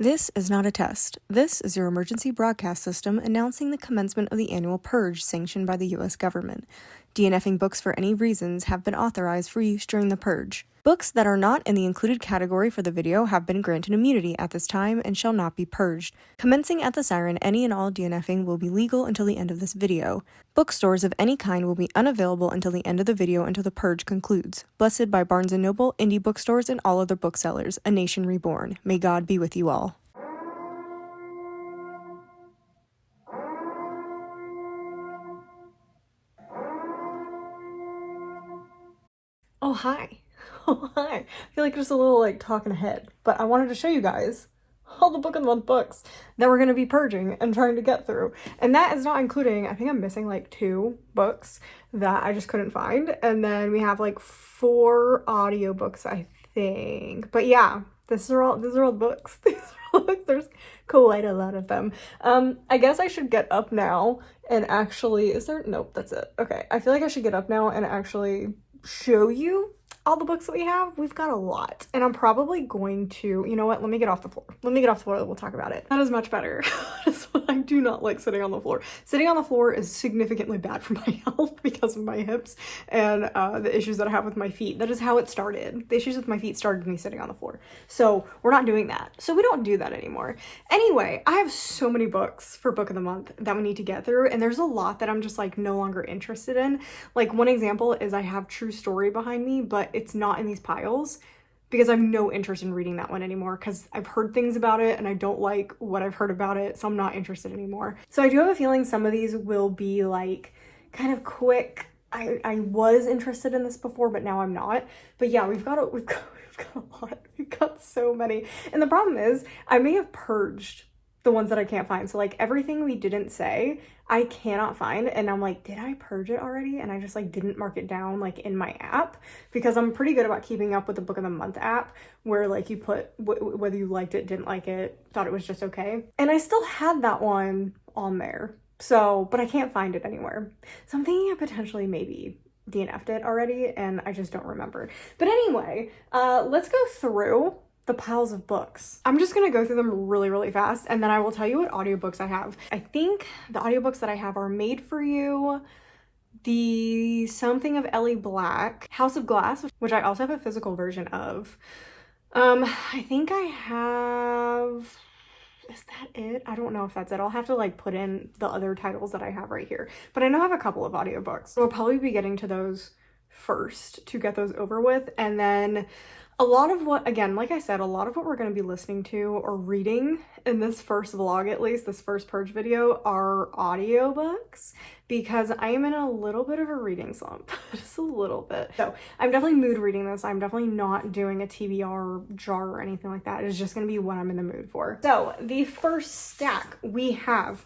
This is not a test. This is your emergency broadcast system announcing the commencement of the annual PURGE sanctioned by the U.S. government. DNFing books for any reasons have been authorized for use during the PURGE. Books that are not in the included category for the video have been granted immunity at this time and shall not be purged. Commencing at the siren, any and all DNFing will be legal until the end of this video. Bookstores of any kind will be unavailable until the end of the video until the PURGE concludes. Blessed by Barnes & Noble, indie bookstores, and all other booksellers, a nation reborn. May God be with you all. Oh, hi. Oh, hi. I feel like just a little, talking ahead, but I wanted to show you guys all the Book of the Month books that we're going to be purging and trying to get through. And that is not including, I think I'm missing, 2 books that I just couldn't find. And then we have, 4 audiobooks, I think. But yeah, these are all the books. These are all books. There's quite a lot of them. I guess I should get up now and actually, nope, that's it. Okay, I feel like I should get up now and actually show you all the books that we have. We've got a lot, and I'm probably going to, you know what, let me get off the floor. We'll talk about it. That is much better. I do not like sitting on the floor. Sitting on the floor is significantly bad for my health because of my hips and the issues that I have with my feet. That is how it started. The issues with my feet started me sitting on the floor. So we're not doing that. So we don't do that anymore. Anyway, I have so many books for Book of the Month that we need to get through, and there's a lot that I'm just no longer interested in. One example is I have True Story behind me, but it's not in these piles because I have no interest in reading that one anymore because I've heard things about it and I don't like what I've heard about it, so I'm not interested anymore. So I do have a feeling some of these will be kind of quick. I was interested in this before, but now I'm not. But yeah, we've got a lot. We've got so many. And the problem is I may have purged the ones that I can't find. So everything we didn't say, I cannot find. And I'm did I purge it already? And I just didn't mark it down in my app because I'm pretty good about keeping up with the Book of the Month app where you put whether you liked it, didn't like it, thought it was just okay. And I still had that one on there. So, but I can't find it anywhere. So I'm thinking I potentially maybe DNF'd it already and I just don't remember. But anyway, let's go through the piles of books. I'm just gonna go through them really, really fast and then I will tell you what audiobooks I have. I think the audiobooks that I have are Made for You, the Something of Ellie Black, House of Glass, which I also have a physical version of. I think I have... Is that it? I don't know if that's it. I'll have to put in the other titles that I have right here. But I know I have a couple of audiobooks. So I'll probably be getting to those first to get those over with. And then a lot of what, again, like I said, a lot of what we're going to be listening to or reading in this first vlog, at least this first purge video, are audiobooks because I am in a little bit of a reading slump, just a little bit. So I'm definitely mood reading this. I'm definitely not doing a TBR jar or anything like that. It's just going to be what I'm in the mood for. So the first stack we have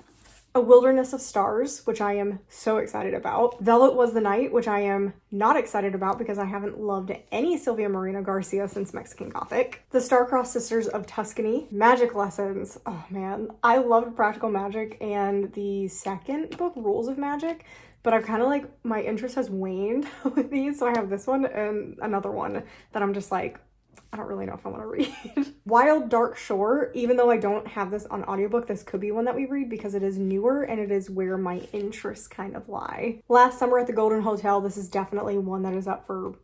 A Wilderness of Stars, which I am so excited about. Velvet Was the Night, which I am not excited about because I haven't loved any Sylvia Moreno Garcia since Mexican Gothic. The Star-Crossed Sisters of Tuscany. Magic Lessons. Oh man, I loved Practical Magic and the second book, Rules of Magic, but I've kind of my interest has waned with these, so I have this one and another one that I'm just I don't really know if I want to read. Wild Dark Shore, even though I don't have this on audiobook, this could be one that we read because it is newer and it is where my interests kind of lie. Last Summer at the Golden Hotel, this is definitely one that is up for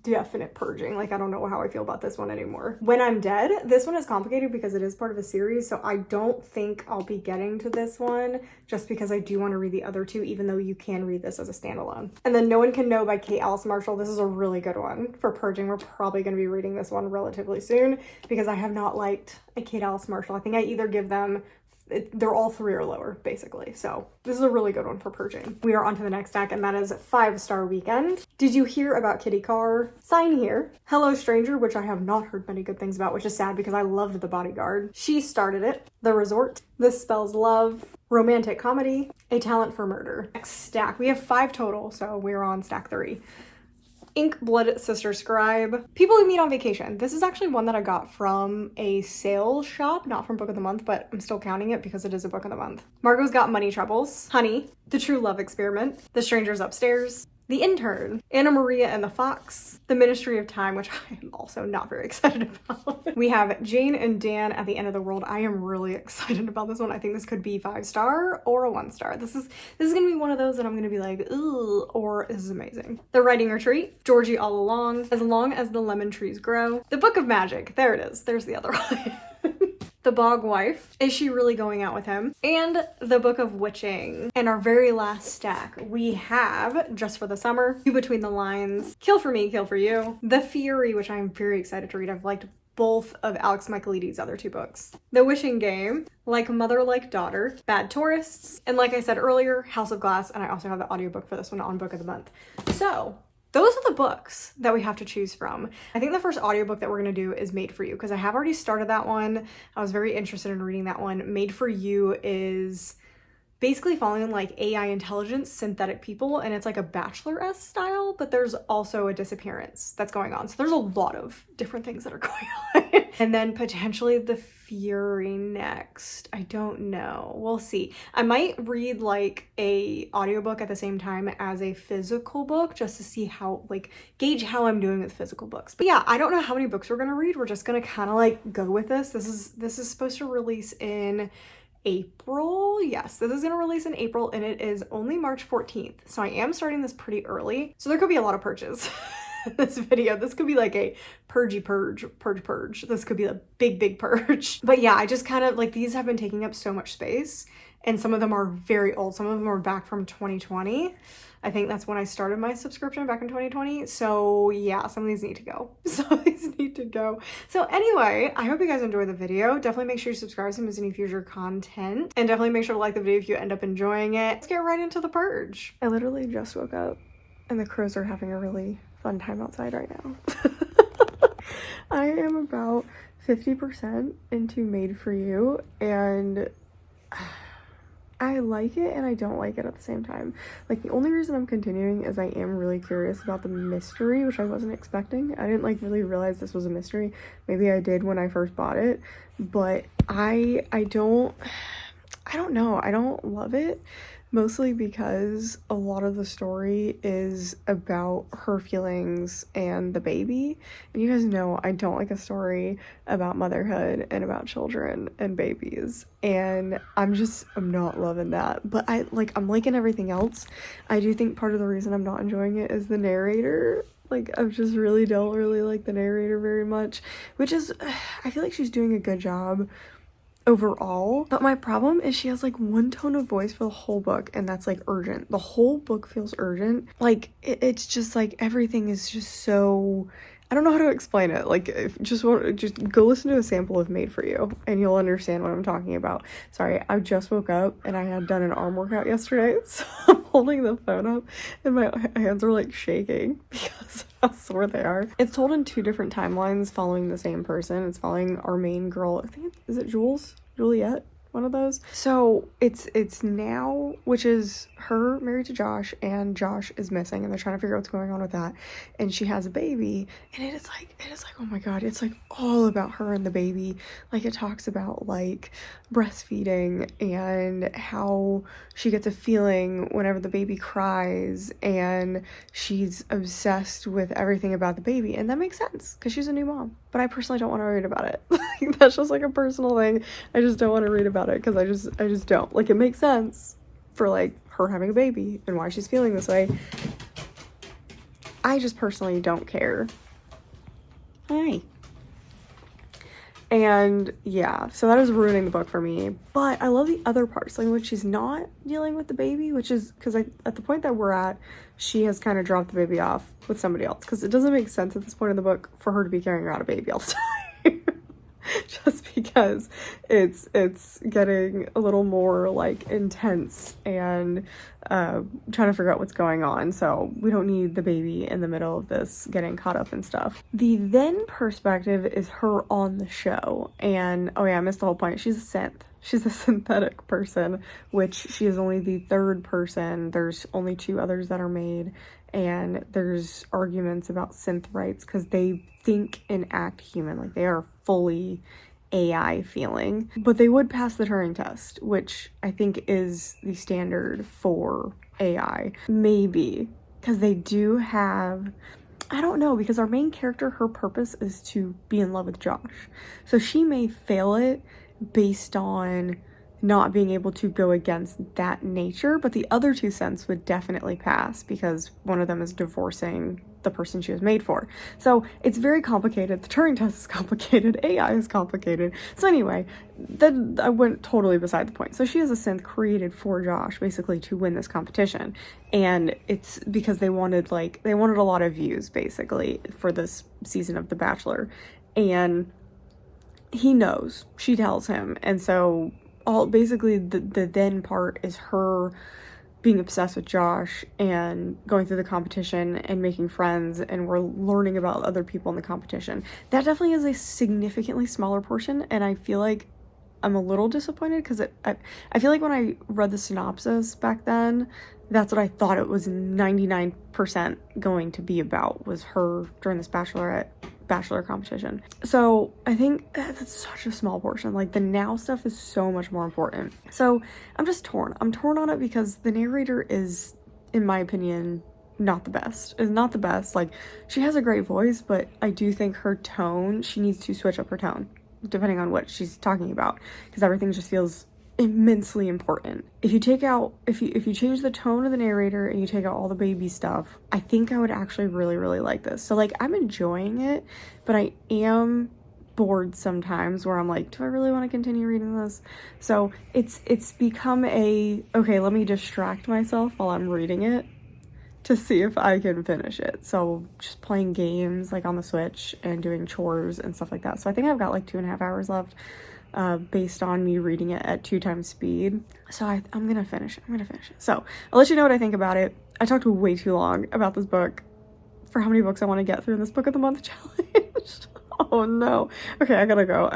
definite purging. I don't know how I feel about this one anymore. When I'm Dead, this one is complicated because it is part of a series, so I don't think I'll be getting to this one just because I do want to read the other 2, even though you can read this as a standalone. And then No One Can Know by Kate Alice Marshall. This is a really good one for purging. We're probably going to be reading this one relatively soon because I have not liked a Kate Alice Marshall. I think I either give them they're all 3 or lower, basically. So this is a really good one for purging. We are on to the next stack, and that is 5 Star Weekend. Did You Hear About Kitty Carr? Sign Here. Hello Stranger, which I have not heard many good things about, which is sad because I loved The Bodyguard. She Started It. The Resort. This Spells Love. Romantic Comedy. A Talent for Murder. Next stack. We have 5 total, so we're on stack 3. Ink Blood Sister Scribe. People We Meet on Vacation. This is actually one that I got from a sales shop, not from Book of the Month, but I'm still counting it because it is a Book of the Month. Margot's Got Money Troubles. Honey. The True Love Experiment. The Strangers Upstairs. The Intern, Anna Maria and the Fox, The Ministry of Time, which I am also not very excited about. We have Jane and Dan at the End of the World. I am really excited about this one. I think this could be 5-star or a 1-star. This is gonna be one of those that I'm gonna be like, ooh, or this is amazing. The Writing Retreat, Georgie All Along, As Long as the Lemon Trees Grow, The Book of Magic, there it is, there's the other one. The Bog Wife, Is She Really Going Out with Him? And The Book of Witching. And our very last stack, we have Just for the Summer, You Between the Lines, Kill for Me, Kill for You, The Fury, which I'm very excited to read. I've liked both of Alex Michaelides' other 2 books. The Wishing Game, Like Mother, Like Daughter, Bad Tourists, and like I said earlier, House of Glass, and I also have the audiobook for this one on Book of the Month. So those are the books that we have to choose from. I think the first audiobook that we're gonna do is Made for You, because I have already started that one. I was very interested in reading that one. Made for You is basically following like AI intelligence, synthetic people, and it's like a Bachelor-esque style, but there's also a disappearance that's going on. So there's a lot of different things that are going on. And then potentially The Fury next. I don't know. We'll see. I might read like a audiobook at the same time as a physical book just to see how, like, gauge how I'm doing with physical books. But yeah, I don't know how many books we're gonna read. We're just gonna kind of like go with this. This is supposed to release in April. Yes, this is going to release in April and it is only March 14th. So I am starting this pretty early. So there could be a lot of purges in this video. This could be like a purge. This could be a big purge. But yeah, I just kind of like, these have been taking up so much space and some of them are very old. Some of them are back from 2020. I think that's when I started my subscription back in 2020. So yeah, some of these need to go. So anyway, I hope you guys enjoyed the video. Definitely make sure you subscribe to miss any future content. And definitely make sure to like the video if you end up enjoying it. Let's get right into the purge. I literally just woke up and the crows are having a really fun time outside right now. I am about 50% into Made for You and I like it and I don't like it at the same time. Like, the only reason I'm continuing is I am really curious about the mystery, which I wasn't expecting. I didn't like really realize this was a mystery. Maybe I did when I first bought it, but I don't know. I don't love it. Mostly because a lot of the story is about her feelings and the baby. And you guys know I don't like a story about motherhood and about children and babies. And I'm not loving that. But I'm liking everything else. I do think part of the reason I'm not enjoying it is the narrator. Like, I just really don't really like the narrator very much. Which is, I feel like she's doing a good job overall, but my problem is she has like one tone of voice for the whole book and that's like urgent. The whole book feels urgent. Like it's just like everything is just so, I don't know how to explain it. Like, just go listen to a sample of Made for You and you'll understand what I'm talking about. Sorry, I just woke up and I had done an arm workout yesterday, so I'm holding the phone up and my hands are like shaking because of how sore they are. It's told in 2 different timelines following the same person. It's following our main girl. I think is it Juliet? One of those. So it's now, which is her married to Josh and Josh is missing and they're trying to figure out what's going on with that, and she has a baby and it is like oh my god, it's like all about her and the baby. Like, it talks about like breastfeeding and how she gets a feeling whenever the baby cries and she's obsessed with everything about the baby, and that makes sense because she's a new mom. But I personally don't want to read about it. That's just like a personal thing. I just don't want to read about it because I just don't. Like, it makes sense for like her having a baby and why she's feeling this way. I just personally don't care. Hi. And yeah, so that is ruining the book for me. But I love the other parts, like when she's not dealing with the baby, which is because at the point that we're at, she has kind of dropped the baby off with somebody else because it doesn't make sense at this point in the book for her to be carrying around a baby all the time. Just because it's getting a little more like intense and trying to figure out what's going on. So we don't need the baby in the middle of this getting caught up in stuff. The then perspective is her on the show, and oh yeah, I missed the whole point. She's a synth. She's a synthetic person, which she is only the 3rd person. There's only 2 others that are made, and there's arguments about synth rights because they think and act human. Like, they are fully AI feeling. But they would pass the Turing test, which I think is the standard for AI. Maybe. because they do have, I don't know, because our main character, her purpose is to be in love with Josh. So she may fail it based on not being able to go against that nature, but the other two scents would definitely pass because one of them is divorcing the person she was made for. So it's very complicated. The Turing test is complicated. AI is complicated. So anyway, then I went totally beside the point. So she is a synth created for Josh, basically, to win this competition. And it's because they wanted a lot of views, basically, for this season of The Bachelor. And he knows. She tells him. And so basically the then part is her being obsessed with Josh and going through the competition and making friends, and we're learning about other people in the competition. That definitely is a significantly smaller portion, and I feel like I'm a little disappointed because I feel like when I read the synopsis back then, that's what I thought it was 99% going to be about, was her during this bachelor competition. So I think that's such a small portion. Like, the now stuff is so much more important. So I'm just torn. I'm torn on it because the narrator is, in my opinion, not the best. Is not the best. Like, she has a great voice, but I do think her tone, she needs to switch up her tone depending on what she's talking about, because everything just feels immensely important. If you change the tone of the narrator and you take out all the baby stuff, I think I would actually really, really like this. So like, I'm enjoying it, but I am bored sometimes where I'm like, do I really want to continue reading this? So it's become okay, let me distract myself while I'm reading it to see if I can finish it. So just playing games like on the Switch and doing chores and stuff like that. So I think I've got like 2.5 hours left, based on me reading it at 2 times speed. So I'm gonna finish it. So I'll let you know what I think about it. I talked way too long about this book for how many books I want to get through in this book of the month challenge. Oh no. Okay, I gotta go.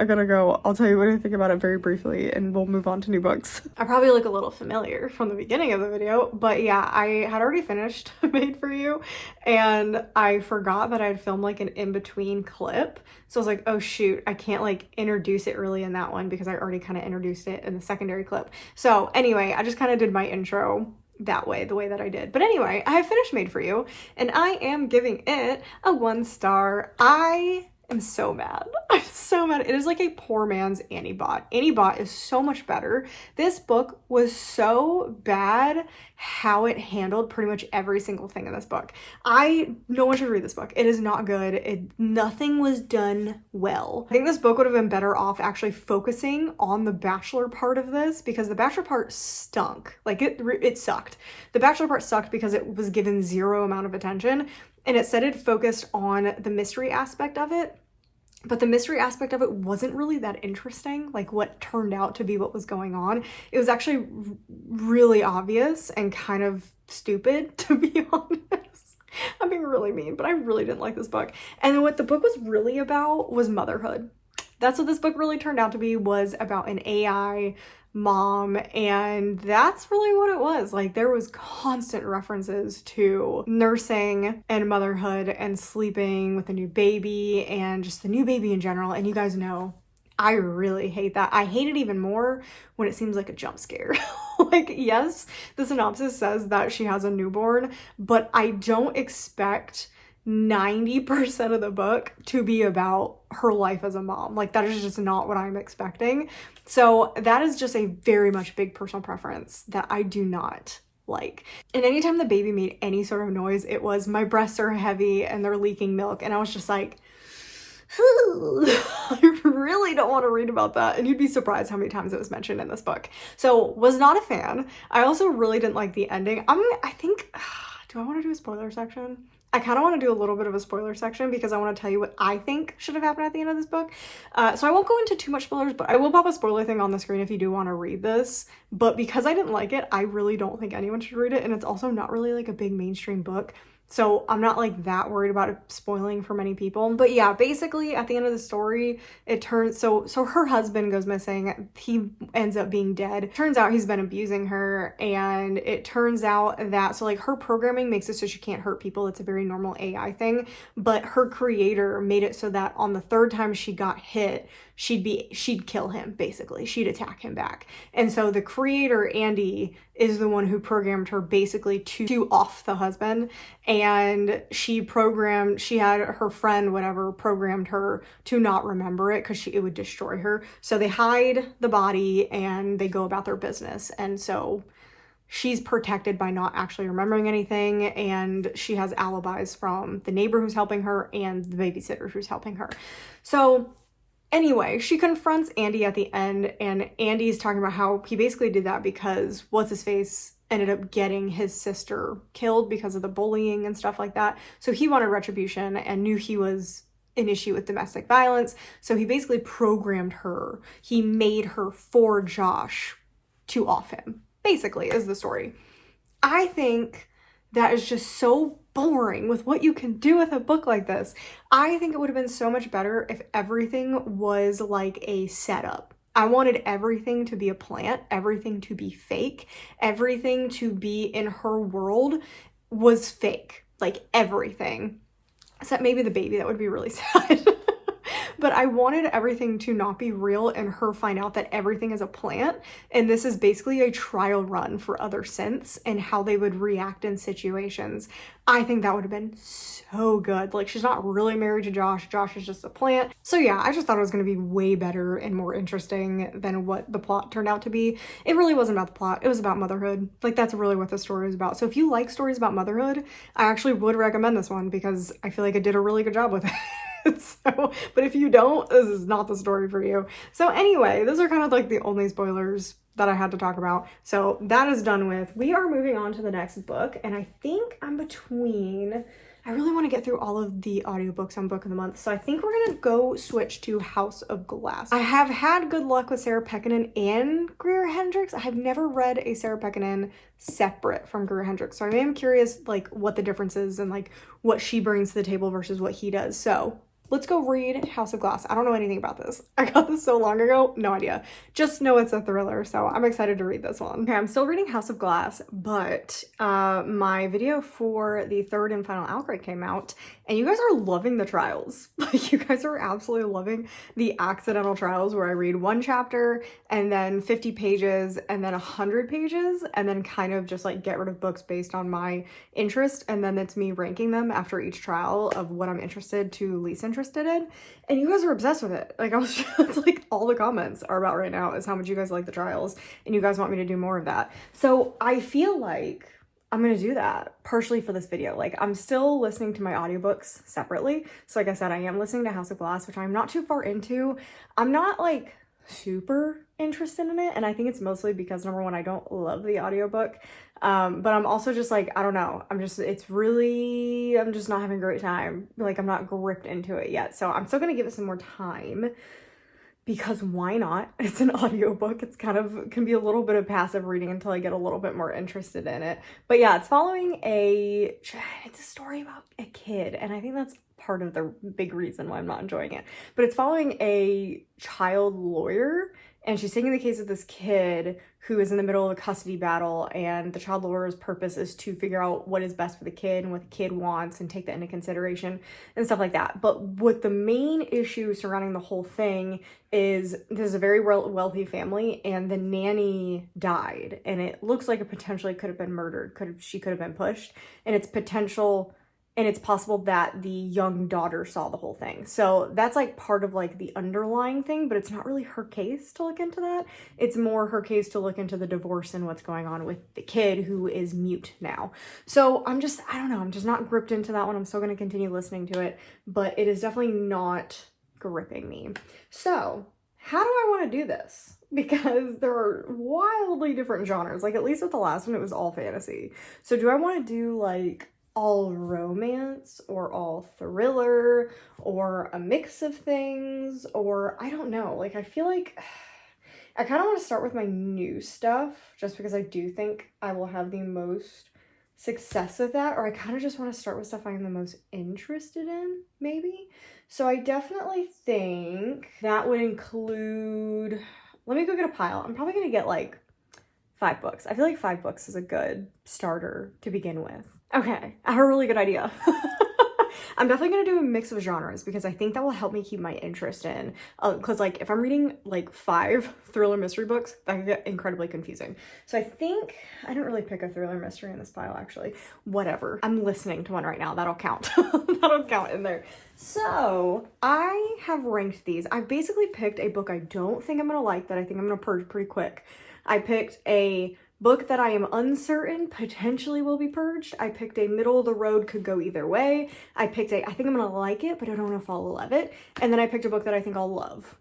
I'll tell you what I think about it very briefly and we'll move on to new books. I probably look a little familiar from the beginning of the video, but yeah, I had already finished Made for You and I forgot that I had filmed like an in-between clip. So I was like, oh shoot, I can't like introduce it really in that one because I already kind of introduced it in the secondary clip. So anyway, I just kind of did my intro that way, the way that I did. But anyway, I have finished Made for You and I am giving it a 1 star. I am so mad. I'm so mad. It is like a poor man's Annie Bot. Annie Bot is so much better. This book was so bad how it handled pretty much every single thing in this book. No one should read this book. It is not good. Nothing was done well. I think this book would have been better off actually focusing on the Bachelor part of this, because the Bachelor part stunk. Like it sucked. The Bachelor part sucked because it was given zero amount of attention, and instead it focused on the mystery aspect of it. But the mystery aspect of it wasn't really that interesting, like what turned out to be what was going on. It was actually really obvious and kind of stupid, to be honest. I'm being really mean, but I really didn't like this book. And what the book was really about was motherhood. That's what this book really turned out to be, was about an AI mom, and that's really what it was. Like, there was constant references to nursing and motherhood and sleeping with a new baby and just the new baby in general. And you guys know I really hate that. I hate it even more when it seems like a jump scare. Like, yes, the synopsis says that she has a newborn, but I don't expect 90% of the book to be about her life as a mom. Like, that is just not what I'm expecting. So that is just a very much big personal preference that I do not like. And anytime the baby made any sort of noise, it was, my breasts are heavy and they're leaking milk. And I was just like, I really don't want to read about that. And you'd be surprised how many times it was mentioned in this book. So was not a fan. I also really didn't like the ending. I think, do I want to do a spoiler section? I kind of want to do a little bit of a spoiler section because I want to tell you what I think should have happened at the end of this book. So I won't go into too much spoilers, but I will pop a spoiler thing on the screen if you do want to read this. But because I didn't like it, I really don't think anyone should read it. And it's also not really like a big mainstream book. So I'm not like that worried about it spoiling for many people. But yeah, basically at the end of the story, it turns so her husband goes missing. He ends up being dead. Turns out he's been abusing her, and it turns out that so like her programming makes it so she can't hurt people. It's a very normal AI thing, but her creator made it so that on the third time she got hit, she'd kill him, basically. She'd attack him back. And so the creator, Andy, is the one who programmed her basically to off the husband. And she had her friend, whatever, programmed her to not remember it because it would destroy her. So they hide the body and they go about their business. And so she's protected by not actually remembering anything, and she has alibis from the neighbor who's helping her and the babysitter who's helping her. So anyway, she confronts Andy at the end, and Andy's talking about how he basically did that because what's-his-face ended up getting his sister killed because of the bullying and stuff like that. So he wanted retribution and knew he was an issue with domestic violence. So he basically programmed her. He made her for Josh to off him, basically, is the story. I think that is just so boring with what you can do with a book like this. I think it would have been so much better if everything was like a setup. I wanted everything to be a plant, everything to be fake, everything to be in her world was fake, like everything. Except maybe the baby, that would be really sad. But I wanted everything to not be real and her find out that everything is a plant. And this is basically a trial run for other synths and how they would react in situations. I think that would have been so good. Like, she's not really married to Josh. Josh is just a plant. So yeah, I just thought it was going to be way better and more interesting than what the plot turned out to be. It really wasn't about the plot. It was about motherhood. Like, that's really what the story is about. So if you like stories about motherhood, I actually would recommend this one because I feel like it did a really good job with it. So, but if you don't, this is not the story for you. So anyway, those are kind of like the only spoilers that I had to talk about. So that is done with. We are moving on to the next book, and I think I'm between. I really want to get through all of the audiobooks on Book of the Month, so I think we're gonna go switch to House of Glass. I have had good luck with Sarah Pekkanen and Greer Hendricks. I have never read a Sarah Pekkanen separate from Greer Hendricks, so I am curious like what the difference is and like what she brings to the table versus what he does. So let's go read House of Glass. I don't know anything about this. I got this so long ago, no idea. Just know it's a thriller, so I'm excited to read this one. Okay, I'm still reading House of Glass, but my video for the third and final outbreak came out, and you guys are loving the trials. Like, you guys are absolutely loving the accidental trials where I read one chapter and then 50 pages and then 100 pages and then kind of just like get rid of books based on my interest, and then it's me ranking them after each trial of what I'm interested to least interested in. And you guys are obsessed with it. Like, I was just like, all the comments are about right now is how much you guys like the trials and you guys want me to do more of that. So I feel like I'm gonna do that partially for this video. Like, I'm still listening to my audiobooks separately. So like I said, I am listening to House of Glass, which I'm not too far into. I'm not like super interested in it, and I think it's mostly because number one, I don't love the audiobook, but I'm also just like, I don't know, I'm just not having a great time. Like, I'm not gripped into it yet, so I'm still gonna give it some more time because why not? It's an audiobook. It's kind of can be a little bit of passive reading until I get a little bit more interested in it. But yeah, it's a story about a kid, and I think that's part of the big reason why I'm not enjoying it. But it's following a child lawyer, and she's taking the case of this kid who is in the middle of a custody battle, and the child lawyer's purpose is to figure out what is best for the kid and what the kid wants and take that into consideration and stuff like that. But what the main issue surrounding the whole thing is, this is a very wealthy family, and the nanny died, and it looks like it potentially could have been murdered. She could have been pushed, and it's possible that the young daughter saw the whole thing. So that's like part of like the underlying thing, but it's not really her case to look into that. It's more her case to look into the divorce and what's going on with the kid who is mute now. So I don't know, I'm just not gripped into that one. I'm still going to continue listening to it, but it is definitely not gripping me. So how do I want to do this? Because there are wildly different genres. Like, at least with the last one, it was all fantasy. So do I want to do like all romance or all thriller or a mix of things, or I don't know. Like, I feel like I kind of want to start with my new stuff just because I do think I will have the most success with that, or I kind of just want to start with stuff I'm the most interested in, maybe. So I definitely think that would include, let me go get a pile. I'm probably gonna get like 5 books. I feel like 5 books is a good starter to begin with. Okay, I have a really good idea. I'm definitely gonna do a mix of genres because I think that will help me keep my interest in, because like if I'm reading like 5 thriller mystery books, that can get incredibly confusing. So I think I didn't really pick a thriller mystery in this pile actually. Whatever, I'm listening to one right now, that'll count. That'll count in there. So I have ranked these. I've basically picked a book I don't think I'm gonna like that I think I'm gonna purge pretty quick. I picked a book that I am uncertain potentially will be purged. I picked a middle of the road, could go either way. I picked a, I think I'm gonna like it, but I don't know if I'll love it. And then I picked a book that I think I'll love,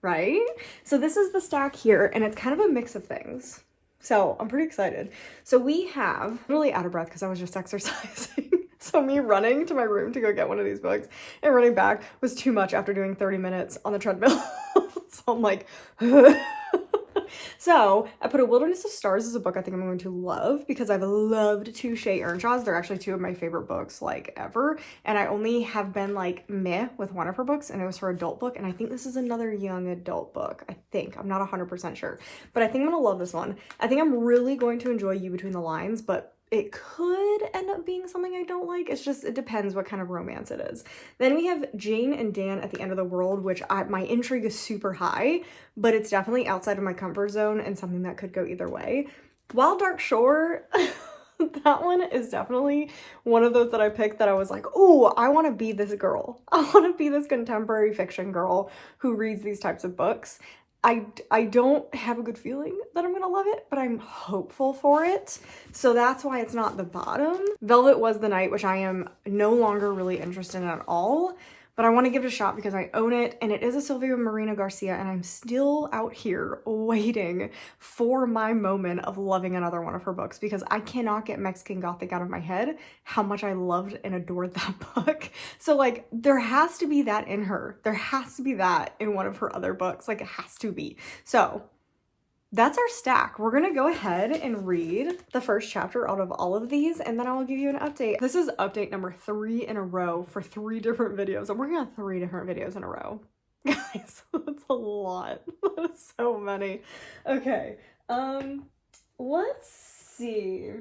right? So this is the stack here, and it's kind of a mix of things. So I'm pretty excited. So we have, I'm really out of breath because I was just exercising. So me running to my room to go get one of these books and running back was too much after doing 30 minutes on the treadmill. So I'm like, so I put A Wilderness of Stars as a book I think I'm going to love because I've loved two Shea Earnshaws. They're actually 2 of my favorite books like ever. And I only have been like meh with one of her books, and it was her adult book. And I think this is another young adult book. I think, I'm not 100% sure, but I think I'm gonna love this one. I think I'm really going to enjoy You Between the Lines, but it could end up being something I don't like. It's just, it depends what kind of romance it is. Then we have Jane and Dan at the End of the World, which my intrigue is super high, but it's definitely outside of my comfort zone and something that could go either way. Wild Dark Shore, that one is definitely one of those that I picked that I was like, oh, I want to be this girl. I want to be this contemporary fiction girl who reads these types of books. I don't have a good feeling that I'm gonna love it, but I'm hopeful for it. So that's why it's not the bottom. Velvet Was the Night, which I am no longer really interested in at all, but I want to give it a shot because I own it, and it is a Sylvia Marina Garcia, and I'm still out here waiting for my moment of loving another one of her books because I cannot get Mexican Gothic out of my head, how much I loved and adored that book. So like, there has to be that in her. There has to be that in one of her other books. Like, it has to be. So that's our stack. We're gonna go ahead and read the first chapter out of all of these, and then I'll give you an update. This is update number 3 in a row for 3 different videos. I'm working on 3 different videos in a row. Guys, that's a lot. That is so many. Okay, let's see.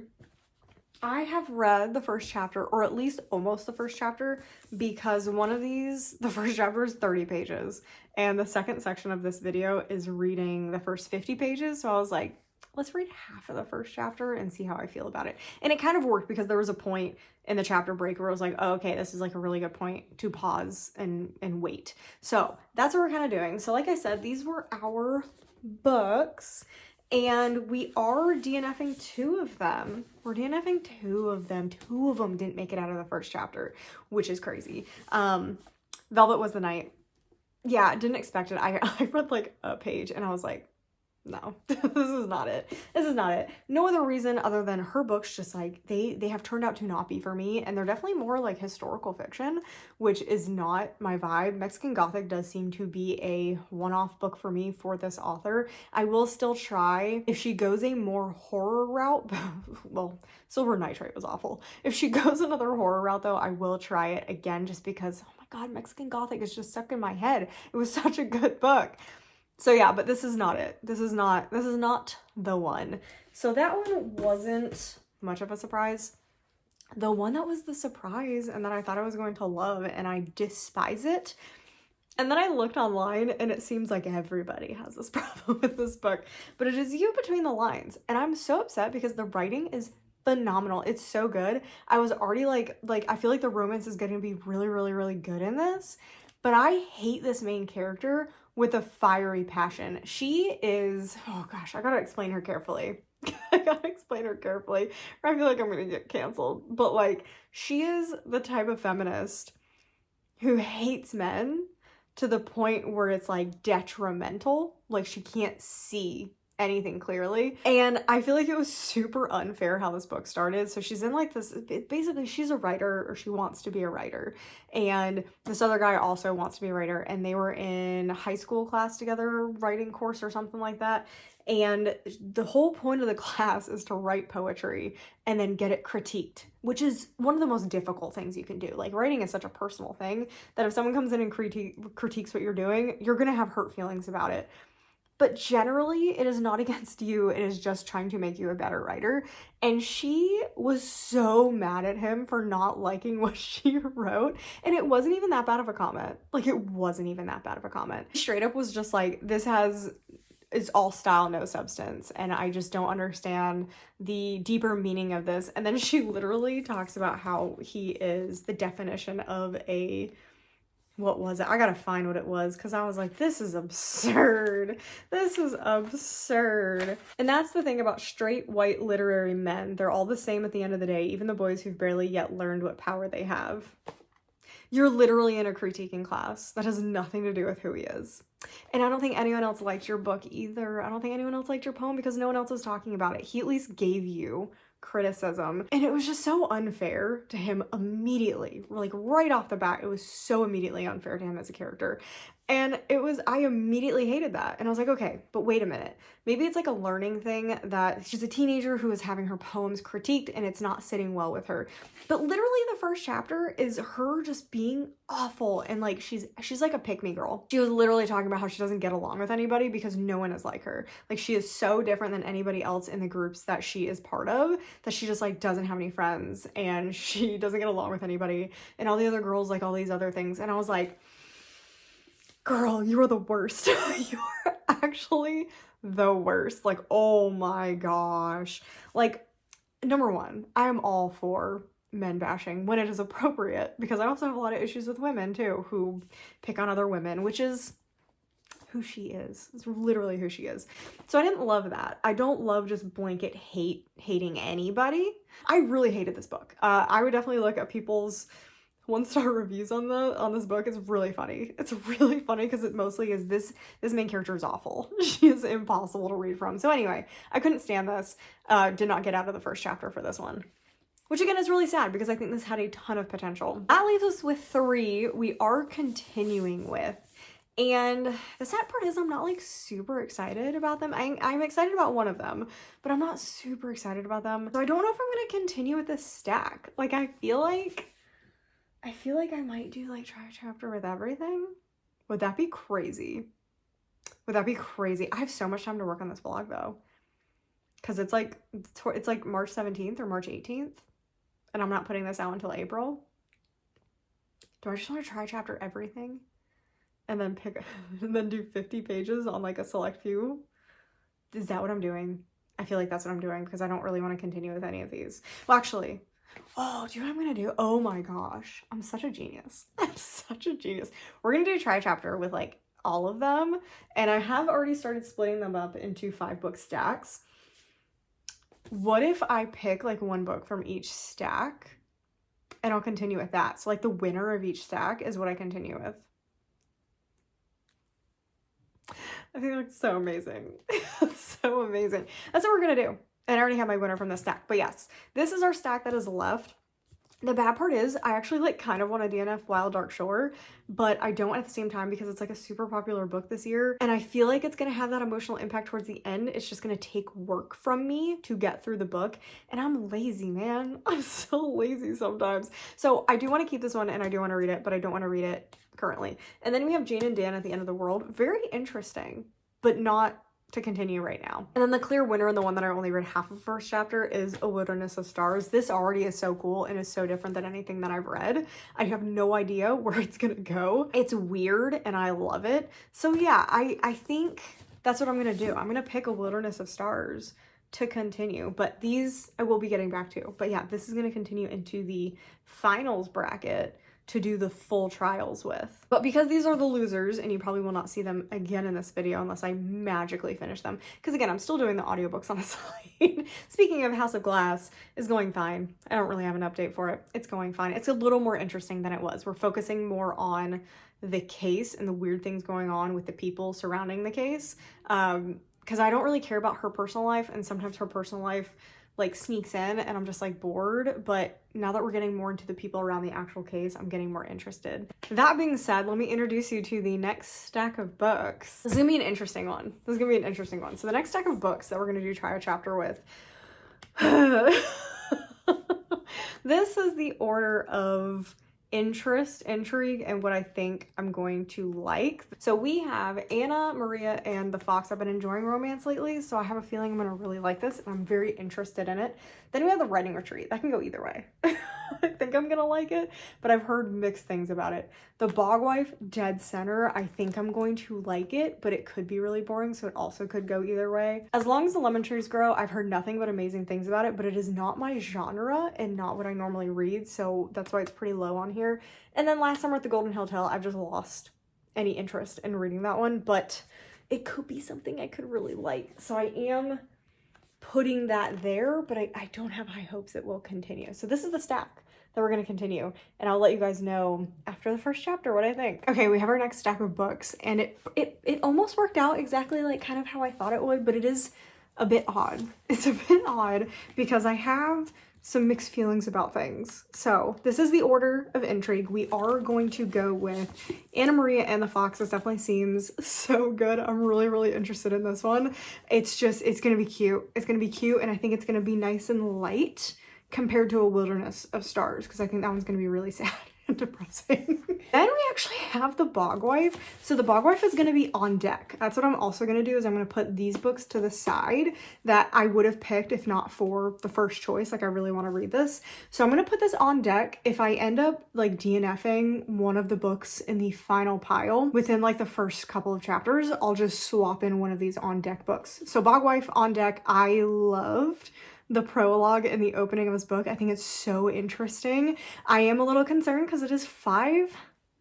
I have read the first chapter, or at least almost the first chapter, because one of these, the first chapter is 30 pages, and the second section of this video is reading the first 50 pages, so I was like, let's read half of the first chapter and see how I feel about it. And it kind of worked because there was a point in the chapter break where I was like, oh, okay, this is like a really good point to pause and wait. So that's what we're kind of doing. So like I said, these were our books, and we are DNFing 2 of them. We're DNFing 2 of them. 2 of them didn't make it out of the first chapter, which is crazy. Velvet Was the Night. Yeah, didn't expect it. I read like a page and I was like, no, this is not it. This is not it. No other reason other than her books just like, they have turned out to not be for me, and they're definitely more like historical fiction, which is not my vibe. Mexican Gothic does seem to be a one-off book for me for this author. I will still try if she goes a more horror route. Well, Silver Nitrate was awful. If she goes another horror route though, I will try it again just because, oh my God, Mexican Gothic is just stuck in my head. It was such a good book. So yeah, but this is not it. This is not the one. So that one wasn't much of a surprise. The one that was the surprise and that I thought I was going to love and I despise it. And then I looked online and it seems like everybody has this problem with this book, but it is You Between the Lines. And I'm so upset because the writing is phenomenal. It's so good. I was already like I feel like the romance is going to be really, really, really good in this, but I hate this main character with a fiery passion. She is, oh gosh, I gotta explain her carefully. I gotta explain her carefully, or I feel like I'm gonna get canceled. But like, she is the type of feminist who hates men to the point where it's like detrimental. Like, she can't see anything clearly. And I feel like it was super unfair how this book started. So she's in like this, basically she's a writer, or she wants to be a writer. And this other guy also wants to be a writer, and they were in high school class together, writing course or something like that. And the whole point of the class is to write poetry and then get it critiqued, which is one of the most difficult things you can do. Like, writing is such a personal thing that if someone comes in and critiques what you're doing, you're gonna have hurt feelings about it. But generally, it is not against you. It is just trying to make you a better writer. And she was so mad at him for not liking what she wrote. And it wasn't even that bad of a comment. Like, it wasn't even that bad of a comment. Straight up was just like, it's all style, no substance. And I just don't understand the deeper meaning of this. And then she literally talks about how he is the definition of a... what was it? I gotta find what it was, because I was like, this is absurd. This is absurd. And that's the thing about straight white literary men. They're all the same at the end of the day, even the boys who've barely yet learned what power they have. You're literally in a critiquing class. That has nothing to do with who he is. And I don't think anyone else liked your book either. I don't think anyone else liked your poem because no one else was talking about it. He at least gave you criticism, and it was just so unfair to him immediately, like right off the bat. It was so immediately unfair to him as a character, and I immediately hated that. And I was like, okay, but wait a minute, maybe it's like a learning thing that she's a teenager who is having her poems critiqued and it's not sitting well with her. But literally the first chapter is her just being awful, and like she's like a pick-me girl. She was literally talking about how she doesn't get along with anybody because no one is like her. Like, she is so different than anybody else in the groups that she is part of, that she just like doesn't have any friends, and she doesn't get along with anybody, and all the other girls like all these other things. And I was like, girl, you are the worst. You are actually the worst. Like, oh my gosh. Like, number one, I am all for men bashing when it is appropriate, because I also have a lot of issues with women too who pick on other women, which is who she is. It's literally who she is. So I didn't love that. I don't love just blanket hating anybody. I really hated this book. I would definitely look at people's 1-star reviews on this book. It's really funny. It's really funny because it mostly is this main character is awful. She is impossible to read from. So anyway, I couldn't stand this. Did not get out of the first chapter for this one, which again is really sad because I think this had a ton of potential. That leaves us with 3 we are continuing with. And the sad part is I'm not like super excited about them. I'm excited about one of them, but I'm not super excited about them. So I don't know if I'm going to continue with this stack. Like, I feel like I might do like try a chapter with everything. Would that be crazy? Would that be crazy? I have so much time to work on this vlog though, because it's like March 17th or March 18th, and I'm not putting this out until April. Do I just want to try chapter everything and then and then do 50 pages on like a select few? Is that what I'm doing? I feel like that's what I'm doing because I don't really want to continue with any of these. Well, actually, oh, do you know what I'm gonna do? Oh my gosh, I'm such a genius. I'm such a genius. We're gonna do a try chapter with like all of them, and I have already started splitting them up into 5-book stacks. What if I pick like one book from each stack and I'll continue with that? So like the winner of each stack is what I continue with. I think that's so amazing. That's so amazing. That's what we're gonna do. And I already have my winner from the stack. But yes, this is our stack that is left. The bad part is I actually like kind of want to DNF Wild Dark Shore, but I don't at the same time because it's like a super popular book this year. And I feel like it's going to have that emotional impact towards the end. It's just going to take work from me to get through the book. And I'm lazy, man. I'm so lazy sometimes. So I do want to keep this one and I do want to read it, but I don't want to read it currently. And then we have Jane and Dan at the End of the World. Very interesting, but not to continue right now. And then the clear winner, and the one that I only read half of the first chapter, is A Wilderness of Stars. This already is so cool and is so different than anything that I've read. I have no idea where it's gonna go. It's weird and I love it. So yeah, I think that's what I'm gonna do. I'm gonna pick A Wilderness of Stars to continue, but these I will be getting back to. But yeah, this is gonna continue into the finals bracket to do the full trials with. But because these are the losers, and you probably will not see them again in this video unless I magically finish them, because again, I'm still doing the audiobooks on the side. Speaking of House of Glass, is going fine. I don't really have an update for it. It's going fine. It's a little more interesting than it was. We're focusing more on the case and the weird things going on with the people surrounding the case. because I don't really care about her personal life, and sometimes her personal life like sneaks in and I'm just like bored. But now that we're getting more into the people around the actual case, I'm getting more interested. That being said, let me introduce you to the next stack of books. This is gonna be an interesting one. So the next stack of books that we're gonna do try a chapter with. This is the order of interest, intrigue, and what I think I'm going to like. So we have Anna, Maria, and the Fox. I've been enjoying romance lately, so I have a feeling I'm gonna really like this, and I'm very interested in it. Then we have the Writing Retreat. That can go either way. I think I'm gonna like it, but I've heard mixed things about it. The Bog Wife, dead center. I think I'm going to like it, but it could be really boring, so it also could go either way. As Long as the Lemon Trees Grow, I've heard nothing but amazing things about it, but it is not my genre and not what I normally read, so that's why it's pretty low on here. And then Last Summer at the Golden Hotel, I've just lost any interest in reading that one, but it could be something I could really like. So I am putting that there, but I don't have high hopes it will continue. So this is the stack that we're going to continue, and I'll let you guys know after the first chapter what I think. Okay, we have our next stack of books, and it almost worked out exactly like kind of how I thought it would, but it is a bit odd. It's a bit odd because I have some mixed feelings about things. So this is the order of intrigue. We are going to go with Anna Maria and the Fox. This definitely seems so good. I'm really, really interested in this one. It's gonna be cute. It's gonna be cute, and I think it's gonna be nice and light compared to A Wilderness of Stars, because I think that one's gonna be really sad and depressing. Then we actually have the Bog Wife. So the Bog Wife is going to be on deck. That's what I'm also going to do, is I'm going to put these books to the side that I would have picked if not for the first choice. Like, I really want to read this. So I'm going to put this on deck. If I end up like DNFing one of the books in the final pile within like the first couple of chapters, I'll just swap in one of these on deck books. So Bog Wife on deck. I loved the prologue and the opening of this book. I think it's so interesting. I am a little concerned because it is 5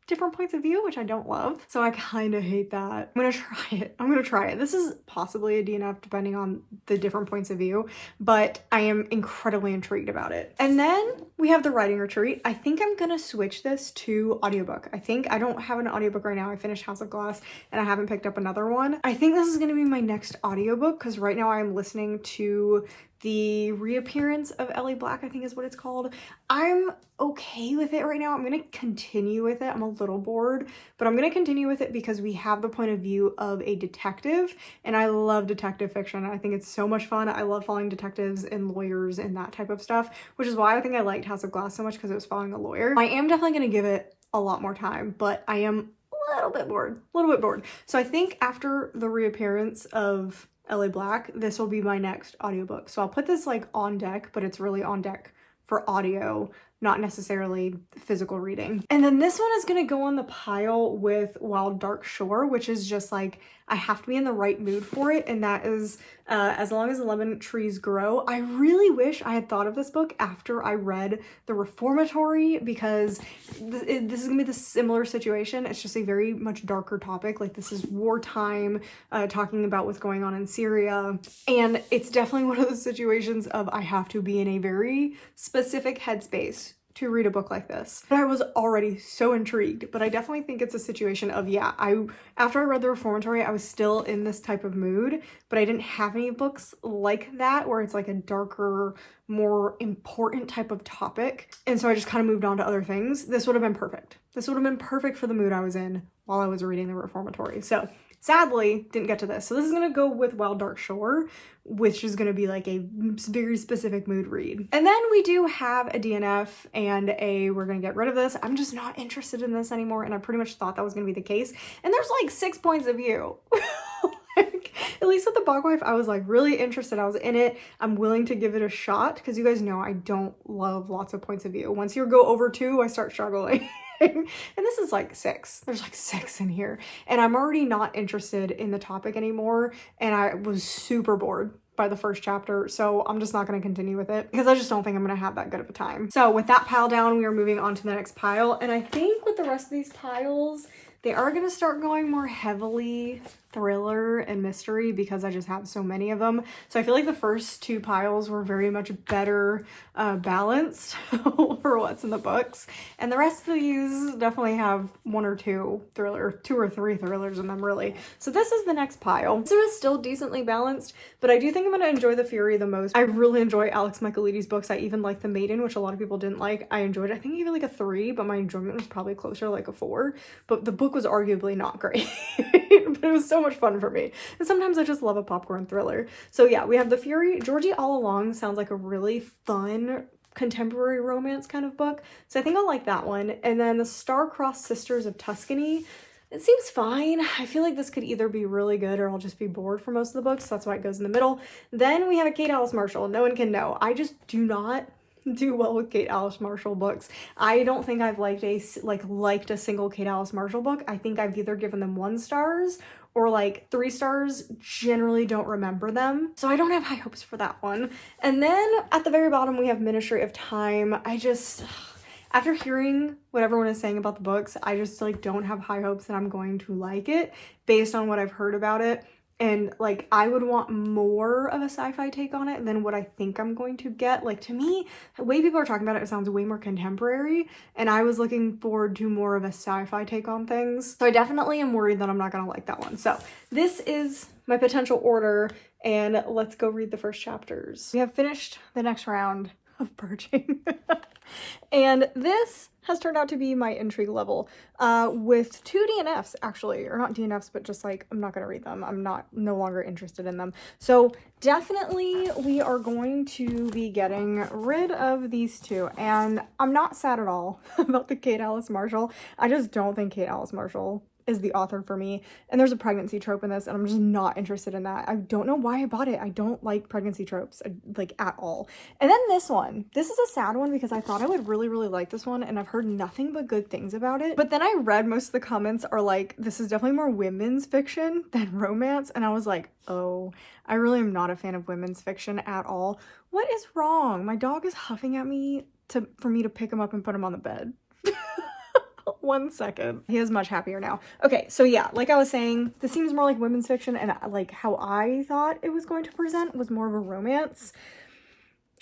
different points of view, which I don't love. So I kind of hate that. I'm gonna try it. This is possibly a DNF depending on the different points of view, but I am incredibly intrigued about it. And then we have the Writing Retreat. I think I'm gonna switch this to audiobook. I don't have an audiobook right now. I finished House of Glass and I haven't picked up another one. I think this is gonna be my next audiobook, because right now I'm listening to the reappearance of Ellie Black, I think is what it's called. I'm okay with it right now. I'm gonna continue with it. I'm a little bored, but I'm gonna continue with it because we have the point of view of a detective, and I love detective fiction. I think it's so much fun. I love following detectives and lawyers and that type of stuff, which is why I think I liked House of Glass so much, because it was following a lawyer. I am definitely gonna give it a lot more time, but I am a little bit bored. So I think after the reappearance of Ellie Black, this will be my next audiobook. So I'll put this like on deck, but it's really on deck for audio, not necessarily physical reading. And then this one is gonna go on the pile with Wild Dark Shore, which is just like, I have to be in the right mood for it, and that is As Long as the Lemon Trees Grow. I really wish I had thought of this book after I read The Reformatory, because this is gonna be the similar situation. It's just a very much darker topic. Like, this is wartime, talking about what's going on in Syria, and it's definitely one of those situations of I have to be in a very specific headspace to read a book like this. But I was already so intrigued, but I definitely think it's a situation of, yeah, after I read The Reformatory, I was still in this type of mood, but I didn't have any books like that where it's like a darker, more important type of topic. And so I just kind of moved on to other things. This would have been perfect. This would have been perfect for the mood I was in while I was reading The Reformatory. So sadly, didn't get to this. So this is gonna go with Wild Dark Shore, which is gonna be like a very specific mood read. And then we do have a DNF and we're gonna get rid of this. I'm just not interested in this anymore, and I pretty much thought that was gonna be the case. And there's like 6 points of view. Like, at least with the Bog Wife, I was like really interested. I was in it. I'm willing to give it a shot, because you guys know I don't love lots of points of view. Once you go over 2, I start struggling. And this is like 6. There's like 6 in here, and I'm already not interested in the topic anymore, and I was super bored by the first chapter, so I'm just not going to continue with it because I just don't think I'm going to have that good of a time. So with that pile down, we are moving on to the next pile, and I think with the rest of these piles, they are going to start going more heavily thriller and mystery because I just have so many of them. So I feel like the first two piles were very much better balanced for what's in the books. And the rest of these definitely have one or two or three thrillers in them, really. So this is the next pile. So it's still decently balanced, but I do think I'm going to enjoy The Fury the most. I really enjoy Alex Michaelides' books. I even like The Maiden, which a lot of people didn't like. I enjoyed it. I think I gave it like a 3, but my enjoyment was probably closer to like a 4. But the book was arguably not great, but it was so much fun for me. And sometimes I just love a popcorn thriller. So yeah, we have The Fury. Georgie All Along sounds like a really fun contemporary romance kind of book. So I think I'll like that one. And then The Star-Crossed Sisters of Tuscany. It seems fine. I feel like this could either be really good or I'll just be bored for most of the books. So that's why it goes in the middle. Then we have a Kate Alice Marshall. No one can know. I just do not do well with Kate Alice Marshall books. I don't think I've liked a single Kate Alice Marshall book. I think I've either given them 1 stars or like 3 stars. Generally don't remember them. So I don't have high hopes for that one. And then at the very bottom we have Ministry of Time. After hearing what everyone is saying about the books, I just like don't have high hopes that I'm going to like it based on what I've heard about it. And like I would want more of a sci-fi take on it than what I think I'm going to get. Like to me, the way people are talking about it, it sounds way more contemporary, and I was looking forward to more of a sci-fi take on things. So I definitely am worried that I'm not gonna like that one. So this is my potential order, and let's go read the first chapters. We have finished the next round of purging. And this has turned out to be my intrigue level with 2 DNFs actually, or not DNFs, but just like I'm not gonna read them. I'm no longer interested in them. So definitely we are going to be getting rid of these 2, and I'm not sad at all about the Kate Alice Marshall. I just don't think Kate Alice Marshall is the author for me, and there's a pregnancy trope in this and I'm just not interested in that. I don't know why I bought it. I don't like pregnancy tropes like at all. And then this is a sad one because I thought I would really like this one, and I've heard nothing but good things about it. But then I read most of the comments are like, this is definitely more women's fiction than romance, and I was like, oh, I really am not a fan of women's fiction at all. What is wrong? My dog is huffing at me for me to pick him up and put him on the bed. 1 second. He is much happier now. Okay, so yeah, like I was saying, this seems more like women's fiction, and like how I thought it was going to present was more of a romance,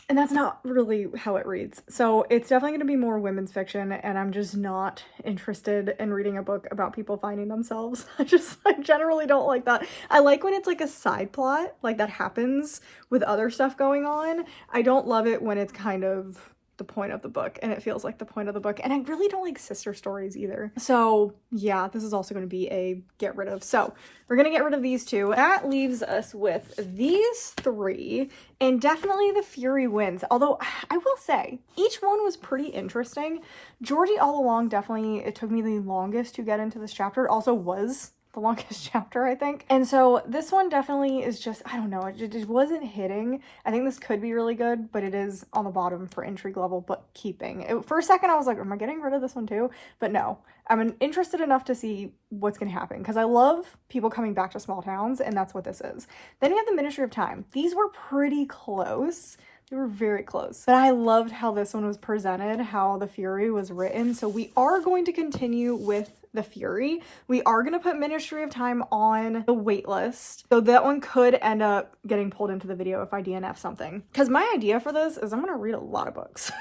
and that's not really how it reads. So it's definitely going to be more women's fiction, and I'm just not interested in reading a book about people finding themselves. I generally don't like that. I like when it's like a side plot, like that happens with other stuff going on. I don't love it when it's kind of the point of the book and it feels like the point of the book, and I really don't like sister stories either. So yeah, this is also going to be a get rid of. So we're gonna get rid of these 2. That leaves us with these 3, and definitely The Fury wins, although I will say each one was pretty interesting. Georgie All Along, definitely it took me the longest to get into this chapter. It also was the longest chapter, I think. And so this one definitely is just, I don't know, it just wasn't hitting. I think this could be really good, but it is on the bottom for intrigue level bookkeeping. For a second I was like, am I getting rid of this one too? But no, I'm interested enough to see what's gonna happen because I love people coming back to small towns, and that's what this is. Then we have the Ministry of Time. These were pretty close. They were very close, but I loved how this one was presented, how The Fury was written. So we are going to continue with The Fury. We are going to put Ministry of Time on the wait list. So that one could end up getting pulled into the video if I DNF something. Because my idea for this is I'm going to read a lot of books.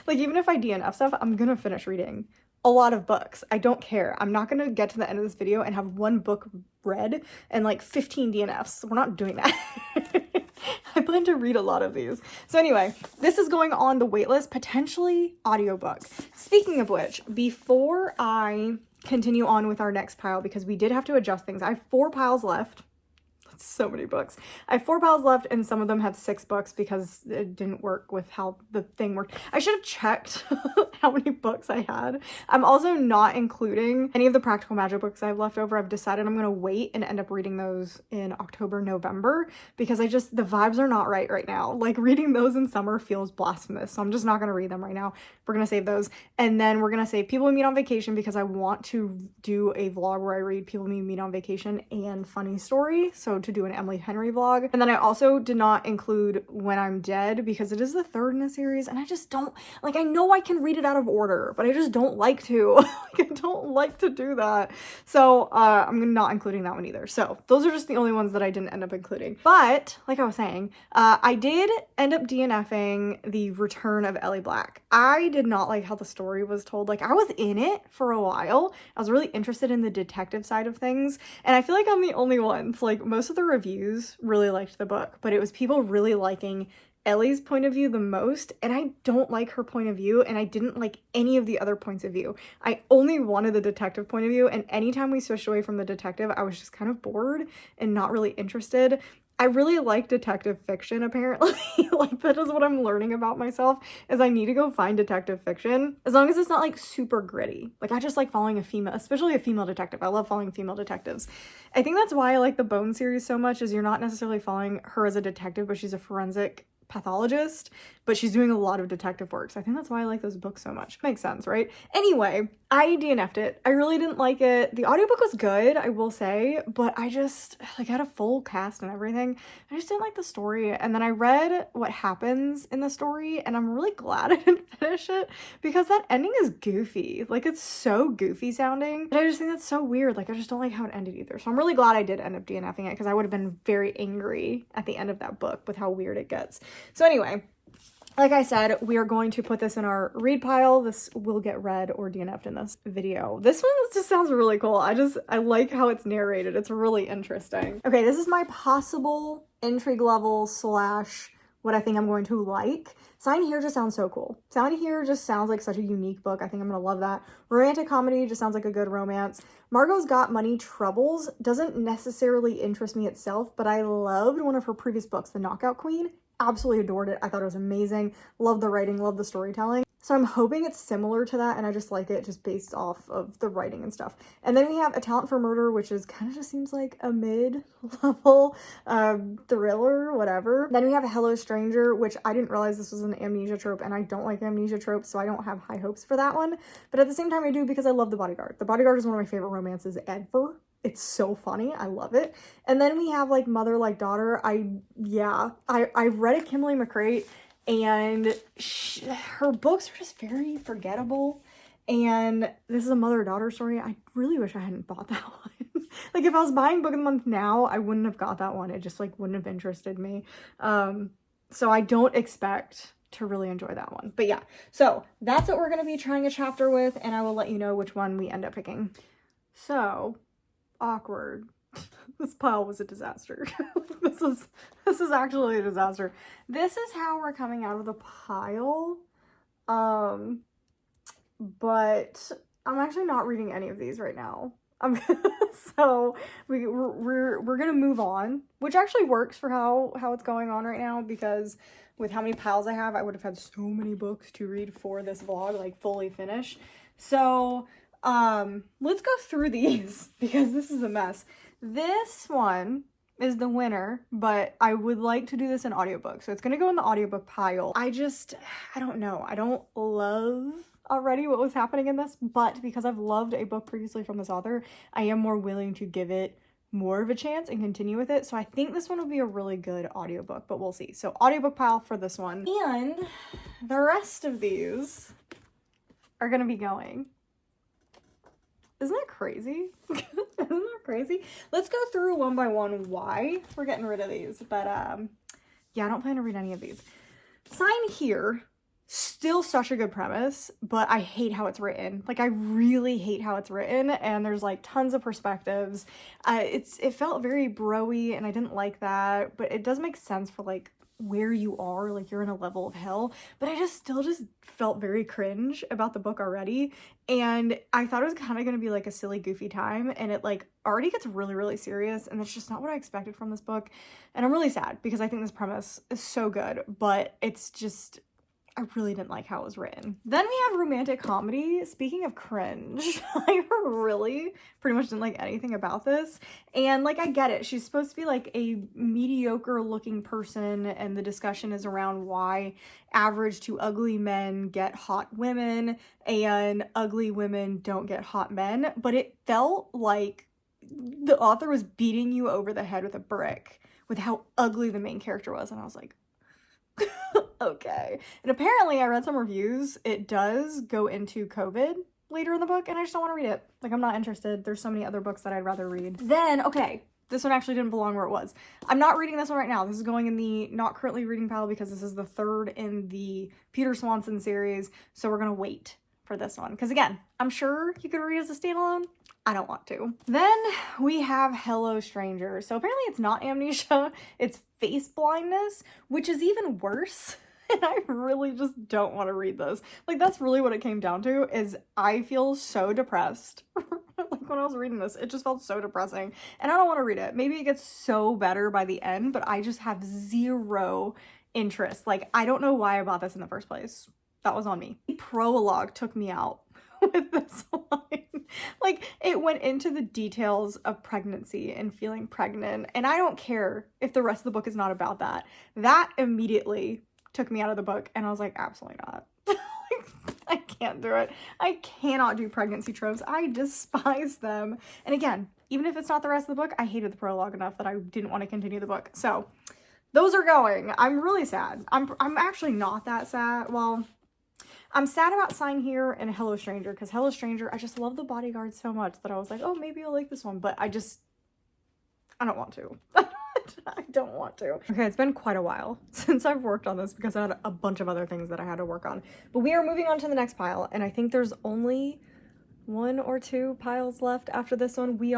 Like even if I DNF stuff, I'm going to finish reading a lot of books. I don't care. I'm not going to get to the end of this video and have 1 book read and like 15 DNFs. We're not doing that. I plan to read a lot of these. So anyway, this is going on the waitlist, potentially audiobook. Speaking of which, before I continue on with our next pile, because we did have to adjust things, I have 4 piles left. That's so many books. I have 4 piles left, and some of them have 6 books because it didn't work with how the thing worked. I should have checked how many books I had. I'm also not including any of the Practical Magic books I have left over. I've decided I'm going to wait and end up reading those in October, November, because the vibes are not right now. Like reading those in summer feels blasphemous. So I'm just not going to read them right now. We're going to save those. And then we're going to save People We Meet on Vacation because I want to do a vlog where I read People We Meet on Vacation and Funny Story. So to to do an Emily Henry vlog. And then I also did not include When I'm Dead because it is the third in the series, and I just don't, like, I know I can read it out of order, but I just don't like to. Like, I don't like to do that. So I'm not including that one either. So those are just the only ones that I didn't end up including. But like I was saying, I did end up DNFing the Return of Ellie Black. I did not like how the story was told. Like, I was in it for a while. I was really interested in the detective side of things, and I feel like I'm the only one. So, like, most of the reviews really liked the book, but it was people really liking Ellie's point of view the most, and I don't like her point of view, and I didn't like any of the other points of view. I only wanted the detective point of view, and anytime we switched away from the detective, I was just kind of bored and not really interested. I really like detective fiction, apparently. Like, that is what I'm learning about myself, is I need to go find detective fiction, as long as it's not, like, super gritty. Like, I just like following a female, especially a female detective. I love following female detectives. I think that's why I like the Bone series so much, is you're not necessarily following her as a detective, but she's a forensic pathologist, but she's doing a lot of detective work. So I think that's why I like those books so much. Makes sense, right? Anyway, I DNF'd it. I really didn't like it. The audiobook was good, I will say, but I just, like, had a full cast and everything. I just didn't like the story. And then I read what happens in the story, and I'm really glad I didn't finish it, because that ending is goofy. Like, it's so goofy sounding, but I just think that's so weird. Like, I just don't like how it ended either. So I'm really glad I did end up DNFing it, because I would have been very angry at the end of that book with how weird it gets. So anyway, like I said, we are going to put this in our read pile. This will get read or DNF'd in this video. This one just sounds really cool. I like how it's narrated. It's really interesting. Okay, this is my possible intrigue level slash what I think I'm going to like. Sign Here just sounds so cool. Sign Here just sounds like such a unique book. I think I'm gonna love that. Romantic comedy just sounds like a good romance. Margot's Got Money Troubles doesn't necessarily interest me itself, but I loved one of her previous books, The Knockout Queen. Absolutely adored it. I thought it was amazing. Love the writing, love the storytelling. So I'm hoping it's similar to that, and I just like it just based off of the writing and stuff. And then we have A Talent for Murder, which is kind of just seems like a mid-level thriller, whatever. Then we have Hello Stranger, which I didn't realize this was an amnesia trope, and I don't like amnesia tropes, so I don't have high hopes for that one. But at the same time, I do, because I love The Bodyguard. The Bodyguard is one of my favorite romances ever. It's so funny. I love it. And then we have, like, Mother Like Daughter. I read it, Kimberly McCreight, and her books are just very forgettable. And this is a mother-daughter story. I really wish I hadn't bought that one. Like, if I was buying Book of the Month now, I wouldn't have got that one. It just, like, wouldn't have interested me. So I don't expect to really enjoy that one. But yeah, so that's what we're going to be trying a chapter with, and I will let you know which one we end up picking. So awkward. This pile was a disaster. This is actually a disaster. This is how we're coming out of the pile. But I'm actually not reading any of these right now. So we're gonna move on, which actually works for how it's going on right now, because with how many piles I have, I would have had so many books to read for this vlog, like fully finish. So let's go through these, because this is a mess. This one is the winner, but I would like to do this in audiobook, so it's gonna go in the audiobook pile. I don't know. I don't love already what was happening in this, but because I've loved a book previously from this author, I am more willing to give it more of a chance and continue with it. So I think this one will be a really good audiobook, but we'll see. So audiobook pile for this one. And the rest of these are gonna be going. Isn't that crazy? Isn't that crazy? Let's go through one by one why we're getting rid of these. But yeah, I don't plan to read any of these. Sign Here, still such a good premise, but I hate how it's written. Like, I really hate how it's written, and there's, like, tons of perspectives. It felt very bro-y, and I didn't like that, but it does make sense for, like, where you are, like, you're in a level of hell, but I still felt very cringe about the book already, and I thought it was kind of gonna be like a silly goofy time, and it, like, already gets really, really serious, and it's just not what I expected from this book, and I'm really sad, because I think this premise is so good, but it's just, I really didn't like how it was written. Then we have romantic comedy. Speaking of cringe, I really pretty much didn't like anything about this. And, like, I get it. She's supposed to be, like, a mediocre looking person, and the discussion is around why average to ugly men get hot women and ugly women don't get hot men. But it felt like the author was beating you over the head with a brick with how ugly the main character was, and I was like, okay. And apparently I read some reviews, it does go into COVID later in the book, and I just don't want to read it. Like, I'm not interested. There's so many other books that I'd rather read. Then, okay, this one actually didn't belong where it was. I'm not reading this one right now. This is going in the not currently reading pile because this is the third in the Peter Swanson series, so we're gonna wait for this one. Because again, I'm sure you could read as a standalone. I don't want to. Then we have Hello Stranger. So apparently it's not amnesia, it's face blindness, which is even worse. And I really just don't want to read this. Like, that's really what it came down to, is I feel so depressed. Like, when I was reading this, it just felt so depressing. And I don't want to read it. Maybe it gets so better by the end, but I just have zero interest. Like, I don't know why I bought this in the first place. That was on me. The prologue took me out with this one. Like, it went into the details of pregnancy and feeling pregnant. And I don't care if the rest of the book is not about that. That immediately took me out of the book, and I was like, absolutely not. I can't do it. I cannot do pregnancy tropes. I despise them. And again, even if it's not the rest of the book, I hated the prologue enough that I didn't want to continue the book. So those are going. I'm really sad. I'm actually not that sad. Well, I'm sad about Sign Here and Hello Stranger, because Hello Stranger, I just love the bodyguard so much that I was like, oh, maybe I'll like this one, but I don't want to. I don't want to. Okay, it's been quite a while since I've worked on this because I had a bunch of other things that I had to work on. But we are moving on to the next pile, and I think there's only 1 or 2 piles left after this one. We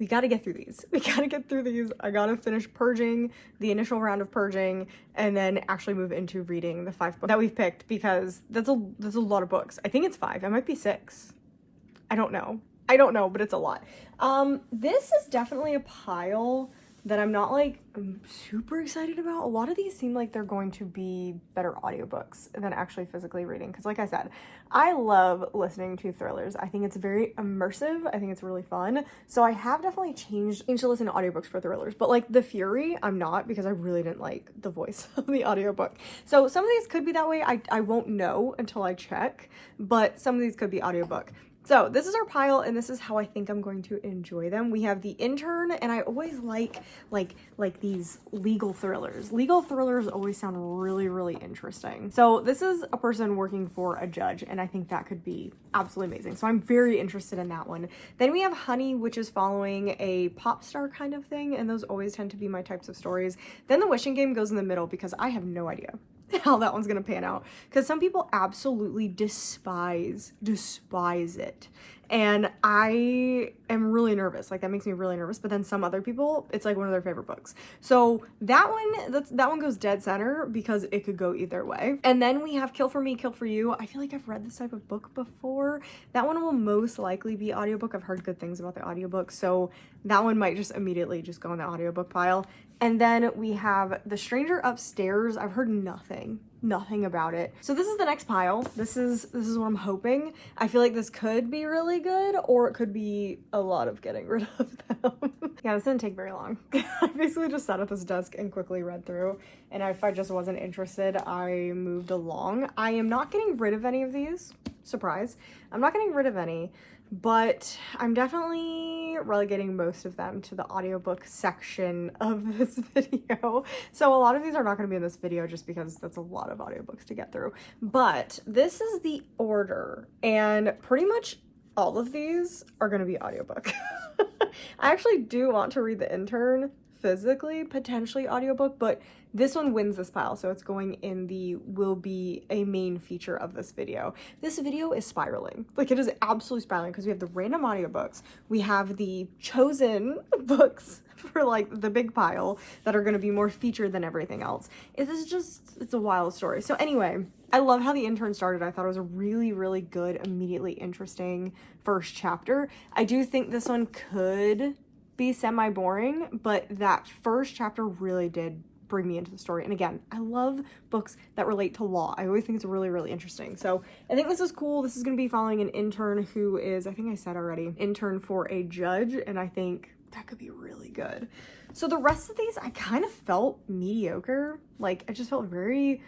gotta get through these. We gotta get through these. I gotta finish purging, the initial round of purging, and then actually move into reading the 5 books that we've picked, because that's a lot of books. I think it's 5. It might be 6. I don't know, but it's a lot. This is definitely a pile that I'm not like super excited about. A lot of these seem like they're going to be better audiobooks than actually physically reading. Because like I said, I love listening to thrillers. I think it's very immersive. I think it's really fun. So I have definitely changed to listen to audiobooks for thrillers. But like The Fury, I'm not, because I really didn't like the voice of the audiobook. So some of these could be that way. I won't know until I check. But some of these could be audiobook. So this is our pile, and this is how I think I'm going to enjoy them. We have The Intern, and I always like these legal thrillers. Legal thrillers always sound really, really interesting. So this is a person working for a judge, and I think that could be absolutely amazing. So I'm very interested in that one. Then we have Honey, which is following a pop star kind of thing, and those always tend to be my types of stories. Then The Wishing Game goes in the middle because I have no idea how that one's gonna pan out, because some people absolutely despise it, and I am really nervous. Like, that makes me really nervous. But then some other people, it's like one of their favorite books. So that one goes dead center because it could go either way. And then we have Kill for Me, Kill for You. I feel like I've read this type of book before. That one will most likely be audiobook. I've heard good things about the audiobook, so that one might just immediately just go in the audiobook pile. And then we have The Stranger Upstairs. I've heard nothing about it. So this is the next pile. This is what I'm hoping. I feel like this could be really good, or it could be a lot of getting rid of them. Yeah, this didn't take very long. I basically just sat at this desk and quickly read through, and if I just wasn't interested, I moved along. I am not getting rid of any of these. Surprise. I'm not getting rid of any, but I'm definitely relegating most of them to the audiobook section of this video. So a lot of these are not going to be in this video just because that's a lot of audiobooks to get through. But this is the order, and pretty much all of these are going to be audiobook. I actually do want to read The Intern physically, potentially audiobook, but this one wins this pile, so it's going in the will be a main feature of this video. This video is spiraling. Like, it is absolutely spiraling because we have the random audiobooks, we have the chosen books for like the big pile that are going to be more featured than everything else. It's a wild story. So anyway, I love how The Intern started. I thought it was a really, really good, immediately interesting first chapter. I do think this one could be semi-boring, but that first chapter really did bring me into the story. And again, I love books that relate to law. I always think it's really, really interesting. So I think this is cool. This is going to be following an intern who is, I think I said already, intern for a judge, and I think that could be really good. So the rest of these, I kind of felt mediocre. Like, I just felt very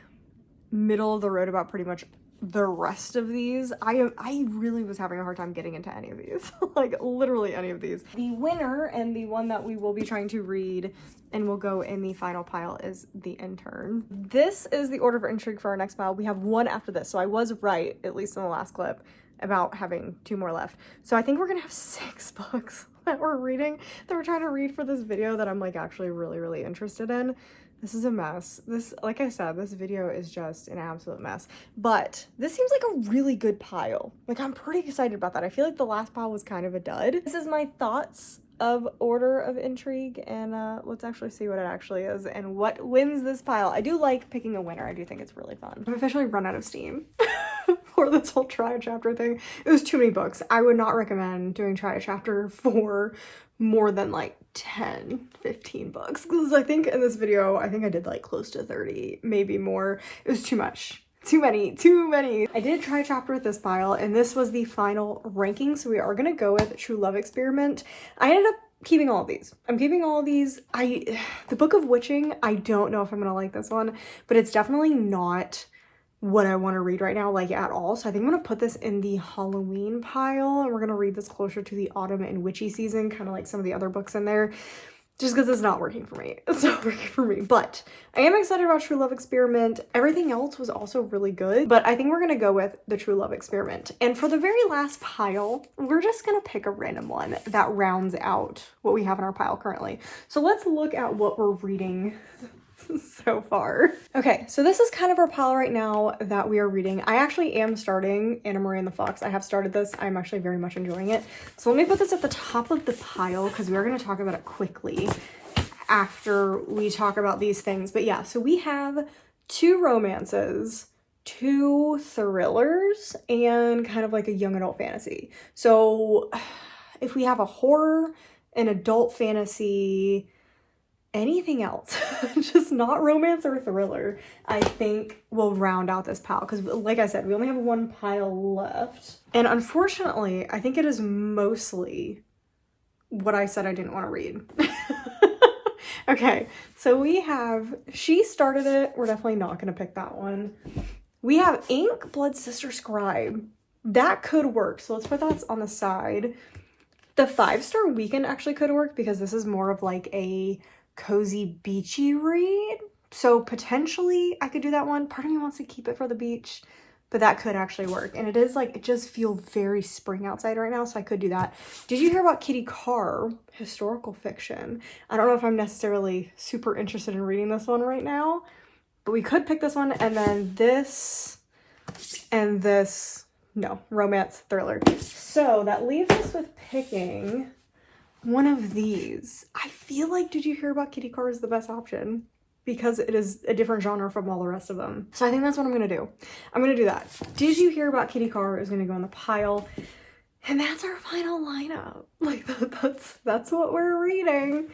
middle of the road about pretty much the rest of these. I really was having a hard time getting into any of these. Like literally any of these. The winner and the one that we will be trying to read and will go in the final pile is The Intern. This is the order of intrigue for our next pile. We have one after this, so I was right, at least in the last clip, about having 2 more left. So I think we're gonna have 6 books that we're reading, that we're trying to read for this video that I'm like actually really interested in. This is a mess. This, like I said, this video is just an absolute mess. But this seems like a really good pile. Like, I'm pretty excited about that. I feel like the last pile was kind of a dud. This is my thoughts of Order of Intrigue, and let's actually see what it actually is and what wins this pile. I do like picking a winner. I do think it's really fun. I've officially run out of steam for this whole try a chapter thing. It was too many books. I would not recommend doing try a chapter for more than like 10, 15 books. Because I think in this video, I think I did like close to 30, maybe more. It was too much. Too many. I did try a chapter with this pile, and this was the final ranking. So we are going to go with True Love Experiment. I ended up keeping all of these. I'm keeping all of these. The Book of Witching, I don't know if I'm going to like this one, but it's definitely not what I want to read right now, like at all. So I think I'm going to put this in the Halloween pile, and we're going to read this closer to the autumn and witchy season, kind of like some of the other books in there, just because it's not working for me. It's not working for me. But I am excited about True Love Experiment. Everything else was also really good, but I think we're going to go with the True Love Experiment. And for the very last pile, we're just going to pick a random one that rounds out what we have in our pile currently. So let's look at what we're reading so far. Okay, so this is kind of our pile right now that we are reading. I actually am starting Anna Maria and the Fox. I have started this. I'm actually very much enjoying it. So let me put this at the top of the pile because we're going to talk about it quickly after we talk about these things. But yeah, so we have 2 romances, 2 thrillers, and kind of like a young adult fantasy. So if we have a horror, an adult fantasy, anything else, just not romance or thriller, I think will round out this pile. Because like I said, we only have 1 pile left. And unfortunately, I think it is mostly what I said I didn't want to read. Okay, so we have She Started It. We're definitely not going to pick that one. We have Ink, Blood, Sister, Scribe. That could work. So let's put that on the side. The 5-Star Weekend actually could work because this is more of like a cozy beachy read, so potentially I could do that one. Part of me wants to keep it for the beach, but that could actually work. And it is like, it just feels very spring outside right now, so I could do that. Did you hear about Kitty Carr? Historical fiction. I don't know if I'm necessarily super interested in reading this one right now, but we could pick this one, and then this and this. No, romance thriller. So that leaves us with picking one of these. I feel like Did You Hear About Kitty Carr is the best option because it is a different genre from all the rest of them. So I think that's what I'm going to do. I'm going to do that. Did You Hear About Kitty Carr is going to go in the pile. And that's our final lineup. Like that's what we're reading.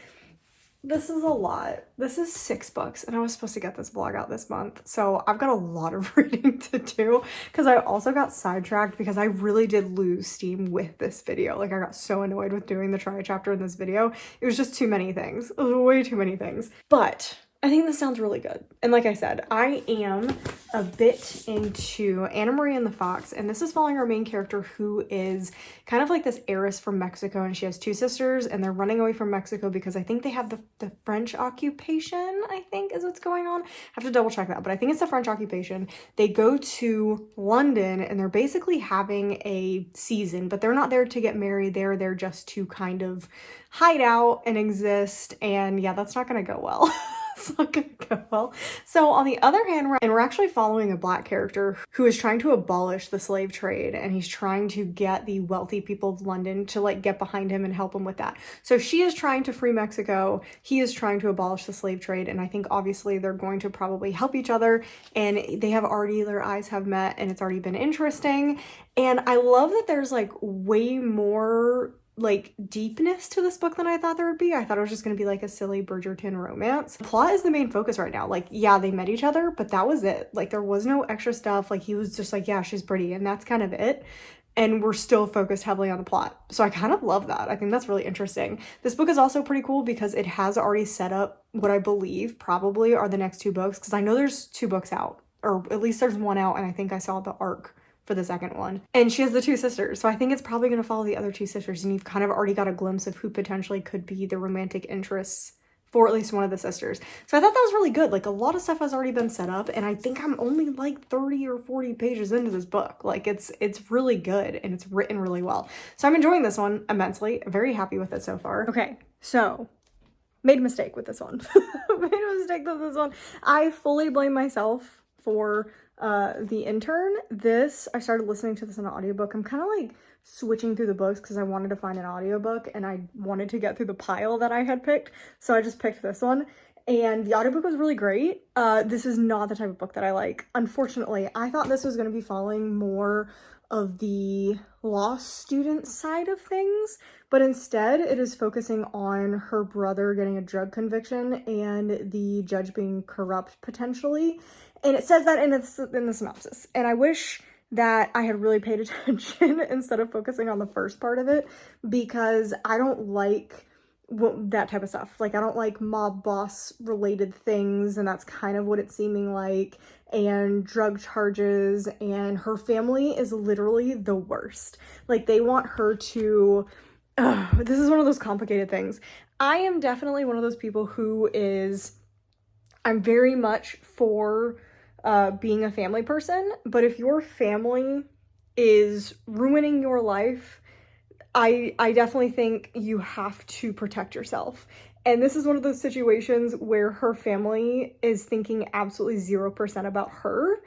This is a lot. This is 6 books, and I was supposed to get this vlog out this month, so I've got a lot of reading to do because I also got sidetracked because I really did lose steam with this video. Like, I got so annoyed with doing the try chapter in this video. It was just too many things. It was way too many things. But I think this sounds really good. And like I said, I am a bit into Anna Maria and the Fox, and this is following our main character who is kind of like this heiress from Mexico, and she has 2 sisters, and they're running away from Mexico because I think they have the French occupation, I think is what's going on. I have to double check that, but I think it's the French occupation. They go to London, and they're basically having a season, but they're not there to get married. They're there just to kind of hide out and exist, and yeah, that's not gonna go well. It's not gonna go well. So on the other hand, we're actually following a Black character who is trying to abolish the slave trade, and he's trying to get the wealthy people of London to like get behind him and help him with that. So she is trying to free Mexico, he is trying to abolish the slave trade, and I think obviously they're going to probably help each other, and they have already, their eyes have met, and it's already been interesting. And I love that there's like way more like deepness to this book than I thought there would be. I thought it was just going to be like a silly Bridgerton romance. The plot is the main focus right now. Like, yeah, they met each other, but that was it. Like, there was no extra stuff. Like, he was just like, yeah, she's pretty, and that's kind of it. And we're still focused heavily on the plot. So I kind of love that. I think that's really interesting. This book is also pretty cool because it has already set up what I believe probably are the next 2 books, because I know there's 2 books out or at least there's one out, and I think I saw the arc for the second one. And she has the two sisters, so I think it's probably going to follow the other two sisters, and you've kind of already got a glimpse of who potentially could be the romantic interests for at least one of the sisters. So I thought that was really good. Like, a lot of stuff has already been set up, and I think I'm only like 30 or 40 pages into this book. Like, it's really good, and it's written really well. So I'm enjoying this one immensely. Very happy with it so far. Okay, so made a mistake with this one. Made a mistake with this one. I fully blame myself for The Intern. I started listening to this in an audiobook. I'm kind of like switching through the books because I wanted to find an audiobook and I wanted to get through the pile that I had picked. So I just picked this one. And the audiobook was really great. This is not the type of book that I like. Unfortunately, I thought this was going to be following more of the law student side of things, but instead it is focusing on her brother getting a drug conviction and the judge being corrupt potentially. And it says that in the synopsis. And I wish that I had really paid attention instead of focusing on the first part of it, because I don't like that type of stuff. Like, I don't like mob boss related things, and that's kind of what it's seeming like, and drug charges, and her family is literally the worst. Like, they want her to this is one of those complicated things. I am definitely one of those people I'm very much for being a family person, but if your family is ruining your life, I definitely think you have to protect yourself. And this is one of those situations where her family is thinking absolutely 0% about her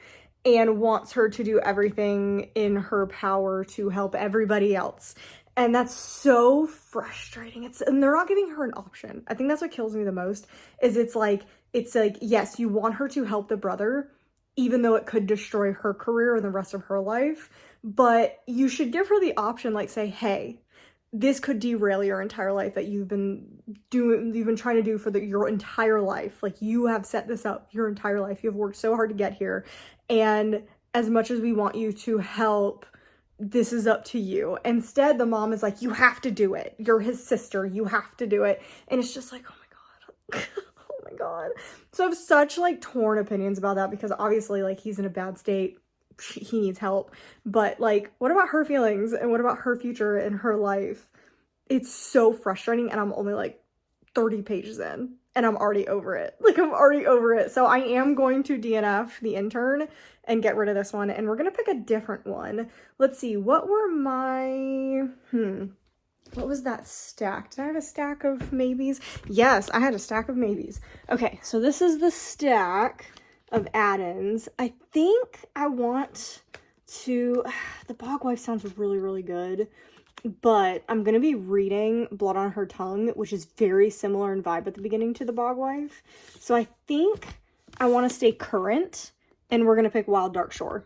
and wants her to do everything in her power to help everybody else. And that's so frustrating. And they're not giving her an option. I think that's what kills me the most, is it's like, yes, you want her to help the brother, even though it could destroy her career and the rest of her life, but you should give her the option, like, say, hey, this could derail your entire life that you've been trying to do for your entire life. Like, you have set this up your entire life. You've worked so hard to get here. And as much as we want you to help, this is up to you. Instead, the mom is like, you have to do it. You're his sister. You have to do it. And it's just like, oh my God. Oh my God. So I have such like torn opinions about that, because obviously, like, he's in a bad state. He needs help. But like, what about her feelings, and what about her future and her life? It's so frustrating, and I'm only like 30 pages in and I'm already over it. Like, I'm already over it. So I am going to DNF The Intern and get rid of this one, and we're gonna pick a different one. Let's see, what were my what was that stack? Did I have a stack of maybes? Yes, I had a stack of maybes. Okay, so this is the stack of add-ins. I think I want to, the Bog Wife sounds really, really good, but I'm going to be reading Blood on Her Tongue, which is very similar in vibe at the beginning to the Bog Wife. So I think I want to stay current, and we're going to pick Wild Dark Shore,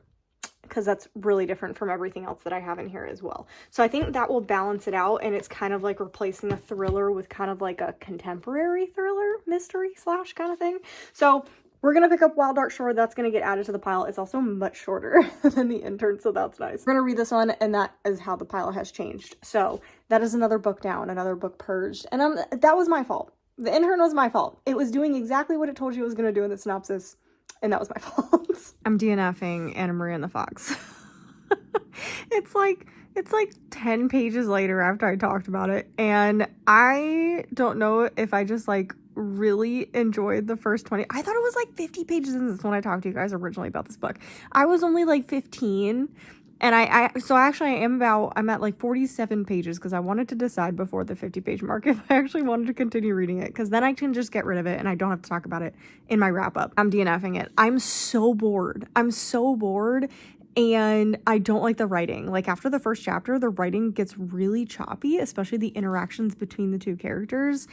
because that's really different from everything else that I have in here as well. So I think that will balance it out, and it's kind of like replacing a thriller with kind of like a contemporary thriller, mystery / kind of thing. So we're going to pick up Wild Dark Shore. That's going to get added to the pile. It's also much shorter than The Intern, so that's nice. We're going to read this one, and that is how the pile has changed. So that is another book down, another book purged. And that was my fault. The Intern was my fault. It was doing exactly what it told you it was going to do in the synopsis, and that was my fault. I'm DNFing Anna Maria and the Fox. It's like 10 pages later after I talked about it, and I don't know if I just like really enjoyed the first 20. I thought it was like 50 pages in this when I talked to you guys originally about this book. I was only like 15, and I'm at like 47 pages, because I wanted to decide before the 50 page mark if I actually wanted to continue reading it, because then I can just get rid of it and I don't have to talk about it in my wrap up. I'm DNFing it. I'm so bored, and I don't like the writing. Like, after the first chapter, the writing gets really choppy, especially the interactions between the two characters.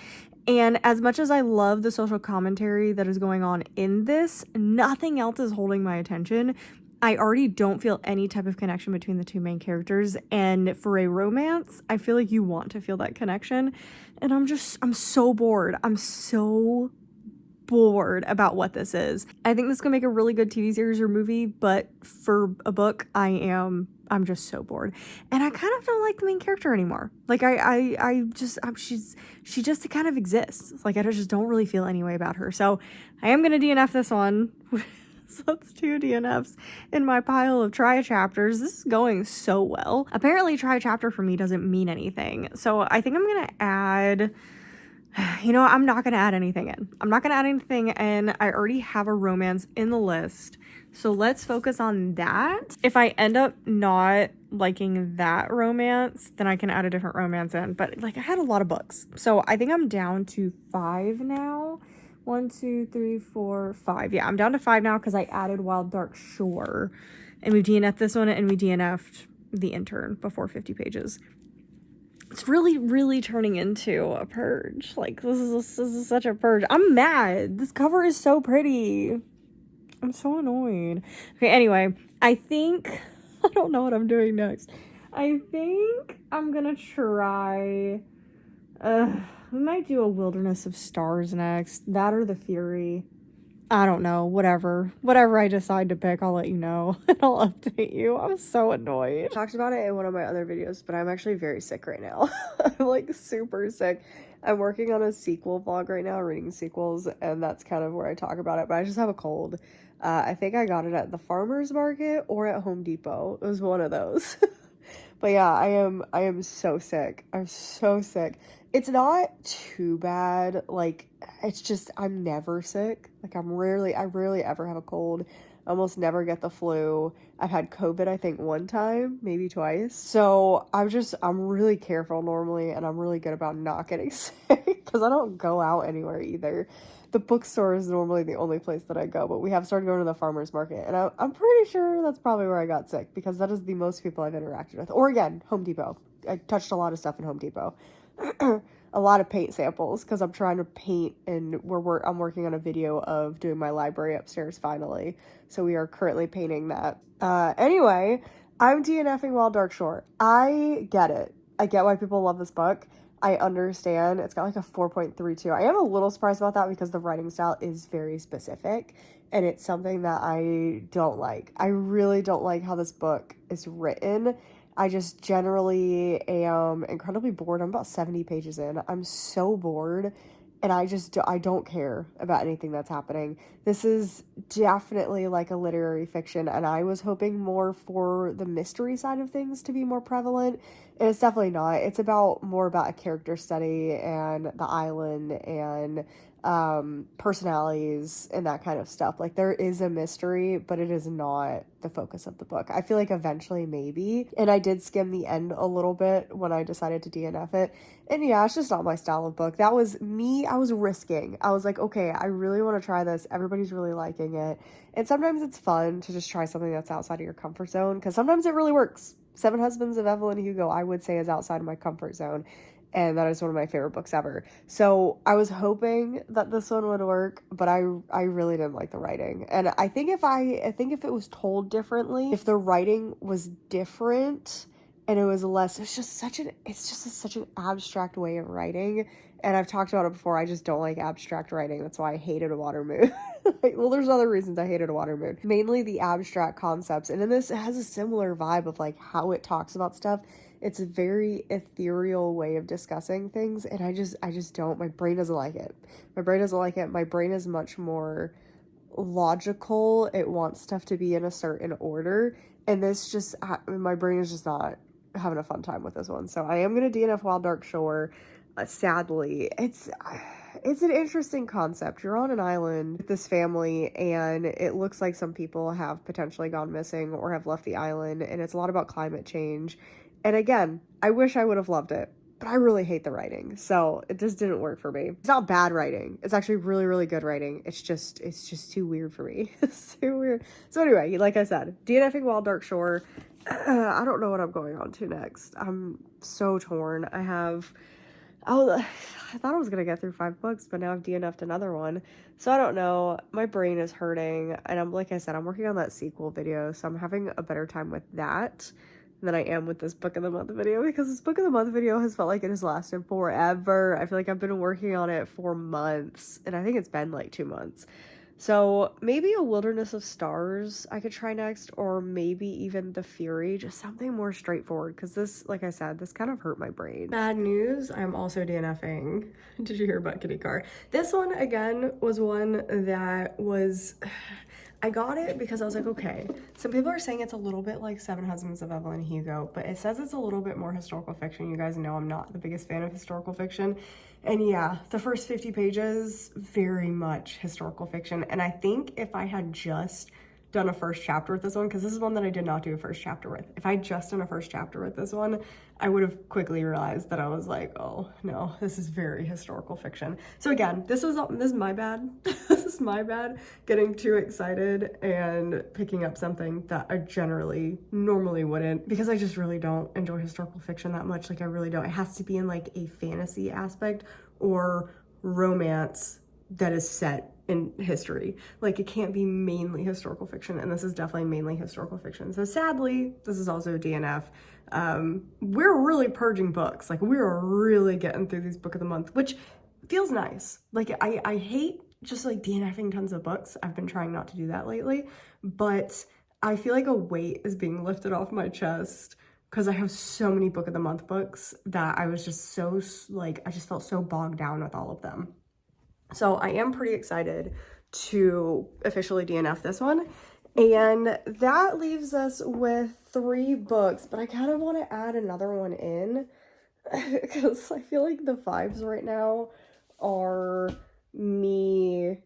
And as much as I love the social commentary that is going on in this, nothing else is holding my attention. I already don't feel any type of connection between the two main characters, and for a romance, I feel like you want to feel that connection, and I'm so bored. I'm so bored about what this is. I think this could make a really good TV series or movie, but for a book, I'm just so bored. And I kind of don't like the main character anymore. Like, she just kind of exists. Like, I just don't really feel any way about her. So I am going to DNF this one. So that's 2 DNFs in my pile of try chapters. This is going so well. Apparently try chapter for me doesn't mean anything. So I think I'm gonna add, you know what, I'm not gonna add anything in. I'm not gonna add anything in. I already have a romance in the list. So let's focus on that. If I end up not liking that romance, then I can add a different romance in. But like I had a lot of books. So I think I'm down to 5 now. 1, 2, 3, 4, 5. Yeah, I'm down to 5 now because I added Wild Dark Shore. And we DNF'd this one and we DNF'd The Intern before 50 pages. It's really turning into a purge. Like, this is such a purge. I'm mad. This cover is so pretty. I'm so annoyed. Okay, anyway, I think, I don't know what I'm doing next. I think I'm gonna try, we might do a Wilderness of Stars next. That or The Fury. I don't know, whatever I decide to pick, I'll let you know and I'll update you. I'm so annoyed. I talked about it in one of my other videos, but I'm actually very sick right now. I'm like super sick. I'm working on a sequel vlog right now, reading sequels, and that's kind of where I talk about it, but I just have a cold. I think I got it at the farmer's market or at Home Depot. It was one of those. But yeah, I am so sick. I'm so sick. It's not too bad. Like, it's just, I'm never sick. Like, I rarely ever have a cold. I almost never get the flu. I've had COVID, I think, one time, maybe twice. So I'm really careful normally, and I'm really good about not getting sick because I don't go out anywhere either. The bookstore is normally the only place that I go, but we have started going to the farmer's market, and I'm pretty sure that's probably where I got sick because that is the most people I've interacted with. Or again, Home Depot. I touched a lot of stuff in Home Depot. A lot of paint samples because I'm trying to paint, and I'm working on a video of doing my library upstairs finally. So we are currently painting that. Anyway, I'm DNFing Wild Dark Shore. I get it. I get why people love this book. I understand. It's got like a 4.32. I am a little surprised about that because the writing style is very specific, and it's something that I don't like. I really don't like how this book is written. I just generally am incredibly bored. I'm about 70 pages in. I'm so bored, and I don't care about anything that's happening. This is definitely like a literary fiction, and I was hoping more for the mystery side of things to be more prevalent, and it's definitely not. It's more about a character study and the island and personalities and that kind of stuff. Like, there is a mystery, but it is not the focus of the book. I feel like eventually maybe, and I did skim the end a little bit when I decided to DNF it, and yeah, it's just not my style of book. That was me. I was risking. I was like, okay, I really want to try this. Everybody's really liking it, and sometimes it's fun to just try something that's outside of your comfort zone, because sometimes it really works. Seven Husbands of Evelyn Hugo, I would say, is outside of my comfort zone, and that is one of my favorite books ever. So I was hoping that this one would work, but I really didn't like the writing. And I think if it was told differently, if the writing was different and it was less, it's just such an abstract way of writing. And I've talked about it before. I just don't like abstract writing. That's why I hated A Water Moon. Well, there's other reasons I hated A Water Moon. Mainly the abstract concepts. And in this, it has a similar vibe of like how it talks about stuff. It's a very ethereal way of discussing things, and I just don't. My brain doesn't like it. My brain is much more logical. It wants stuff to be in a certain order, and this just, my brain is just not having a fun time with this one. So I am going to DNF Wild Dark Shore. Sadly, it's an interesting concept. You're on an island with this family, and it looks like some people have potentially gone missing or have left the island, and it's a lot about climate change. And again, I wish I would have loved it, but I really hate the writing, so it just didn't work for me. It's not bad writing. It's actually really good writing. It's just too weird for me. It's too weird. So anyway, like I said, DNFing Wild Dark Shore. I don't know what I'm going on to next. I'm so torn. I thought I was going to get through 5 books, but now I've DNF'd another one. So I don't know. My brain is hurting, and like I said, I'm working on that sequel video, so I'm having a better time with that than I am with this book of the month video, because this book of the month video has felt like it has lasted forever. I feel like I've been working on it for months, and I think it's been like 2 months. So maybe a Wilderness of Stars I could try next, or maybe even The Fury, just something more straightforward, because this, like I said, this kind of hurt my brain. Bad news, I'm also DNFing. Did you hear about Kitty Car? This one, again, was one that was, I got it because I was like, okay, some people are saying it's a little bit like Seven Husbands of Evelyn Hugo, but it says it's a little bit more historical fiction. You guys know I'm not the biggest fan of historical fiction. And yeah, the first 50 pages, very much historical fiction. And I think if I had just done a first chapter with this one, because this is one that I did not do a first chapter with. If I had just done a first chapter with this one, I would have quickly realized that I was like, oh no, this is very historical fiction. So again, this is my bad. This is my bad getting too excited and picking up something that I normally wouldn't, because I just really don't enjoy historical fiction that much. Like I really don't. It has to be in like a fantasy aspect or romance that is set in history. Like it can't be mainly historical fiction, and this is definitely mainly historical fiction. So sadly, this is also a DNF. We're really purging books. Like we're really getting through these book of the month, which feels nice. Like I hate just like DNFing tons of books. I've been trying not to do that lately, but I feel like a weight is being lifted off my chest because I have so many book of the month books that I was just so like, I just felt so bogged down with all of them. So I am pretty excited to officially DNF this one. And that leaves us with 3 books, but I kind of want to add another one in because I feel like the vibes right now are me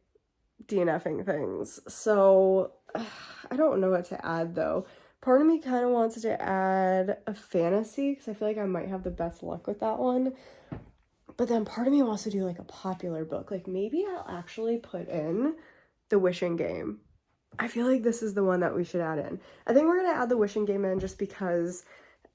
DNFing things. So I don't know what to add though. Part of me kind of wants to add a fantasy because I feel like I might have the best luck with that one. But then part of me wants to do like a popular book. Like maybe I'll actually put in The Wishing Game. I feel like this is the one that we should add in. I think we're going to add The Wishing Game in just because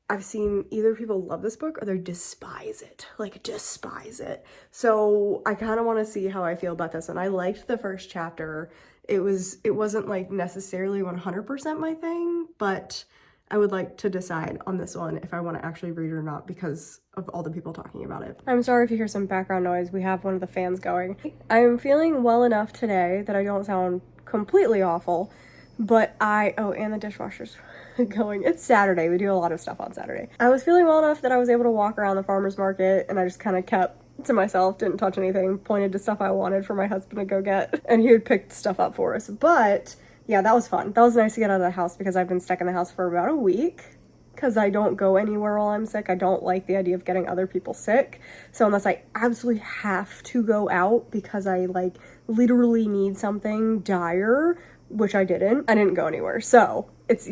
I've seen either people love this book or they despise it. Like despise it. So I kind of want to see how I feel about this one. I liked the first chapter. It wasn't like necessarily 100% my thing, but I would like to decide on this one if I want to actually read it or not because of all the people talking about it. I'm sorry if you hear some background noise. We have one of the fans going. I'm feeling well enough today that I don't sound completely awful, but and the dishwasher's going. It's Saturday. We do a lot of stuff on Saturday. I was feeling well enough that I was able to walk around the farmer's market, and I just kind of kept to myself, didn't touch anything, pointed to stuff I wanted for my husband to go get, and he would pick stuff up for us. But yeah, that was fun. That was nice to get out of the house because I've been stuck in the house for about a week because I don't go anywhere while I'm sick. I don't like the idea of getting other people sick. So unless I absolutely have to go out because I like literally need something dire, which I didn't go anywhere. So it's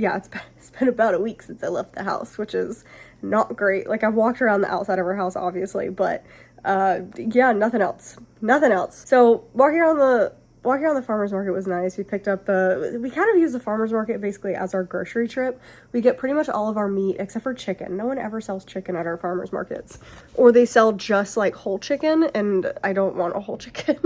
been about a week since I left the house, which is not great. Like I've walked around the outside of our house obviously, but yeah, nothing else. So walking around the farmer's market was nice. We kind of use the farmer's market basically as our grocery trip. We get pretty much all of our meat except for chicken. No one ever sells chicken at our farmer's markets. Or they sell just like whole chicken, and I don't want a whole chicken.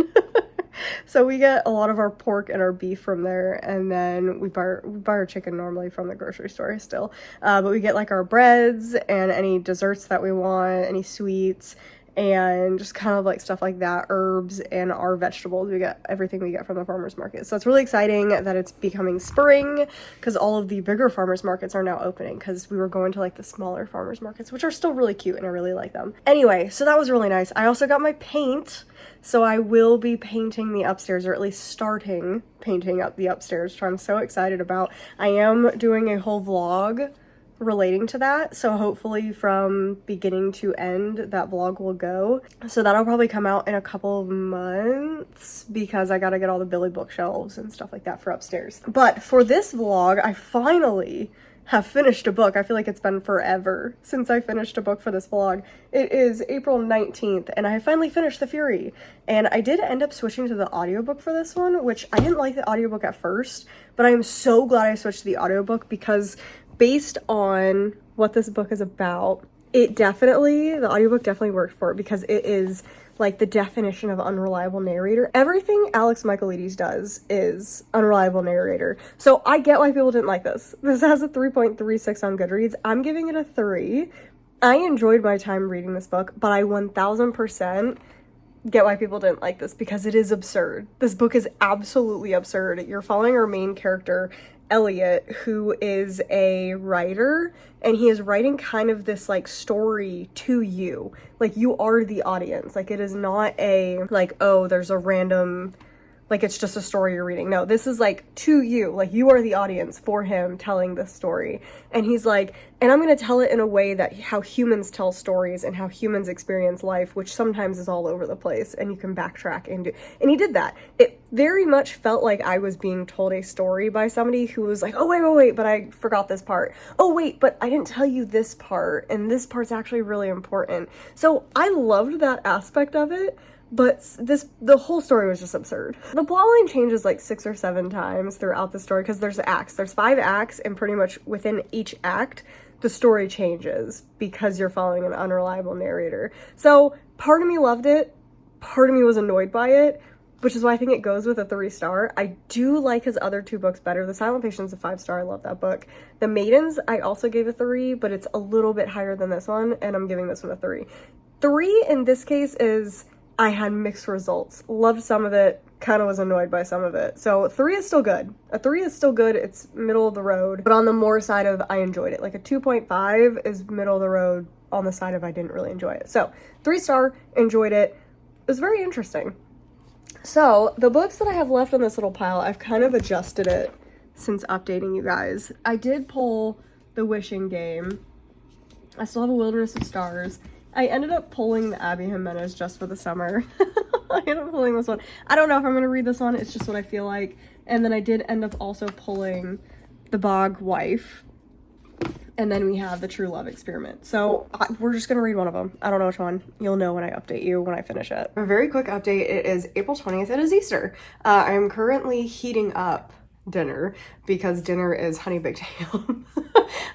So we get a lot of our pork and our beef from there, and then we buy our chicken normally from the grocery store still. But we get like our breads and any desserts that we want, any sweets, and just kind of like stuff like that, herbs and our vegetables. We get everything we get from the farmer's market. So it's really exciting that it's becoming spring because all of the bigger farmer's markets are now opening because we were going to like the smaller farmer's markets, which are still really cute and I really like them. Anyway, so that was really nice. I also got my paint. So I will be painting the upstairs, or at least starting painting up the upstairs, which I'm so excited about. I am doing a whole vlog relating to that, so hopefully from beginning to end that vlog will go. So that'll probably come out in a couple of months because I gotta get all the Billy bookshelves and stuff like that for upstairs. But for this vlog, I finally have finished a book. I feel like it's been forever since I finished a book for this vlog. It is April 19th and I finally finished The Fury. And I did end up switching to the audiobook for this one, which I didn't like the audiobook at first, but I am so glad I switched to the audiobook because based on what this book is about, the audiobook definitely worked for it because it is like the definition of unreliable narrator. Everything Alex Michaelides does is unreliable narrator. So I get why people didn't like this. This has a 3.36 on Goodreads. I'm giving it a 3. I enjoyed my time reading this book, but I 1000% get why people didn't like this because it is absurd. This book is absolutely absurd. You're following our main character, Elliot, who is a writer, and he is writing kind of this like story to you. Like you are the audience. Like it is not a like, oh, there's a random like it's just a story you're reading. No, this is like to you, like you are the audience for him telling this story. And he's like, and I'm going to tell it in a way that how humans tell stories and how humans experience life, which sometimes is all over the place, and you can backtrack and he did that. It very much felt like I was being told a story by somebody who was like, oh wait, but I forgot this part. Oh wait, but I didn't tell you this part, and this part's actually really important. So I loved that aspect of it. But the whole story was just absurd. The plotline changes like 6 or 7 times throughout the story because there's acts. There's 5 acts, and pretty much within each act, the story changes because you're following an unreliable narrator. So part of me loved it, part of me was annoyed by it, which is why I think it goes with a 3-star. I do like his other 2 books better. The Silent Patient's a 5-star. I love that book. The Maidens, I also gave a 3, but it's a little bit higher than this one, and I'm giving this one a 3. 3 in this case is I had mixed results. Loved some of it, kind of was annoyed by some of it. So 3 is still good. A 3 is still good. It's middle of the road, but on the more side of I enjoyed it. Like a 2.5 is middle of the road on the side of I didn't really enjoy it. So 3-star, enjoyed it. It was very interesting. So the books that I have left on this little pile, I've kind of adjusted it since updating you guys. I did pull The Wishing Game. I still have A Wilderness of Stars. I ended up pulling the Abby Jimenez Just for the Summer. I ended up pulling this one. I don't know if I'm going to read this one. It's just what I feel like. And then I did end up also pulling The Bog Wife. And then we have The True Love Experiment. So we're just going to read one of them. I don't know which one. You'll know when I update you when I finish it. A very quick update. It is April 20th. It is Easter. I am currently heating up dinner because dinner is honey baked ham.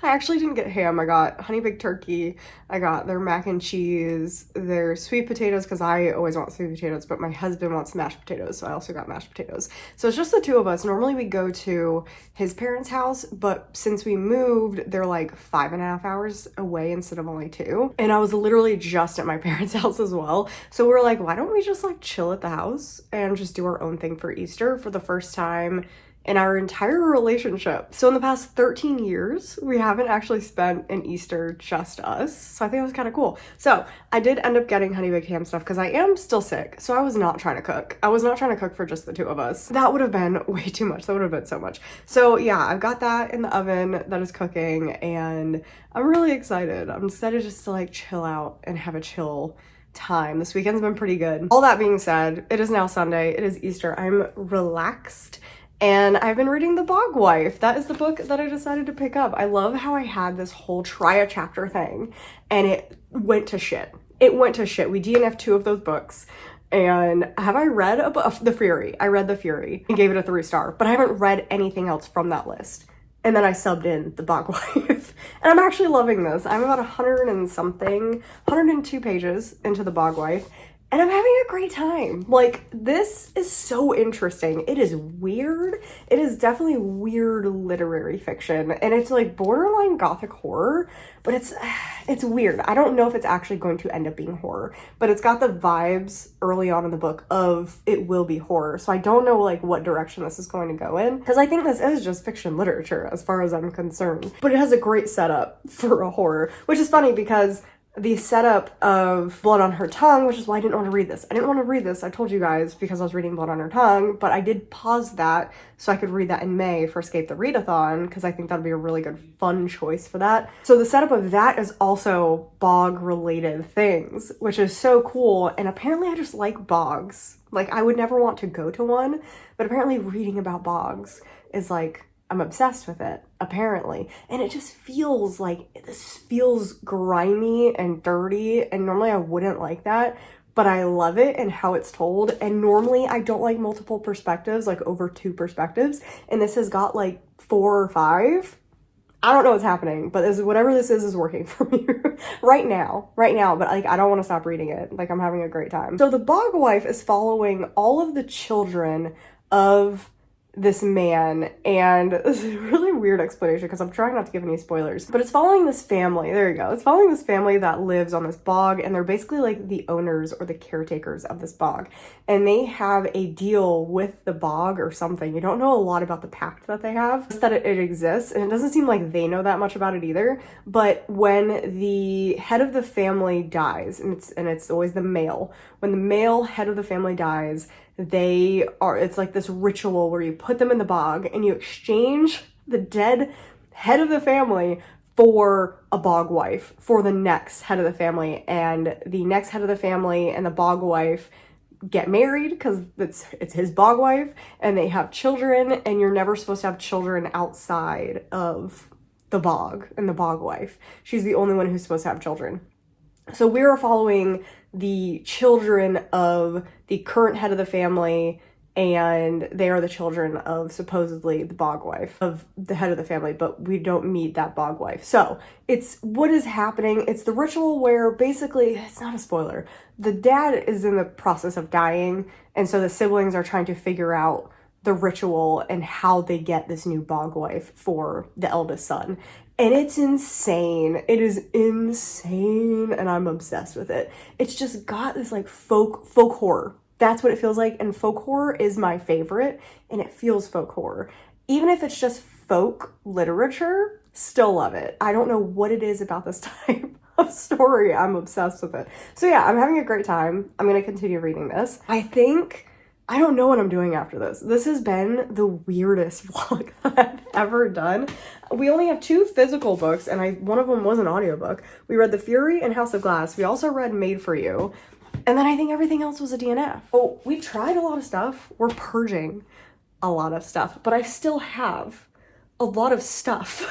I actually didn't get ham. I got honey baked turkey. I got their mac and cheese, their sweet potatoes, because I always want sweet potatoes, but my husband wants mashed potatoes, so I also got mashed potatoes. So it's just the 2 of us. Normally we go to his parents' house, but since we moved, they're like 5.5 hours away instead of only 2. And I was literally just at my parents' house as well. So we're like, why don't we just like chill at the house and just do our own thing for Easter for the first time in our entire relationship. So in the past 13 years, we haven't actually spent an Easter just us. So I think it was kind of cool. So I did end up getting honey baked ham stuff because I am still sick. So I was not trying to cook. I was not trying to cook for just the 2 of us. That would have been way too much. That would have been so much. So yeah, I've got that in the oven that is cooking and I'm really excited. I'm excited just to like chill out and have a chill time. This weekend's been pretty good. All that being said, it is now Sunday. It is Easter. I'm relaxed. And I've been reading The Bog Wife. That is the book that I decided to pick up. I love how I had this whole try a chapter thing and it went to shit. It went to shit. We DNF'd 2 of those books. And have I read The Fury? I read The Fury and gave it a 3-star, but I haven't read anything else from that list. And then I subbed in The Bog Wife. And I'm actually loving this. I'm about 102 pages into The Bog Wife. And I'm having a great time. Like, this is so interesting. It is weird. It is definitely weird literary fiction. And it's like borderline gothic horror, but it's weird. I don't know if it's actually going to end up being horror, but it's got the vibes early on in the book of it will be horror. So I don't know like what direction this is going to go in, because I think this is just fiction literature as far as I'm concerned. But it has a great setup for a horror, which is funny because the setup of Blood on Her Tongue, which is why I didn't want to read this. I didn't want to read this, I told you guys, because I was reading Blood on Her Tongue, but I did pause that so I could read that in May for Escape the Readathon, because I think that'd be a really good fun choice for that. So the setup of that is also bog-related things, which is so cool, and apparently I just like bogs. Like, I would never want to go to one, but apparently reading about bogs is like, I'm obsessed with it, apparently. And it just feels like, this feels grimy and dirty, and normally I wouldn't like that, but I love it and how it's told. And normally I don't like multiple perspectives, like over 2 perspectives, and this has got like 4 or 5. I don't know what's happening, but whatever this is working for me right now, but like, I don't want to stop reading it. Like, I'm having a great time. So The Bog Wife is following all of the children of this man, and this is a really weird explanation because I'm trying not to give any spoilers, but it's following this family. There you go. It's following this family that lives on this bog, and they're basically like the owners or the caretakers of this bog, and they have a deal with the bog or something. You don't know a lot about the pact that they have, just that it exists, and it doesn't seem like they know that much about it either. But when the head of the family dies, and it's always the male, when the male head of the family dies, it's like this ritual where you put them in the bog and you exchange the dead head of the family for a bog wife, for the next head of the family. And the next head of the family and the bog wife get married because it's his bog wife, and they have children, and you're never supposed to have children outside of the bog and the bog wife. She's the only one who's supposed to have children. So we're following the children of the current head of the family, and they are the children of supposedly the bog wife of the head of the family, but we don't meet that bog wife. So it's what is happening. It's the ritual where basically, it's not a spoiler, the dad is in the process of dying, and so the siblings are trying to figure out the ritual and how they get this new bog wife for the eldest son. And it's insane. It is insane, and I'm obsessed with it. It's just got this like folk horror. That's what it feels like, and folk horror is my favorite, and it feels folk horror. Even if it's just folk literature, still love it. I don't know what it is about this type of story. I'm obsessed with it. So yeah, I'm having a great time. I'm gonna continue reading this. I don't know what I'm doing after this. This has been the weirdest vlog that I've ever done. We only have 2 physical books, and one of them was an audiobook. We read The Fury and House of Glass. We also read Made for You. And then I think everything else was a DNF. So we've tried a lot of stuff. We're purging a lot of stuff, but I still have a lot of stuff.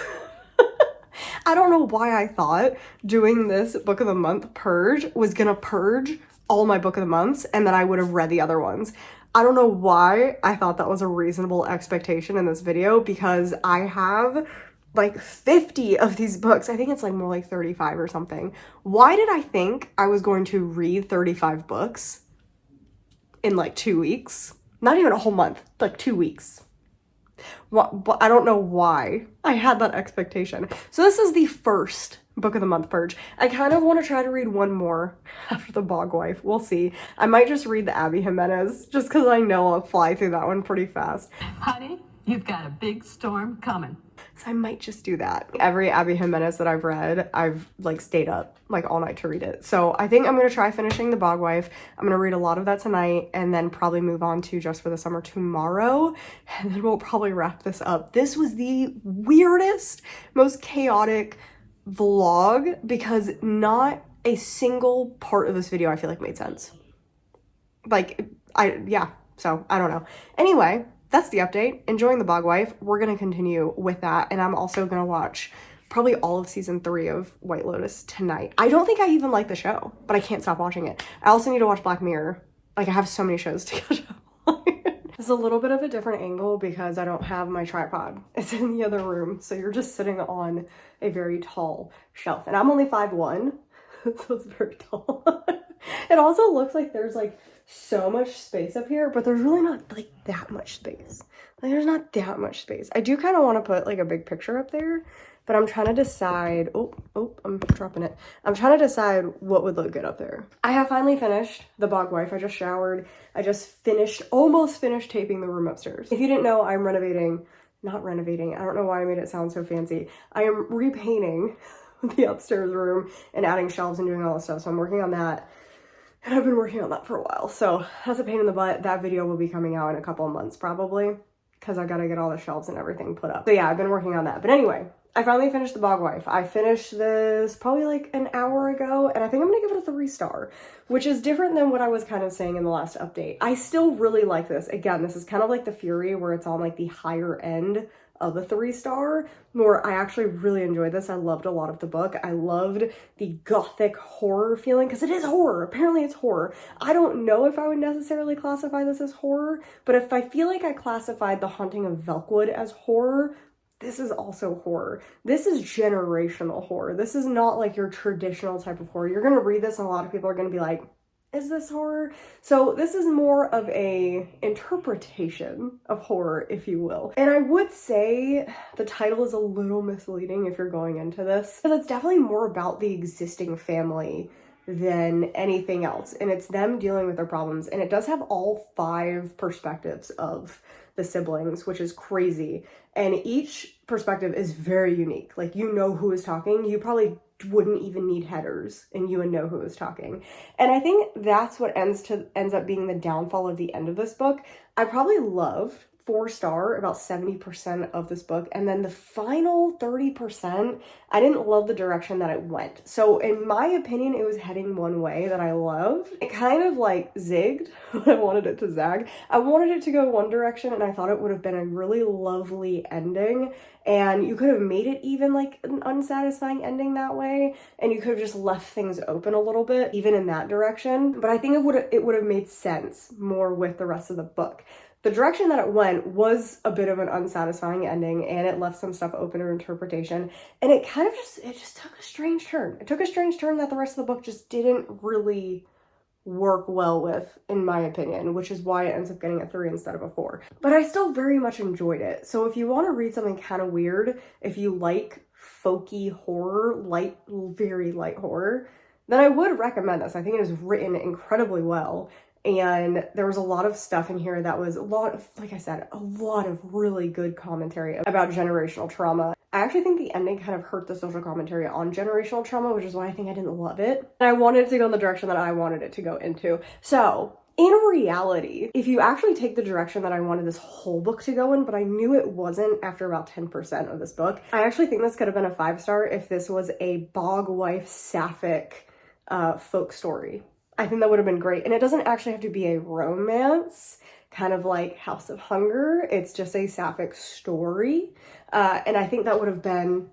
I don't know why I thought doing this book of the month purge was gonna purge all my book of the months and that I would have read the other ones. I don't know why I thought that was a reasonable expectation in this video, because I have like 50 of these books. I think it's like more like 35 or something. Why did I think I was going to read 35 books in like 2 weeks? Not even a whole month, like 2 weeks. But I don't know why I had that expectation. So this is the first book of the month purge. I kind of want to try to read one more after the bog wife. We'll see. I might just read the Abby Jimenez just because I know I'll fly through that one pretty fast. Honey, you've got a big storm coming. So I might just do that. Every Abby Jimenez that I've read, I've like stayed up like all night to read it. So I think I'm going to try finishing the bog wife. I'm going to read a lot of that tonight and then probably move on to Just for the Summer tomorrow. And then we'll probably wrap this up. This was the weirdest, most chaotic vlog because not a single part of this video I feel like made sense. Like, so I don't know. Anyway, that's the update. Enjoying the bog wife. We're gonna continue with that, and I'm also gonna watch probably all of season 3 of White Lotus tonight. I don't think I even like the show, but I can't stop watching it. I also need to watch Black Mirror. Like, I have so many shows to catch up on. It's a little bit of a different angle because I don't have my tripod. It's in the other room, so you're just sitting on a very tall shelf, and I'm only 5'1", so it's very tall. It also looks like there's like so much space up here, but there's really not like that much space. Like, there's not that much space. I do kind of want to put like a big picture up there, but I'm trying to decide, I'm dropping it. I'm trying to decide what would look good up there. I have finally finished the bog wife. I just showered. I just almost finished taping the room upstairs. If you didn't know, I'm not renovating. I don't know why I made it sound so fancy. I am repainting the upstairs room and adding shelves and doing all this stuff. So I'm working on that. And I've been working on that for a while. So that's a pain in the butt. That video will be coming out in a couple of months probably, because I gotta get all the shelves and everything put up. So yeah, I've been working on that. But anyway, I finally finished the bog wife. I finished this probably like an hour ago, and I think I'm gonna give it a 3-star, which is different than what I was kind of saying in the last update. I still really like this. Again, this is kind of like the Fury, where it's on like the higher end of a 3-star, where I actually really enjoyed this. I loved a lot of the book. I loved the gothic horror feeling, because it is horror. Apparently it's horror. I don't know if I would necessarily classify this as horror, but if I feel like I classified The Haunting of Velkwood as horror, this is also horror. This is generational horror. This is not like your traditional type of horror. You're gonna read this and a lot of people are gonna be like, is this horror? So this is more of a interpretation of horror, if you will. And I would say the title is a little misleading if you're going into this, because it's definitely more about the existing family than anything else. And it's them dealing with their problems. And it does have all 5 perspectives of the siblings, which is crazy. And each perspective is very unique. Like, you know who is talking. You probably wouldn't even need headers and you would know who is talking. And I think that's what ends up being the downfall of the end of this book. I probably loved 4-star about 70% of this book, and then the final 30%, I didn't love the direction that it went. So in my opinion, it was heading one way that I loved. It kind of like zigged when I wanted it to zag. I wanted it to go one direction, and I thought it would have been a really lovely ending, and you could have made it even like an unsatisfying ending that way, and you could have just left things open a little bit even in that direction. But I think it would have made sense more with the rest of the book. The direction that it went was a bit of an unsatisfying ending, and it left some stuff open to interpretation, and it kind of just took a strange turn. It took a strange turn that the rest of the book just didn't really work well with, in my opinion, which is why it ends up getting a 3 instead of a 4. But I still very much enjoyed it. So if you want to read something kind of weird, if you like folky horror, very light horror, then I would recommend this. I think it is written incredibly well. And there was a lot of stuff in here that was like I said, a lot of really good commentary about generational trauma. I actually think the ending kind of hurt the social commentary on generational trauma, which is why I think I didn't love it. And I wanted it to go in the direction that I wanted it to go into. So in reality, if you actually take the direction that I wanted this whole book to go in, but I knew it wasn't after about 10% of this book, I actually think this could have been a 5-star if this was a bog wife sapphic folk story. I think that would have been great. And it doesn't actually have to be a romance, kind of like House of Hunger. It's just a sapphic story. And I think that would have been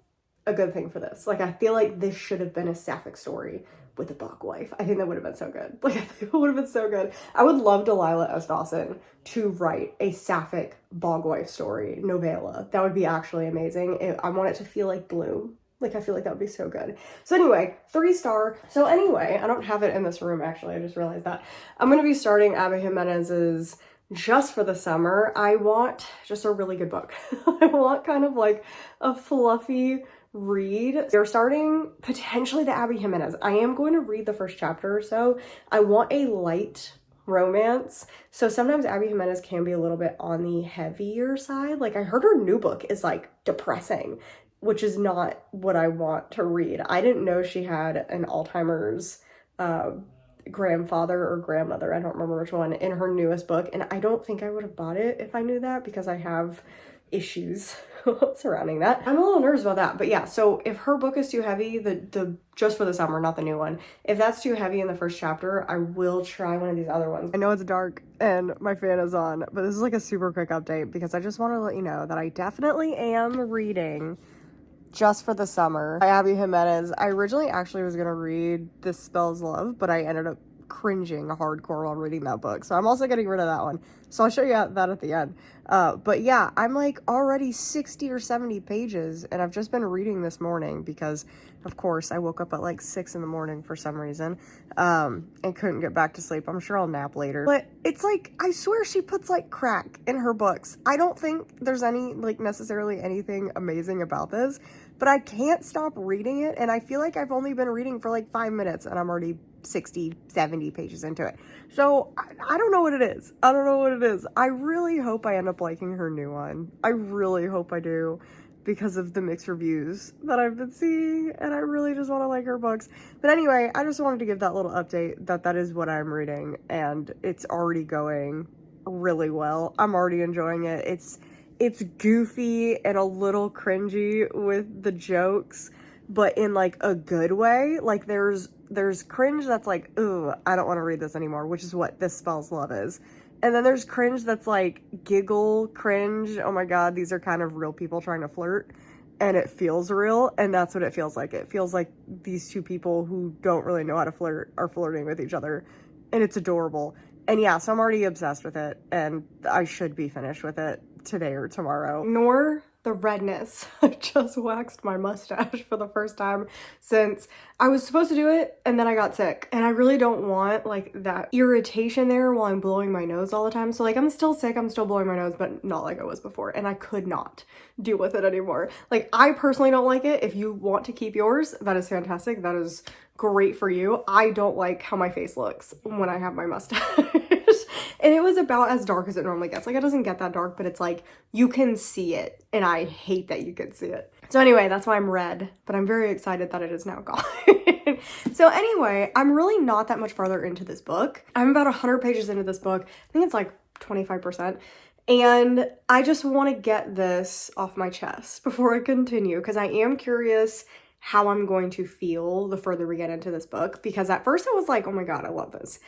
a good thing for this. Like, I feel like this should have been a sapphic story with a bog wife. I think that would have been so good. Like, I think it would have been so good. I would love Delilah S. Dawson to write a sapphic bog wife story, novella. That would be actually amazing. I want it to feel like Bloom. Like, I feel like that would be so good. So anyway, 3-star. So anyway, I don't have it in this room, actually. I just realized that. I'm going to be starting Abby Jimenez's Just for the Summer. I want just a really good book. I want kind of like a fluffy read. You're starting potentially the Abby Jimenez. I am going to read the first chapter or so. I want a light romance. So sometimes Abby Jimenez can be a little bit on the heavier side. Like, I heard her new book is like depressing, which is not what I want to read. I didn't know she had an Alzheimer's grandfather or grandmother, I don't remember which one, in her newest book, and I don't think I would have bought it if I knew that, because I have issues surrounding that. I'm a little nervous about that, but yeah, so if her book is too heavy, the Just for the Summer, not the new one, if that's too heavy in the first chapter, I will try one of these other ones. I know it's dark and my fan is on, but this is like a super quick update because I just want to let you know that I definitely am reading Just for the Summer by Abby Jimenez. I originally actually was gonna read This Spells Love, but I ended up cringing hardcore while reading that book. So I'm also getting rid of that one. So I'll show you that at the end. But yeah, I'm like already 60 or 70 pages and I've just been reading this morning because of course I woke up at like 6 in the morning for some reason and couldn't get back to sleep. I'm sure I'll nap later. But it's like, I swear she puts like crack in her books. I don't think there's any like necessarily anything amazing about this, but I can't stop reading it. And I feel like I've only been reading for like 5 minutes and I'm already 60, 70 pages into it. So I don't know what it is. I don't know what it is. I really hope I end up liking her new one. I really hope I do because of the mixed reviews that I've been seeing, and I really just want to like her books. But anyway, I just wanted to give that little update that is what I'm reading, and it's already going really well. I'm already enjoying it. It's goofy and a little cringy with the jokes, but in like a good way. Like there's cringe that's like, ooh, I don't want to read this anymore, which is what This Spells Love is. And then there's cringe that's like giggle cringe. Oh my God, these are kind of real people trying to flirt and it feels real. And that's what it feels like. It feels like these two people who don't really know how to flirt are flirting with each other. And it's adorable. And yeah, so I'm already obsessed with it and I should be finished with it today or tomorrow. Ignore the redness. I just waxed my mustache for the first time since I was supposed to do it and then I got sick. And I really don't want like that irritation there while I'm blowing my nose all the time. So like I'm still sick, I'm still blowing my nose, but not like I was before. And I could not deal with it anymore. Like I personally don't like it. If you want to keep yours, that is fantastic. That is great for you. I don't like how my face looks when I have my mustache. And it was about as dark as it normally gets. Like it doesn't get that dark, but it's like you can see it and I hate that you can see it. So anyway, that's why I'm red, but I'm very excited that it is now gone. So anyway, I'm really not that much farther into this book. I'm about 100 pages into this book. I think it's like 25%. And I just want to get this off my chest before I continue because I am curious how I'm going to feel the further we get into this book, because at first I was like, oh my God, I love this.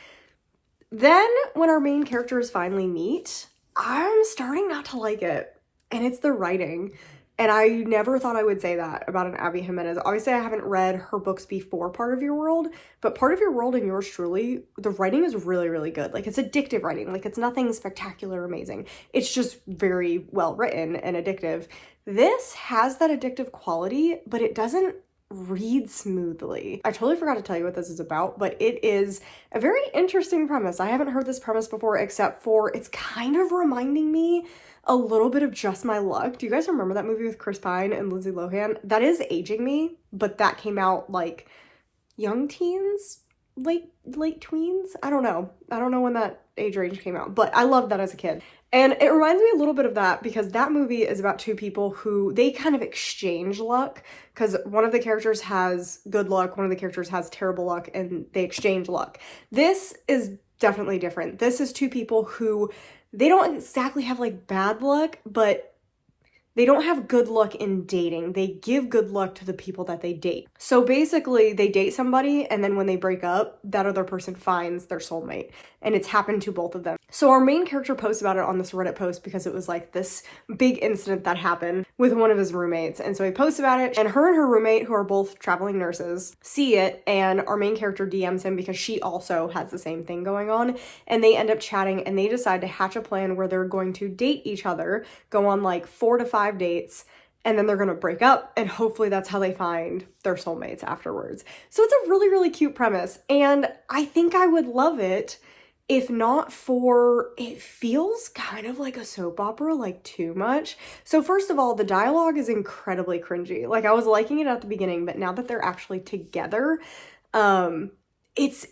Then when our main characters finally meet, I'm starting not to like it. And it's the writing. And I never thought I would say that about an Abby Jimenez. Obviously, I haven't read her books before Part of Your World, but Part of Your World and Yours Truly, the writing is really, really good. Like, it's addictive writing. Like, it's nothing spectacular or amazing. It's just very well written and addictive. This has that addictive quality, but it doesn't read smoothly. I totally forgot to tell you what this is about, but it is a very interesting premise. I haven't heard this premise before, except for it's kind of reminding me a little bit of Just My Luck. Do you guys remember that movie with Chris Pine and Lindsay Lohan? That is aging me, but that came out like young teens, late tweens. I don't know when that age range came out, but I loved that as a kid. And it reminds me a little bit of that because that movie is about two people who they kind of exchange luck, because one of the characters has good luck, one of the characters has terrible luck, and they exchange luck. This is definitely different. This is two people who they don't exactly have like bad luck, but they don't have good luck in dating. They give good luck to the people that they date. So basically, they date somebody, and then when they break up, that other person finds their soulmate. And it's happened to both of them. So our main character posts about it on this Reddit post because it was like this big incident that happened with one of his roommates. And so he posts about it, and her roommate, who are both traveling nurses, see it, and our main character DMs him because she also has the same thing going on. And they end up chatting, and they decide to hatch a plan where they're going to date each other, go on like 4 to 5 dates, and then they're gonna break up, and hopefully that's how they find their soulmates afterwards. So it's a really, really cute premise, and I think I would love it if not for, it feels kind of like a soap opera, like too much. So first of all, the dialogue is incredibly cringy. Like I was liking it at the beginning, but now that they're actually together, it's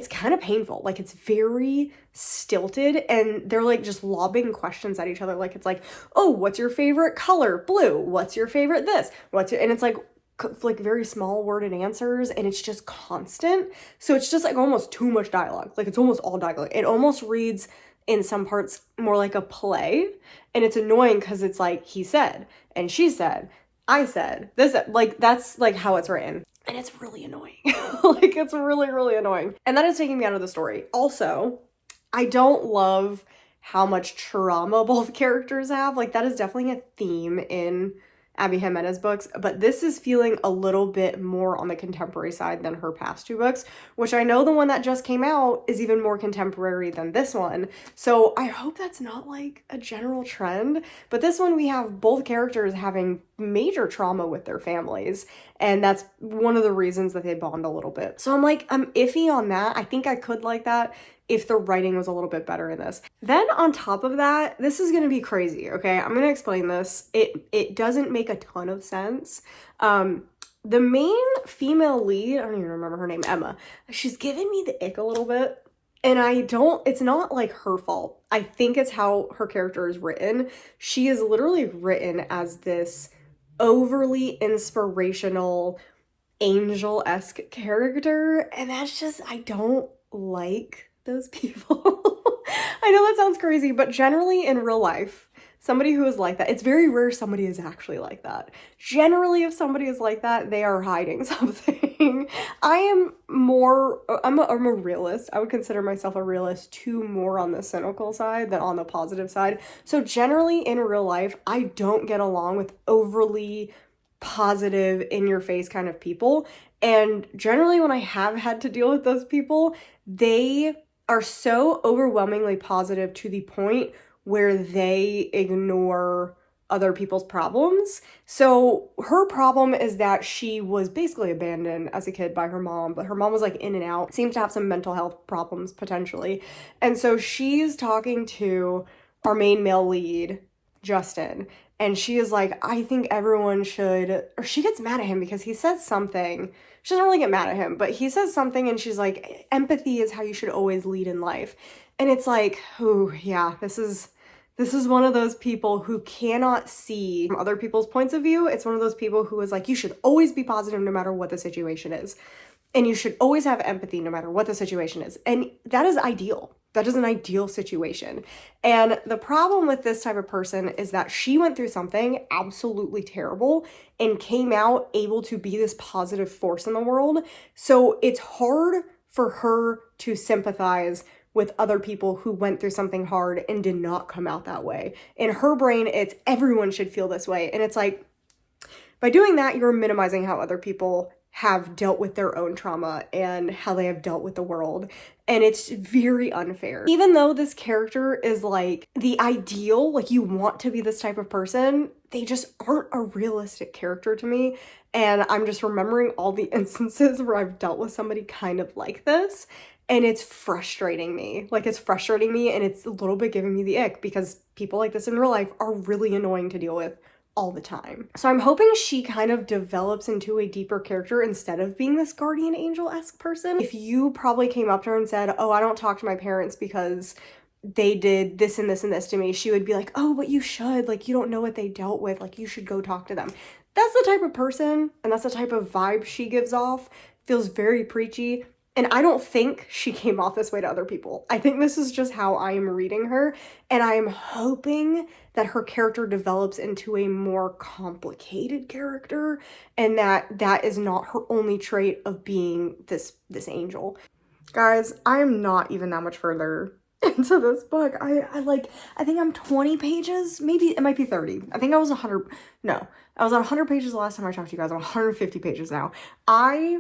kind of painful. Like it's very stilted, and they're like just lobbing questions at each other. Like it's like, oh, what's your favorite color? Blue. What's your favorite this? And it's like very small worded answers, and it's just constant. So it's just like almost too much dialogue. Like it's almost all dialogue. It almost reads in some parts more like a play, and it's annoying because it's like he said and she said, I said this, like that's like how it's written. And it's really annoying. Like, it's really, really annoying. And that is taking me out of the story. Also, I don't love how much trauma both characters have. Like, that is definitely a theme in Abby Jimenez books, but this is feeling a little bit more on the contemporary side than her past two books, which I know the one that just came out is even more contemporary than this one. So I hope that's not like a general trend, but this one we have both characters having major trauma with their families, and that's one of the reasons that they bond a little bit. So I'm like, I'm iffy on that. I think I could like that if the writing was a little bit better in this. Then on top of that, this is gonna be crazy, okay? I'm gonna explain this. It doesn't make a ton of sense. The main female lead, I don't even remember her name, Emma, she's giving me the ick a little bit. And it's not like her fault. I think it's how her character is written. She is literally written as this overly inspirational, angel-esque character. And that's just, I don't like those people. I know that sounds crazy, but generally in real life, somebody who is like that, it's very rare somebody is actually like that. Generally, if somebody is like that, they are hiding something. I'm a realist. I would consider myself a realist too, more on the cynical side than on the positive side. So generally in real life, I don't get along with overly positive, in your face kind of people. And generally when I have had to deal with those people, they are so overwhelmingly positive to the point where they ignore other people's problems. So her problem is that she was basically abandoned as a kid by her mom, but her mom was like in and out, seems to have some mental health problems potentially. And so she's talking to our main male lead, Justin, and she is like, I think everyone should, or she gets mad at him because he says something. She doesn't really get mad at him, but he says something and she's like, empathy is how you should always lead in life. And it's like, oh yeah, this is one of those people who cannot see from other people's points of view. It's one of those people who is like, you should always be positive no matter what the situation is. And you should always have empathy no matter what the situation is. And that is ideal. That is an ideal situation. And the problem with this type of person is that she went through something absolutely terrible and came out able to be this positive force in the world. So it's hard for her to sympathize with other people who went through something hard and did not come out that way. In her brain, it's everyone should feel this way. And it's like, by doing that, you're minimizing how other people have dealt with their own trauma and how they have dealt with the world. And it's very unfair. Even though this character is like the ideal, like you want to be this type of person, they just aren't a realistic character to me. And I'm just remembering all the instances where I've dealt with somebody kind of like this. And it's frustrating me. Like, it's frustrating me and it's a little bit giving me the ick because people like this in real life are really annoying to deal with all the time. So I'm hoping she kind of develops into a deeper character instead of being this guardian angel-esque person. If you probably came up to her and said, oh, I don't talk to my parents because they did this and this and this to me, she would be like, oh, but you should. Like, you don't know what they dealt with. Like, you should go talk to them. That's the type of person and that's the type of vibe she gives off. Feels very preachy. And I don't think she came off this way to other people. I think this is just how I am reading her. And I am hoping that her character develops into a more complicated character and that is not her only trait of being this angel. Guys, I am not even that much further into this book. I think I'm 20 pages, maybe it might be 30. I think I was 100, no, I was at 100 pages the last time I talked to you guys. I'm 150 pages now. I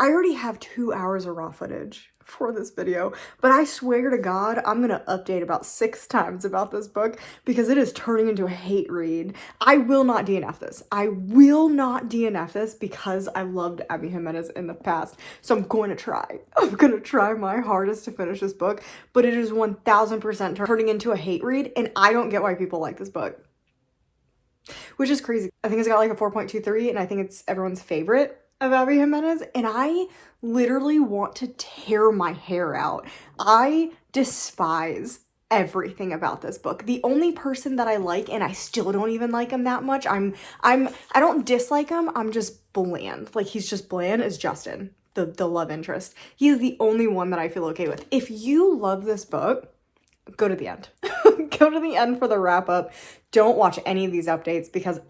already have 2 hours of raw footage for this video, but I swear to God, I'm gonna update about 6 times about this book because it is turning into a hate read. I will not DNF this. I will not DNF this because I loved Abby Jimenez in the past. So I'm going to try. I'm gonna try my hardest to finish this book, but it is 1000% turning into a hate read, and I don't get why people like this book. Which is crazy. I think it's got like a 4.23, and I think it's everyone's favorite of Abby Jimenez, and I literally want to tear my hair out. I despise everything about this book. The only person that I like, and I still don't even like him that much, I don't dislike him, I'm just bland. Like, he's just bland, is Justin, the love interest. He is the only one that I feel okay with. If you love this book, go to the end. Go to the end for the wrap up. Don't watch any of these updates because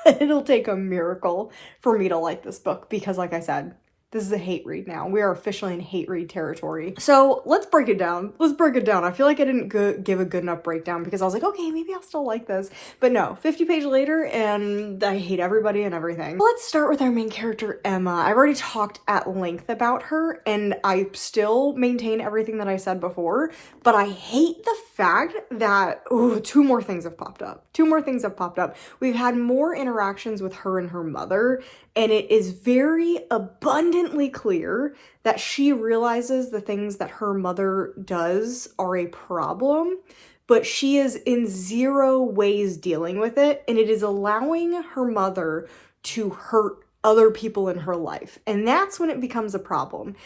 it'll take a miracle for me to like this book because, like I said, this is a hate read now. We are officially in hate read territory. So let's break it down. Let's break it down. I feel like I didn't give a good enough breakdown because I was like, okay, maybe I'll still like this. But no, 50 pages later and I hate everybody and everything. Let's start with our main character, Emma. I've already talked at length about her and I still maintain everything that I said before, but I hate the fact that, oh, 2 more things have popped up. 2 more things have popped up. We've had more interactions with her and her mother, and it is very abundantly clear that she realizes the things that her mother does are a problem, but she is in 0 ways dealing with it, and it is allowing her mother to hurt other people in her life. And that's when it becomes a problem.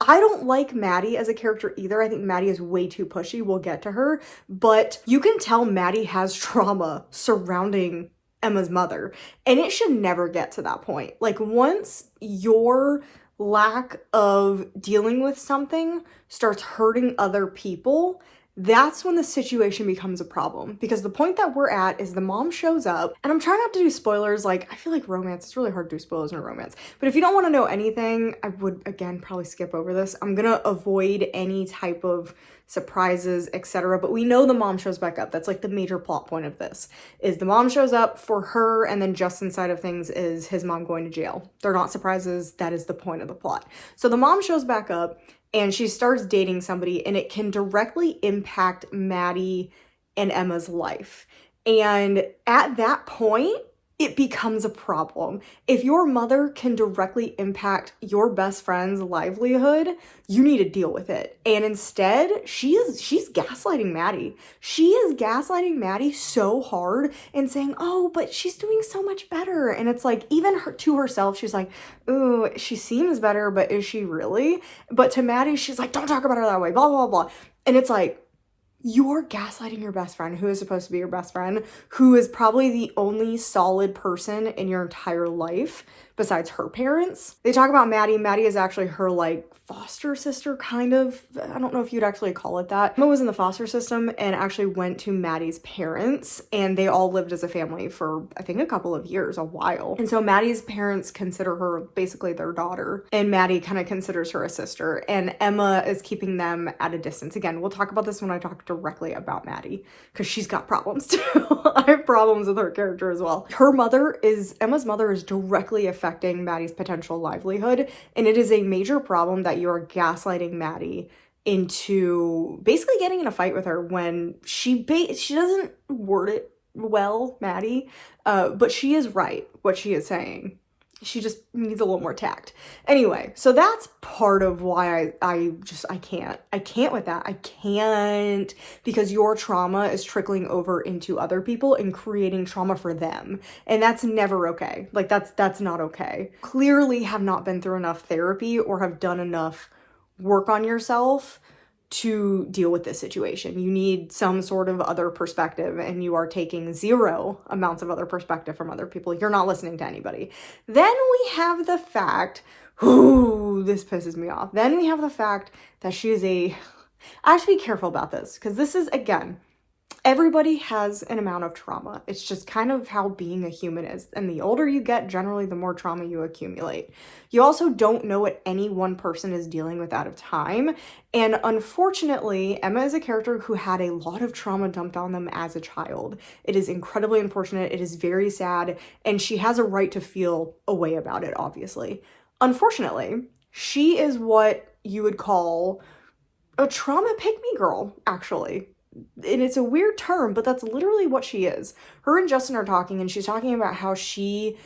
I don't like Maddie as a character either. I think Maddie is way too pushy. We'll get to her, but you can tell Maddie has trauma surrounding Emma's mother, and it should never get to that point. Like, once your lack of dealing with something starts hurting other people, that's when the situation becomes a problem. Because the point that we're at is the mom shows up, and I'm trying not to do spoilers. Like, I feel like romance, it's really hard to do spoilers in a romance. But if you don't want to know anything, I would, again, probably skip over this. I'm gonna avoid any type of surprises, etc. But we know the mom shows back up. That's like the major plot point of this, is the mom shows up for her, and then Justin's side of things is his mom going to jail. They're not surprises. That is the point of the plot. So the mom shows back up, and she starts dating somebody, and it can directly impact Maddie and Emma's life. And at that point, it becomes a problem. If your mother can directly impact your best friend's livelihood, you need to deal with it. And instead, she's gaslighting Maddie. She is gaslighting Maddie so hard and saying, oh, but she's doing so much better. And it's like, even to herself, she's like, ooh, she seems better, but is she really? But to Maddie, she's like, don't talk about her that way, blah, blah, blah. And it's like, you're gaslighting your best friend, who is supposed to be your best friend, who is probably the only solid person in your entire life besides her parents. They talk about Maddie. Maddie is actually her like foster sister, kind of. I don't know if you'd actually call it that. Emma was in the foster system and actually went to Maddie's parents, and they all lived as a family for, I think, a couple of years, a while. And so Maddie's parents consider her basically their daughter, and Maddie kind of considers her a sister, and Emma is keeping them at a distance. Again, we'll talk about this when I talk directly about Maddie, because she's got problems too. I have problems with her character as well. Emma's mother is directly affecting Maddie's potential livelihood, and it is a major problem that you are gaslighting Maddie into basically getting in a fight with her when she doesn't word it well, Maddie, but she is right what she is saying. She just needs a little more tact. Anyway, so that's part of why I can't with that. I can't, because your trauma is trickling over into other people and creating trauma for them. And that's never okay. Like that's not okay. Clearly have not been through enough therapy or have done enough work on yourself to deal with this situation. You need some sort of other perspective, and you are taking zero amounts of other perspective from other people. You're not listening to anybody. Then we have the fact, this pisses me off. Then we have the fact that she is I have to be careful about this, because this is, again, everybody has an amount of trauma. It's just kind of how being a human is. And the older you get, generally, the more trauma you accumulate. You also don't know what any one person is dealing with at a time. And unfortunately, Emma is a character who had a lot of trauma dumped on them as a child. It is incredibly unfortunate. It is very sad. And she has a right to feel a way about it, obviously. Unfortunately, she is what you would call a trauma pick-me girl, actually. And it's a weird term, but that's literally what she is. Her and Justin are talking, and she's talking about how he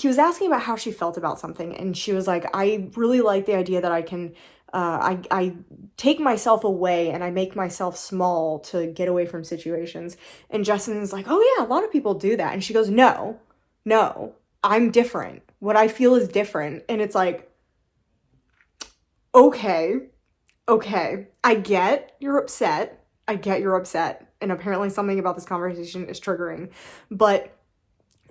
was asking about how she felt about something, and she was like, I really like the idea that I can, I take myself away and I make myself small to get away from situations. And Justin is like, oh yeah, a lot of people do that. And she goes, no, I'm different. What I feel is different. And it's like, okay, I get you're upset. And apparently something about this conversation is triggering, but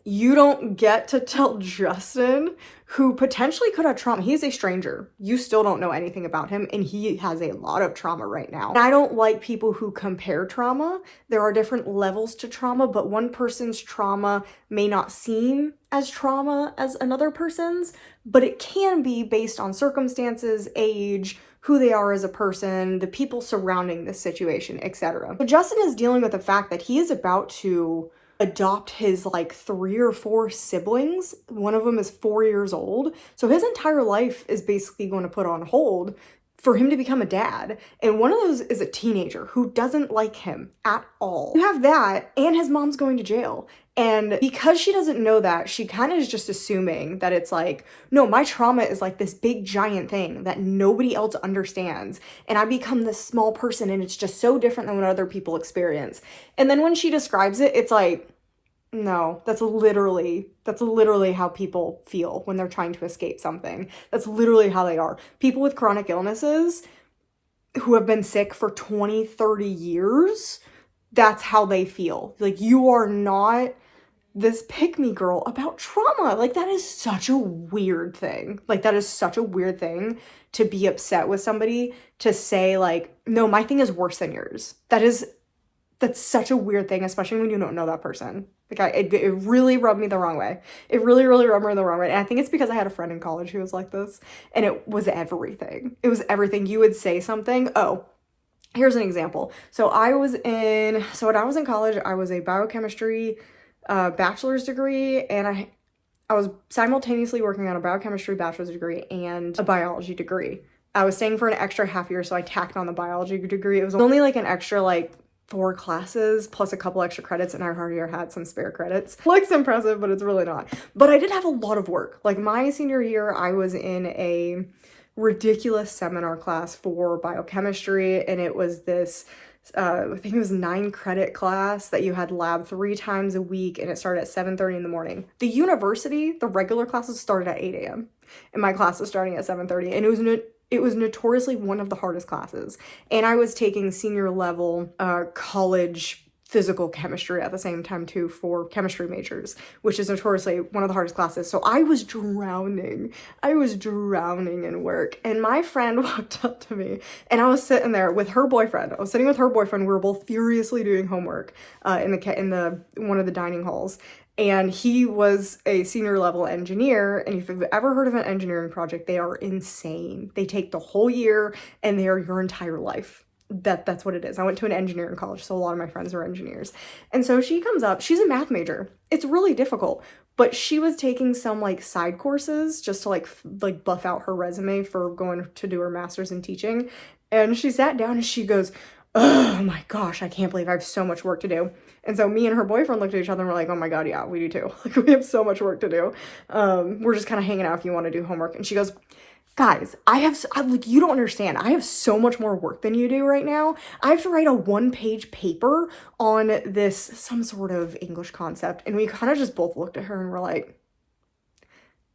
you don't get to tell Justin, who potentially could have trauma. He's a stranger. You still don't know anything about him, and he has a lot of trauma right now. And I don't like people who compare trauma. There are different levels to trauma, but one person's trauma may not seem as trauma as another person's, but it can be based on circumstances, age, who they are as a person, the people surrounding this situation, etc. So Justin is dealing with the fact that he is about to adopt his like 3 or 4 siblings. One of them is 4 years old. So his entire life is basically going to put on hold for him to become a dad. And one of those is a teenager who doesn't like him at all. You have that, and his mom's going to jail. And because she doesn't know that, she kind of is just assuming that it's like, no, my trauma is like this big giant thing that nobody else understands. And I become this small person, and it's just so different than what other people experience. And then when she describes it, it's like, no, that's literally how people feel when they're trying to escape something. That's literally how they are. People with chronic illnesses who have been sick for 20, 30 years, that's how they feel. Like, you are not this pick-me girl about trauma. Like, that is such a weird thing. Like, that is such a weird thing to be upset with somebody, to say, like, no, my thing is worse than yours. That's such a weird thing, especially when you don't know that person. Like, it really rubbed me the wrong way. It really, really rubbed me the wrong way. And I think it's because I had a friend in college who was like this, and it was everything. It was everything. You would say something. Oh, here's an example. So when I was in college, I was a biochemistry bachelor's degree, and I was simultaneously working on a biochemistry bachelor's degree and a biology degree. I was staying for an extra half year, so I tacked on the biology degree. It was only like an extra like 4 classes plus a couple extra credits, and I already had some spare credits. Looks impressive, but it's really not. But I did have a lot of work. Like my senior year, I was in a ridiculous seminar class for biochemistry, and it was this I think it was 9 credit class that you had lab 3 times a week, and it started at 7:30 in the morning. The university, the regular classes started at 8 a.m. and my class was starting at 7:30, and it was notoriously one of the hardest classes. And I was taking senior level college physical chemistry at the same time too for chemistry majors, which is notoriously one of the hardest classes. So I was drowning. I was drowning in work. And my friend walked up to me, and I was sitting there with her boyfriend. I was sitting with her boyfriend. We were both furiously doing homework in the one of the dining halls. And he was a senior level engineer. And if you've ever heard of an engineering project, they are insane. They take the whole year and they are your entire life. That's what it is. I went to an engineering college, so a lot of my friends are engineers. And so she comes up, she's a math major. It's really difficult, but she was taking some like side courses just to like buff out her resume for going to do her master's in teaching. And she sat down and she goes, "Oh my gosh, I can't believe I have so much work to do." And so me and her boyfriend looked at each other and we're like, "Oh my God, yeah, we do too." Like we have so much work to do. We're just kind of hanging out if you want to do homework. And she goes, "Guys, like, you don't understand. I have so much more work than you do right now. I have to write a 1-page paper on some sort of English concept." And we kind of just both looked at her and we're like,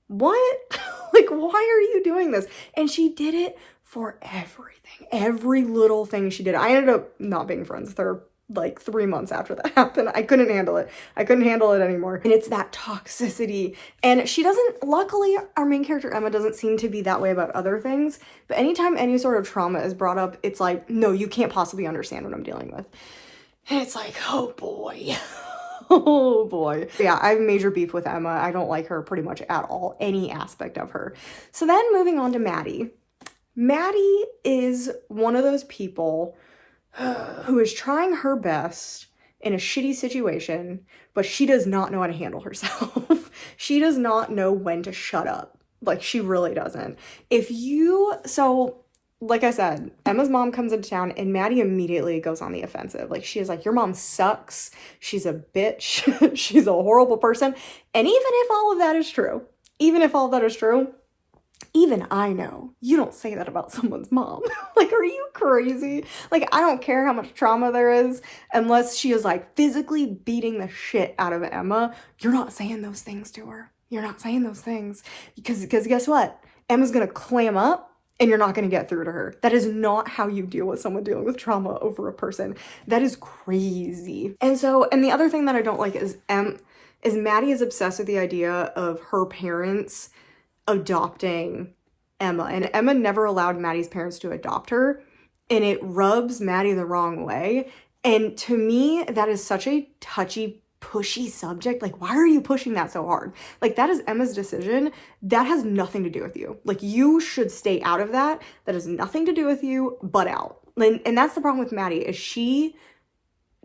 "What?" Like, why are you doing this? And she did it for everything, every little thing she did. I ended up not being friends with her like 3 months after that happened. I couldn't handle it. I couldn't handle it anymore. And it's that toxicity. And she doesn't, luckily, our main character, Emma, doesn't seem to be that way about other things. But anytime any sort of trauma is brought up, it's like, no, you can't possibly understand what I'm dealing with. And it's like, oh boy. Oh boy. Yeah, I have major beef with Emma. I don't like her pretty much at all, any aspect of her. So then moving on to Maddie. Maddie is one of those people who is trying her best in a shitty situation, but she does not know how to handle herself. She does not know when to shut up. Like, she really doesn't. Like I said, Emma's mom comes into town and Maddie immediately goes on the offensive. Like, she is like, "Your mom sucks. She's a bitch. She's a horrible person." And even if all of that is true, even I know you don't say that about someone's mom. Like, are you crazy? Like, I don't care how much trauma there is, unless she is like physically beating the shit out of Emma. You're not saying those things to her. You're not saying those things because guess what? Emma's gonna clam up and you're not gonna get through to her. That is not how you deal with someone dealing with trauma over a person. That is crazy. And the other thing that I don't like is Maddie is obsessed with the idea of her parents adopting Emma, and Emma never allowed Maddie's parents to adopt her, and it rubs Maddie the wrong way. And to me, that is such a touchy, pushy subject. Like, why are you pushing that so hard? Like, that is Emma's decision. That has nothing to do with you. Like, you should stay out of that. That has nothing to do with you, but out. And that's the problem with Maddie, is she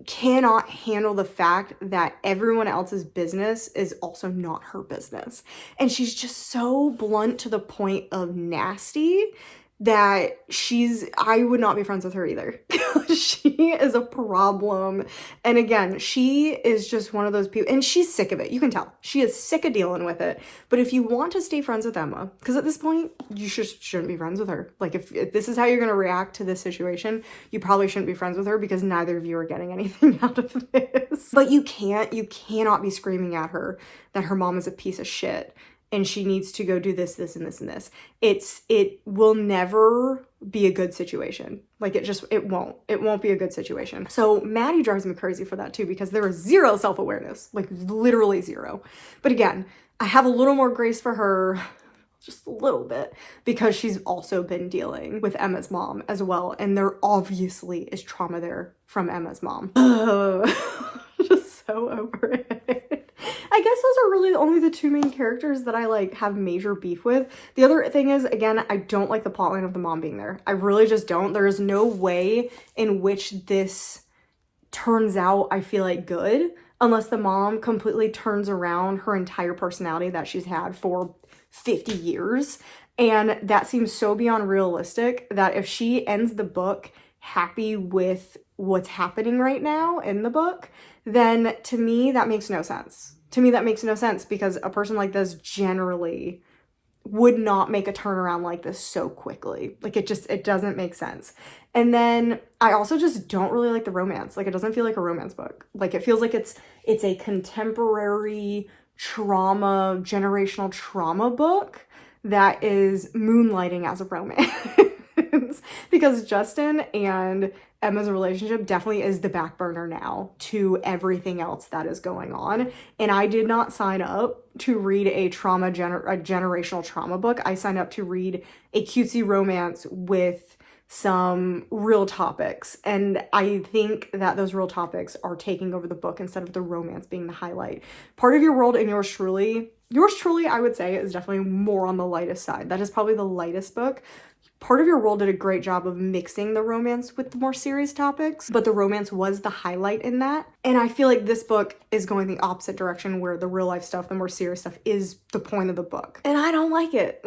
cannot handle the fact that everyone else's business is also not her business. And she's just so blunt to the point of nasty that I would not be friends with her either. She is a problem. And again, she is just one of those people, and she's sick of it. You can tell. She is sick of dealing with it. But if you want to stay friends with Emma, because at this point, you shouldn't be friends with her. Like, if this is how you're going to react to this situation, you probably shouldn't be friends with her, because neither of you are getting anything out of this. But you cannot be screaming at her that her mom is a piece of shit and she needs to go do this, this, and this, and this. It will never be a good situation. Like, it won't be a good situation. So Maddie drives me crazy for that too, because there is zero self-awareness, like literally zero. But again, I have a little more grace for her, just a little bit, because she's also been dealing with Emma's mom as well. And there obviously is trauma there from Emma's mom. Just so over it. I guess those are really only the 2 main characters that I like have major beef with. The other thing is, again, I don't like the plotline of the mom being there. I really just don't. There is no way in which this turns out, I feel like, good, unless the mom completely turns around her entire personality that she's had for 50 years. And that seems so beyond realistic that if she ends the book happy with what's happening right now in the book, then to me that makes no sense. To me that makes no sense, because a person like this generally would not make a turnaround like this so quickly. Like it doesn't make sense. And then I also just don't really like the romance. Like it doesn't feel like a romance book. Like it feels like it's a contemporary trauma, generational trauma book that is moonlighting as a romance. Because Justin and Emma's relationship definitely is the back burner now to everything else that is going on. And I did not sign up to read a generational trauma book. I signed up to read a cutesy romance with some real topics. And I think that those real topics are taking over the book instead of the romance being the highlight. Part of Your World and Yours Truly, I would say, is definitely more on the lightest side. That is probably the lightest book. Part of Your World did a great job of mixing the romance with the more serious topics, but the romance was the highlight in that. And I feel like this book is going the opposite direction, where the real life stuff, the more serious stuff, is the point of the book. And I don't like it.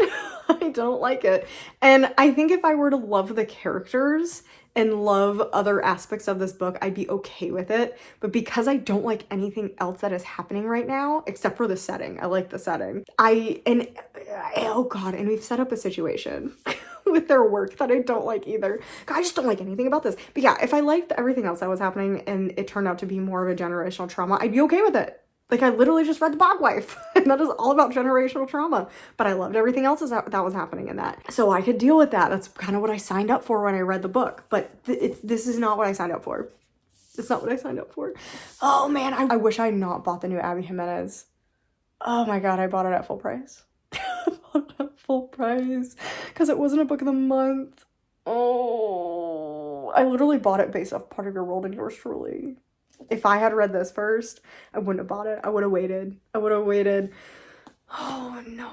I don't like it. And I think if I were to love the characters and love other aspects of this book, I'd be okay with it. But because I don't like anything else that is happening right now, except for the setting, I like the setting. Oh God, and we've set up a situation with their work that I don't like either. God, I just don't like anything about this. But yeah, if I liked everything else that was happening and it turned out to be more of a generational trauma, I'd be okay with it. Like, I literally just read The Bog Wife, and that is all about generational trauma. But I loved everything else that was happening in that. So I could deal with that. That's kind of what I signed up for when I read the book. But this is not what I signed up for. It's not what I signed up for. Oh man, I wish I had not bought the new Abby Jimenez. Oh my God, I bought it at full price. I bought it at full price because it wasn't a book of the month. Oh, I literally bought it based off Part of Your World and Yours Truly. If I had read this first, I wouldn't have bought it. I would have waited. Oh no.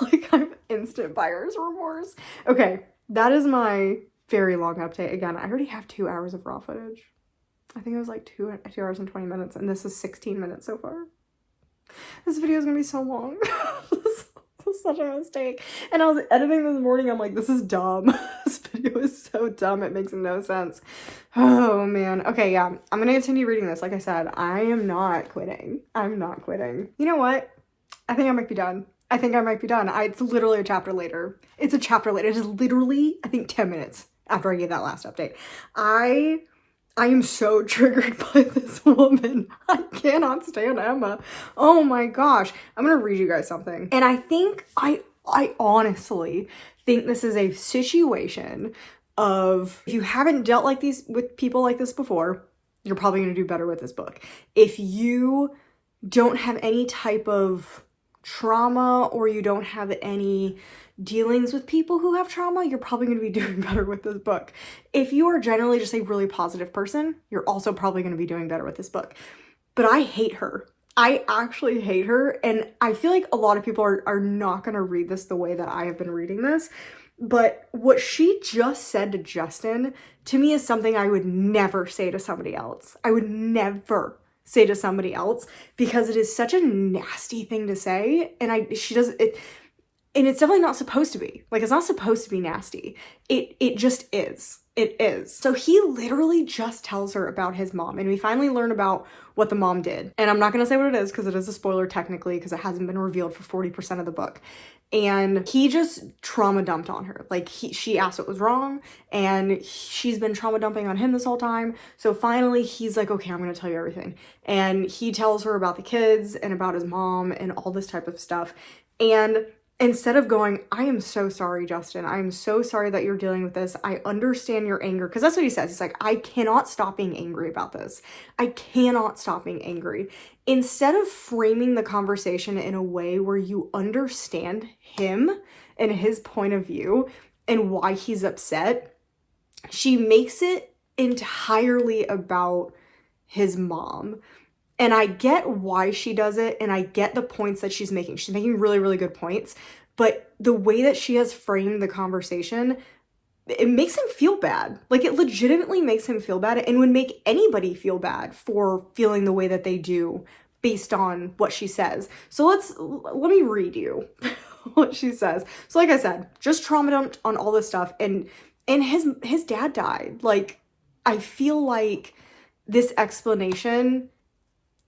Like, I have instant buyer's remorse. Okay, that is my very long update. Again, I already have 2 hours of raw footage. I think it was like 2 hours and 20 minutes, and this is 16 minutes so far. This video is gonna be so long. This is such a mistake. And I was editing this morning, I'm like, this is dumb. This video is so dumb, it makes no sense. Oh man. Okay, yeah, I'm gonna continue reading this. Like I said, I am not quitting. I'm not quitting. You know what? I think I might be done. It's literally a chapter later. It's a chapter later. It is literally, I think, 10 minutes after I gave that last update. I am so triggered by this woman. I cannot stand Emma. Oh my gosh. I'm gonna read you guys something. And I think, I honestly think this is a situation of, if you haven't dealt like these with people like this before, you're probably gonna do better with this book. If you don't have any type of trauma, or you don't have any dealings with people who have trauma, you're probably going to be doing better with this book. If you are generally just a really positive person, you're also probably going to be doing better with this book. But I hate her. I actually hate her, and I feel like a lot of people are not going to read this the way that I have been reading this. But what she just said to Justin, to me, is something I would never say to somebody else. I would never say to somebody else, because it is such a nasty thing to say, and she does it. And it's definitely not supposed to be. Like, it's not supposed to be nasty. It just is. It is. So he literally just tells her about his mom, and we finally learn about what the mom did. And I'm not going to say what it is, because it is a spoiler technically, because it hasn't been revealed for 40% of the book. And he just trauma dumped on her. Like, she asked what was wrong, and she's been trauma dumping on him this whole time. So finally he's like, okay, I'm going to tell you everything. And he tells her about the kids and about his mom and all this type of stuff. And instead of going, I am so sorry, Justin. I am so sorry that you're dealing with this. I understand your anger. Because that's what he says. He's like, I cannot stop being angry about this. I cannot stop being angry. Instead of framing the conversation in a way where you understand him and his point of view and why he's upset, she makes it entirely about his mom. And I get why she does it, and I get the points that she's making. She's making really, really good points. But the way that she has framed the conversation, it makes him feel bad. Like, it legitimately makes him feel bad, and would make anybody feel bad for feeling the way that they do based on what she says. So let me read you what she says. So like I said, just trauma dumped on all this stuff, and his dad died. Like, I feel like this explanation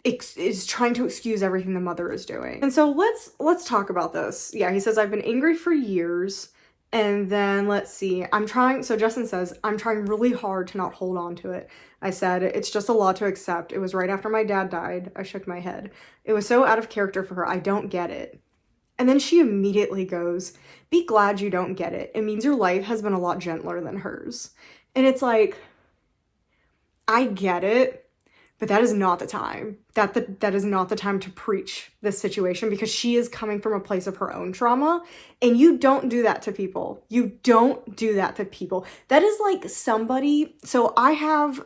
is trying to excuse everything the mother is doing. And so let's talk about this. Yeah, he says, I've been angry for years. And then let's see, so Justin says, I'm trying really hard to not hold on to it. I said, it's just a lot to accept. It was right after my dad died. I shook my head. It was so out of character for her. I don't get it. And then she immediately goes, be glad you don't get it. It means your life has been a lot gentler than hers. And it's like, I get it. But that is not the time. That is not the time to preach this situation, because she is coming from a place of her own trauma, and you don't do that to people. You don't do that to people. That is like somebody, I have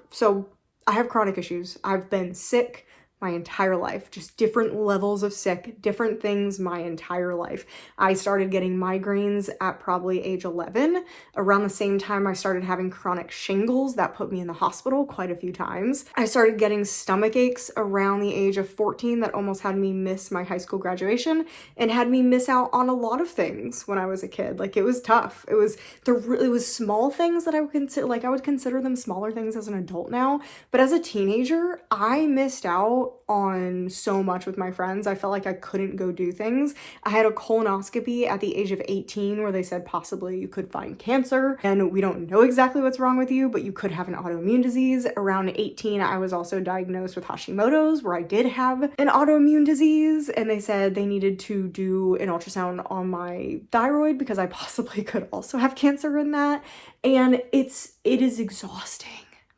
chronic issues. I've been sick my entire life, just different levels of sick, different things my entire life. I started getting migraines at probably age 11. Around the same time, I started having chronic shingles that put me in the hospital quite a few times. I started getting stomach aches around the age of 14 that almost had me miss my high school graduation and had me miss out on a lot of things when I was a kid. Like, it was tough. It was small things that I would consider, like I would consider them smaller things as an adult now. But as a teenager, I missed out on so much with my friends. I felt like I couldn't go do things. I had a colonoscopy at the age of 18 where they said possibly you could find cancer, and we don't know exactly what's wrong with you, but you could have an autoimmune disease. Around 18, I was also diagnosed with Hashimoto's, where I did have an autoimmune disease, and they said they needed to do an ultrasound on my thyroid because I possibly could also have cancer in that. And it is exhausting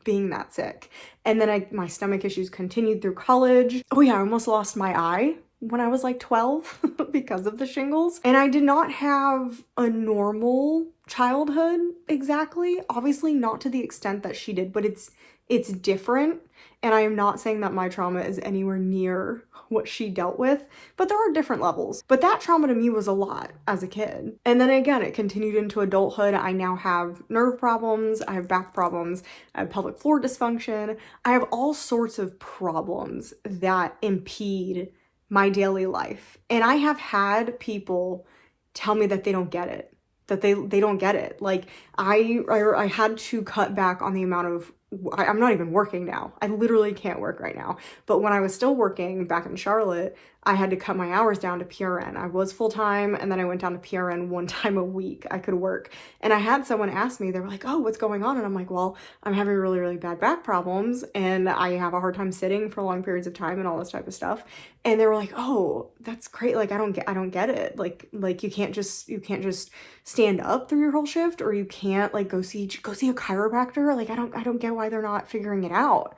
being that sick. And then my stomach issues continued through college. Oh yeah, I almost lost my eye when I was like 12 because of the shingles. And I did not have a normal childhood exactly. Obviously not to the extent that she did, but it's different. And I am not saying that my trauma is anywhere near what she dealt with, but there are different levels. But that trauma to me was a lot as a kid. And then again, it continued into adulthood. I now have nerve problems, I have back problems, I have pelvic floor dysfunction. I have all sorts of problems that impede my daily life. And I have had people tell me that they don't get it, that they don't get it. Like, I had to cut back on the amount of, I'm not even working now. I literally can't work right now. But when I was still working back in Charlotte, I had to cut my hours down to PRN. I was full-time, and then I went down to PRN one time a week I could work. And I had someone ask me, they were like, oh, what's going on? And I'm like, well, I'm having really, really bad back problems, and I have a hard time sitting for long periods of time and all this type of stuff. And they were like, oh, that's great. Like, I don't get it. Like you can't just stand up through your whole shift, or you can't like go see a chiropractor. Like, I don't get why they're not figuring it out.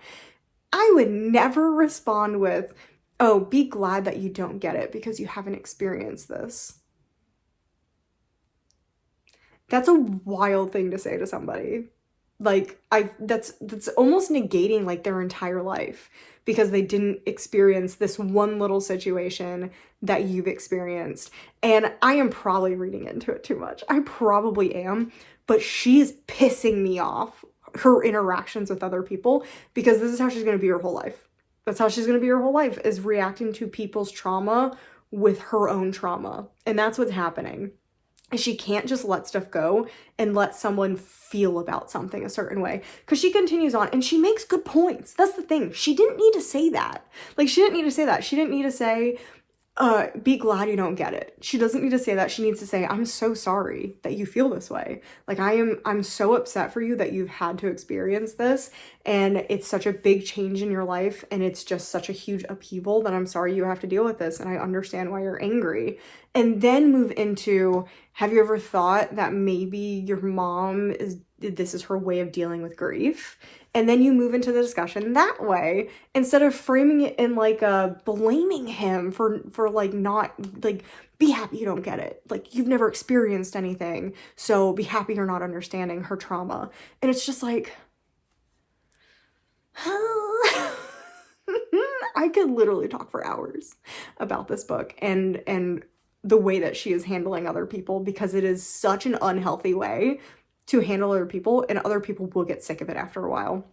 I would never respond with, oh, be glad that you don't get it because you haven't experienced this. That's a wild thing to say to somebody. Like, that's almost negating like their entire life because they didn't experience this one little situation that you've experienced. And I am probably reading into it too much. I probably am, but she is pissing me off, her interactions with other people, because this is how she's going to be her whole life. That's how she's going to be her whole life, is reacting to people's trauma with her own trauma. And that's what's happening. She can't just let stuff go and let someone feel about something a certain way, because she continues on and she makes good points. That's the thing. She didn't need to say that. Like, she didn't need to say that. She didn't need to say, be glad you don't get it. She doesn't need to say that. She needs to say, I'm so sorry that you feel this way. Like, I'm so upset for you that you've had to experience this, and it's such a big change in your life, and it's just such a huge upheaval that I'm sorry you have to deal with this, and I understand why you're angry. And then move into, have you ever thought that maybe your mom this is her way of dealing with grief? And then you move into the discussion that way, instead of framing it in like blaming him for like not, like, be happy you don't get it. Like, you've never experienced anything, so be happy you're not understanding her trauma. And it's just like, I could literally talk for hours about this book and the way that she is handling other people, because it is such an unhealthy way to handle other people, and other people will get sick of it after a while.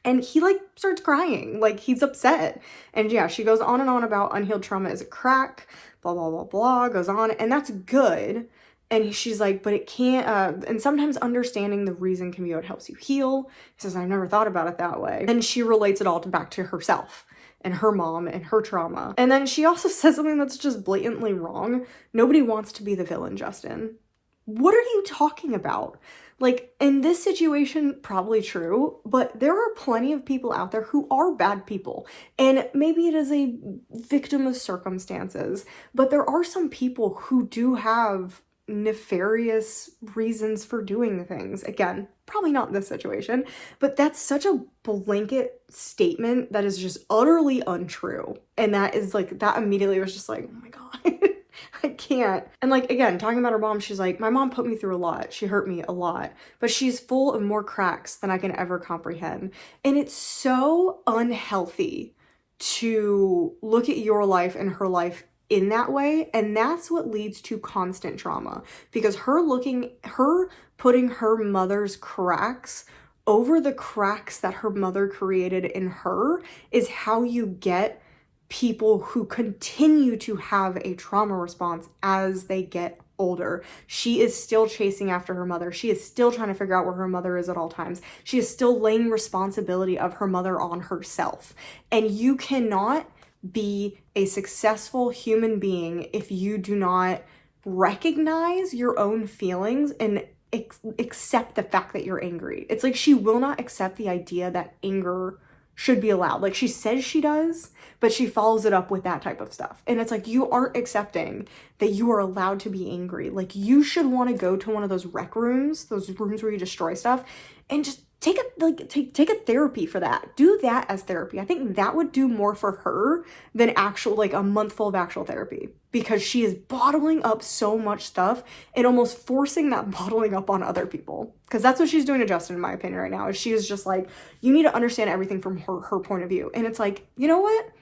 And he like starts crying, like he's upset. And yeah, she goes on and on about unhealed trauma is a crack, blah, blah, blah, blah, goes on. And that's good. And she's like, but it can't, and sometimes understanding the reason can be what helps you heal. He says, I've never thought about it that way. And she relates it all back to herself and her mom and her trauma. And then she also says something that's just blatantly wrong. Nobody wants to be the villain, Justin. What are you talking about? Like, in this situation, probably true, but there are plenty of people out there who are bad people. And maybe it is a victim of circumstances, but there are some people who do have nefarious reasons for doing things. Again, probably not this situation, but that's such a blanket statement that is just utterly untrue. And that is like, that immediately was just like, oh my God. I can't. And like, again, talking about her mom, she's like, my mom put me through a lot. She hurt me a lot, but she's full of more cracks than I can ever comprehend. And it's so unhealthy to look at your life and her life in that way. And that's what leads to constant trauma, because her putting her mother's cracks over the cracks that her mother created in her is how you get people who continue to have a trauma response as they get older. She is still chasing after her mother. She is still trying to figure out where her mother is at all times. She is still laying responsibility of her mother on herself. And you cannot be a successful human being if you do not recognize your own feelings and accept the fact that you're angry. It's like she will not accept the idea that anger should be allowed. Like, she says she does, but she follows it up with that type of stuff. And it's like, you aren't accepting that you are allowed to be angry. Like, you should want to go to one of those rec rooms, those rooms where you destroy stuff, and just take a therapy for that. Do that as therapy. I think that would do more for her than actual, like, a month full of actual therapy, because she is bottling up so much stuff and almost forcing that bottling up on other people. Because that's what she's doing to Justin, in my opinion, right now, is she is just like, you need to understand everything from her point of view. And it's like, you know what?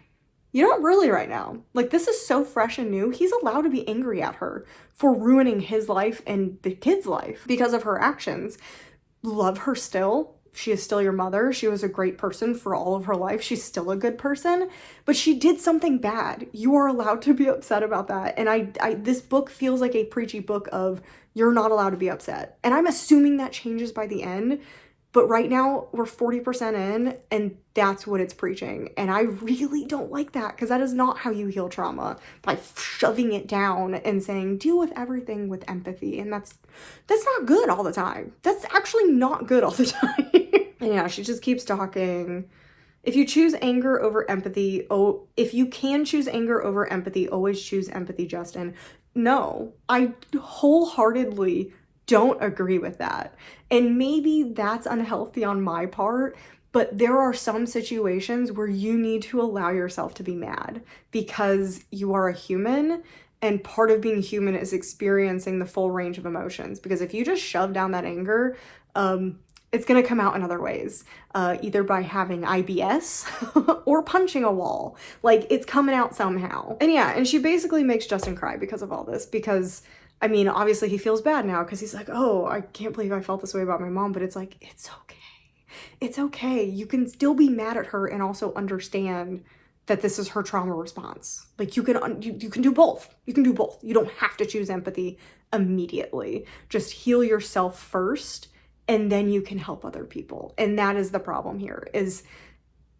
You don't really right now. Like, this is so fresh and new. He's allowed to be angry at her for ruining his life and the kid's life because of her actions. Love her still. She is still your mother. She was a great person for all of her life. She's still a good person, but she did something bad. You are allowed to be upset about that. And this book feels like a preachy book of, you're not allowed to be upset. And I'm assuming that changes by the end, but right now we're 40% in, and that's what it's preaching. And I really don't like that, because that is not how you heal trauma, by shoving it down and saying, deal with everything with empathy. And that's not good all the time. That's actually not good all the time. And yeah, she just keeps talking. If you choose anger over empathy, if you can choose anger over empathy, always choose empathy, Justin. No, I wholeheartedly don't agree with that. And maybe that's unhealthy on my part, but there are some situations where you need to allow yourself to be mad, because you are a human, and part of being human is experiencing the full range of emotions. Because if you just shove down that anger, it's going to come out in other ways, either by having IBS or punching a wall. Like, it's coming out somehow. And yeah, and she basically makes Justin cry because of all this, because I mean, obviously he feels bad now, because he's like, oh, I can't believe I felt this way about my mom. But it's like, it's okay. It's okay. You can still be mad at her and also understand that this is her trauma response. Like, you can do both. You can do both. You don't have to choose empathy immediately. Just heal yourself first, and then you can help other people. And that is the problem here, is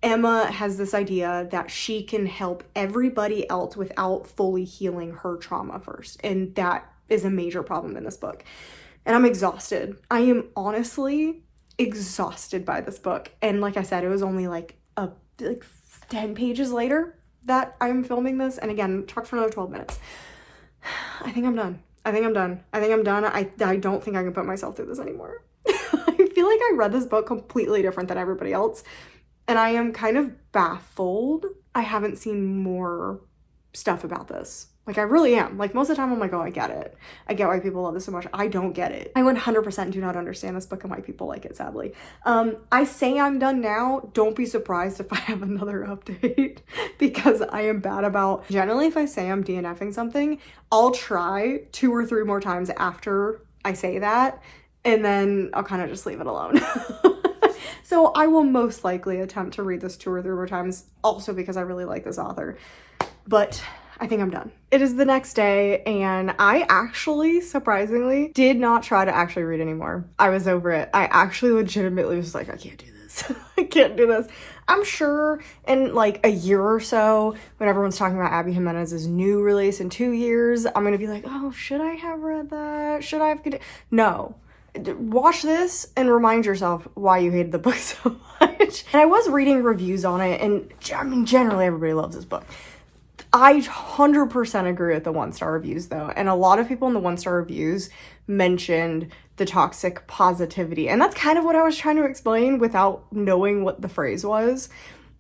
Emma has this idea that she can help everybody else without fully healing her trauma first. And that is a major problem in this book. And I'm exhausted. I am honestly exhausted by this book. And like I said, it was only like 10 pages later that I'm filming this. And again, talk for another 12 minutes. I think I'm done. I don't think I can put myself through this anymore. I feel like I read this book completely different than everybody else. And I am kind of baffled I haven't seen more stuff about this. Like, I really am. Like, most of the time I'm like, oh, I get it. I get why people love this so much. I don't get it. I 100% do not understand this book and why people like it, sadly. I say I'm done now. Don't be surprised if I have another update, because I am bad about, generally if I say I'm DNFing something, I'll try 2 or 3 more times after I say that, and then I'll kind of just leave it alone. So I will most likely attempt to read this 2 or 3 more times, also because I really like this author. But I think I'm done. It is the next day, and I actually, surprisingly, did not try to actually read anymore. I was over it. I actually legitimately was like, I can't do this. I can't do this. I'm sure in like a year or so, when everyone's talking about Abby Jimenez's new release in 2 years, I'm gonna be like, oh, should I have read that? Should I have? No. Watch this and remind yourself why you hated the book so much. And I was reading reviews on it, and I mean, generally everybody loves this book. I 100% agree with the 1-star reviews though, and a lot of people in the 1-star reviews mentioned the toxic positivity, and that's kind of what I was trying to explain without knowing what the phrase was.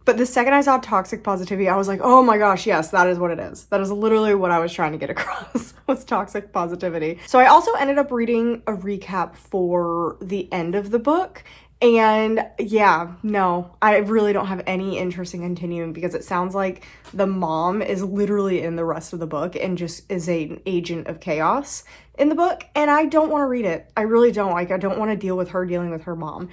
But the second I saw toxic positivity, I was like, oh my gosh, yes, that is what it is. That is literally what I was trying to get across, was toxic positivity. So I also ended up reading a recap for the end of the book. And yeah, no, I really don't have any interest in continuing because it sounds like the mom is literally in the rest of the book and just is an agent of chaos in the book. And I don't want to read it. I really don't. Like, I don't want to deal with her dealing with her mom.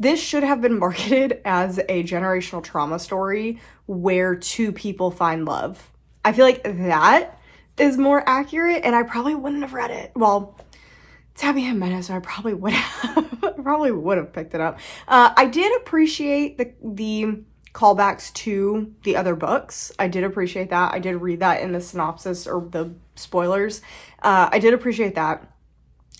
This should have been marketed as a generational trauma story where 2 people find love. I feel like that is more accurate, and I probably wouldn't have read it. Well, it's Abby Jimenez, so I probably would have picked it up. I did appreciate the callbacks to the other books. I did appreciate that. I did read that in the synopsis or the spoilers. I did appreciate that.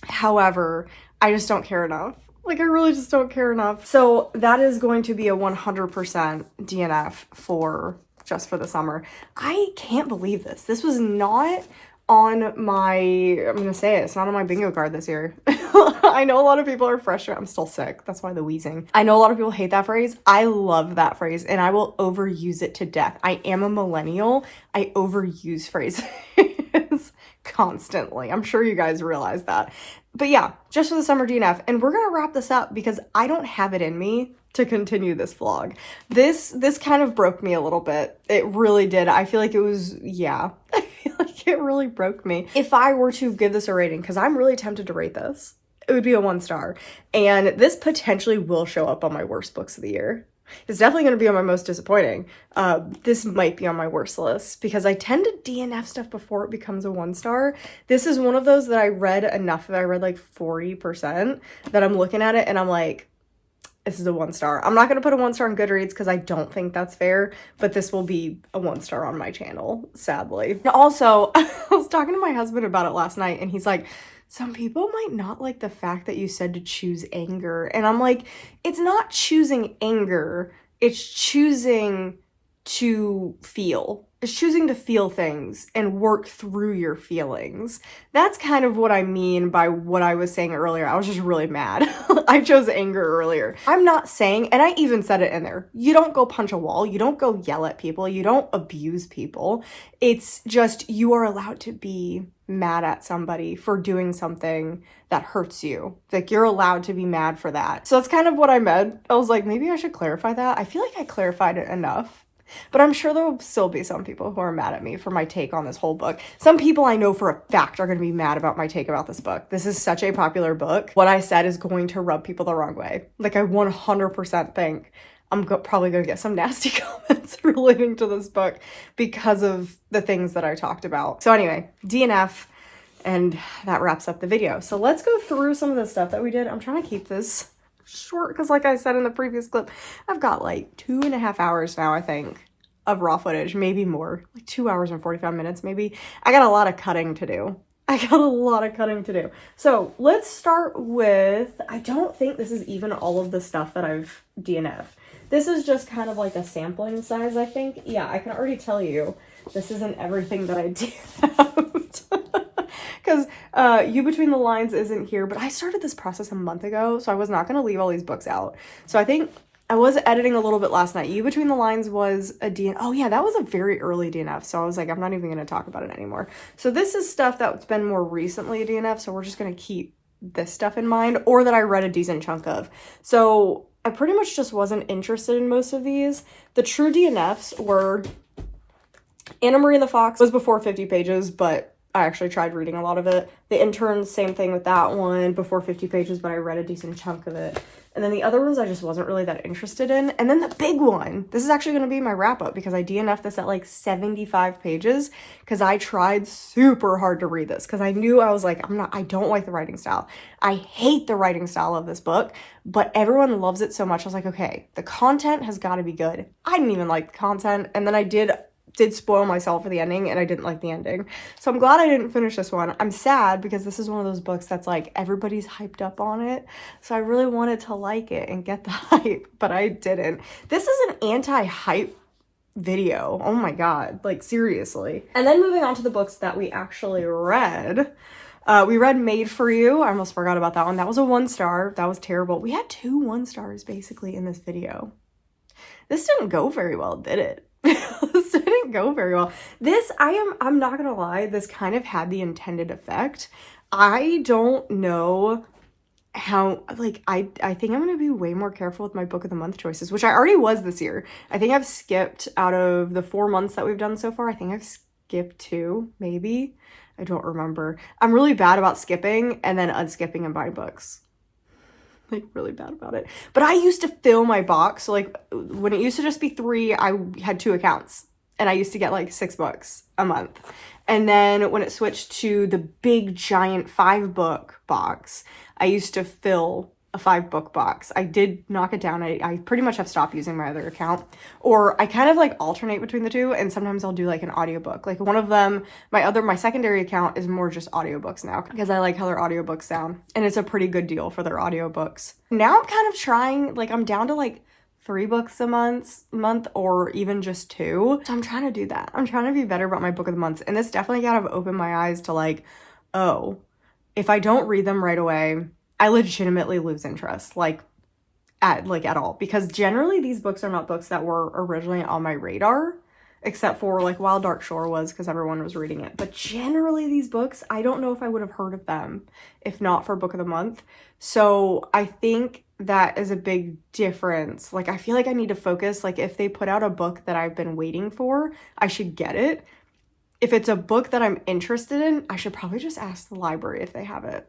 However, I just don't care enough. Like, I really just don't care enough. So that is going to be a 100% DNF for just for the summer. I can't believe this. This was not on my, I'm gonna say it, it's not on my bingo card this year. I know a lot of people are frustrated. I'm still sick. That's why the wheezing. I know a lot of people hate that phrase. I love that phrase, and I will overuse it to death. I am a millennial. I overuse phrases constantly. I'm sure you guys realize that. But yeah, just for the summer DNF. And we're gonna wrap this up because I don't have it in me to continue this vlog. This kind of broke me a little bit. It really did. I feel like it was, yeah. I feel like it really broke me. If I were to give this a rating, because I'm really tempted to rate this, it would be a 1-star. And this potentially will show up on my worst books of the year. It's definitely going to be on my most disappointing. This might be on my worst list because I tend to DNF stuff before it becomes a 1-star. This is one of those that I read enough of. I read like 40% that I'm looking at it and I'm like, this is a 1-star. I'm not going to put a 1-star on Goodreads because I don't think that's fair, but this will be a 1-star on my channel, sadly. Also, I was talking to my husband about it last night and he's like, some people might not like the fact that you said to choose anger. And I'm like, it's not choosing anger. It's choosing to feel. It's choosing to feel things and work through your feelings. That's kind of what I mean by what I was saying earlier. I was just really mad. I chose anger earlier. I'm not saying, and I even said it in there, you don't go punch a wall. You don't go yell at people. You don't abuse people. It's just you are allowed to be mad at somebody for doing something that hurts you. Like, you're allowed to be mad for that. So that's kind of what I meant. I was like, maybe I should clarify that. I feel like I clarified it enough. But I'm sure there will still be some people who are mad at me for my take on this whole book. Some people I know for a fact are going to be mad about my take about this book. This is such a popular book. What I said is going to rub people the wrong way. Like, I 100% think I'm probably going to get some nasty comments relating to this book because of the things that I talked about. So anyway, DNF, and that wraps up the video. So let's go through some of the stuff that we did. I'm trying to keep this short because, like I said in the previous clip, I've got like 2.5 hours now, I think, of raw footage, maybe more, like 2 hours and 45 minutes maybe. I got a lot of cutting to do. So let's start with, I don't think this is even all of the stuff that I've DNF'd. This is just kind of like a sampling size, I think. Yeah, I can already tell you this isn't everything that I DNF'd. Because You Between the Lines isn't here, but I started this process a month ago, so I was not going to leave all these books out. So I think I was editing a little bit last night. You Between the Lines was a DNF. Oh yeah, that was a very early DNF, so I was like, I'm not even going to talk about it anymore. So this is stuff that's been more recently a DNF, so we're just going to keep this stuff in mind, or that I read a decent chunk of. So I pretty much just wasn't interested in most of these. The true DNFs were Anna Marie and the Fox was before 50 pages, but I actually tried reading a lot of it. The Interns, same thing with that one, before 50 pages, but I read a decent chunk of it. And then the other ones I just wasn't really that interested in. And then the big one, this is actually going to be my wrap up because I DNF'd this at like 75 pages because I tried super hard to read this because I knew I was like, I don't like the writing style. I hate the writing style of this book, but everyone loves it so much. I was like, okay, the content has got to be good. I didn't even like the content. And then I did spoil myself for the ending and I didn't like the ending. So I'm glad I didn't finish this one. I'm sad because this is one of those books that's like everybody's hyped up on it. So I really wanted to like it and get the hype, but I didn't. This is an anti-hype video. Oh my God, like seriously. And then moving on to the books that we actually read. We read Made for You. I almost forgot about that one. That was a 1-star. That was terrible. We had 2 1-stars basically in this video. This didn't go very well, did it? This didn't go very well. This, I'm not gonna lie, this kind of had the intended effect. I don't know how, like, I think I'm gonna be way more careful with my book of the month choices, which I already was this year. I think I've skipped out of the 4 months that we've done so far. I think I've skipped 2, maybe. I don't remember. I'm really bad about skipping and then unskipping and buying books. Like really bad about it. But I used to fill my box. So like when it used to just be 3, I had 2 accounts and I used to get like 6 books a month. And then when it switched to the big giant 5-book box, I used to fill a 5-book box. I did knock it down. I pretty much have stopped using my other account, or I kind of like alternate between the 2, and sometimes I'll do like an audiobook. Like one of them, my secondary account is more just audiobooks now because I like how their audiobooks sound and it's a pretty good deal for their audiobooks. Now I'm kind of trying, like I'm down to like 3 books a month or even just 2. So I'm trying to do that. I'm trying to be better about my book of the months, and this definitely kind of opened my eyes to like, oh, if I don't read them right away, I legitimately lose interest, like at all, because generally these books are not books that were originally on my radar, except for like Wild Dark Shore was because everyone was reading it. But generally these books, I don't know if I would have heard of them if not for book of the month. So I think that is a big difference. Like I feel like I need to focus, like if they put out a book that I've been waiting for, I should get it. If it's a book that I'm interested in, I should probably just ask the library if they have it.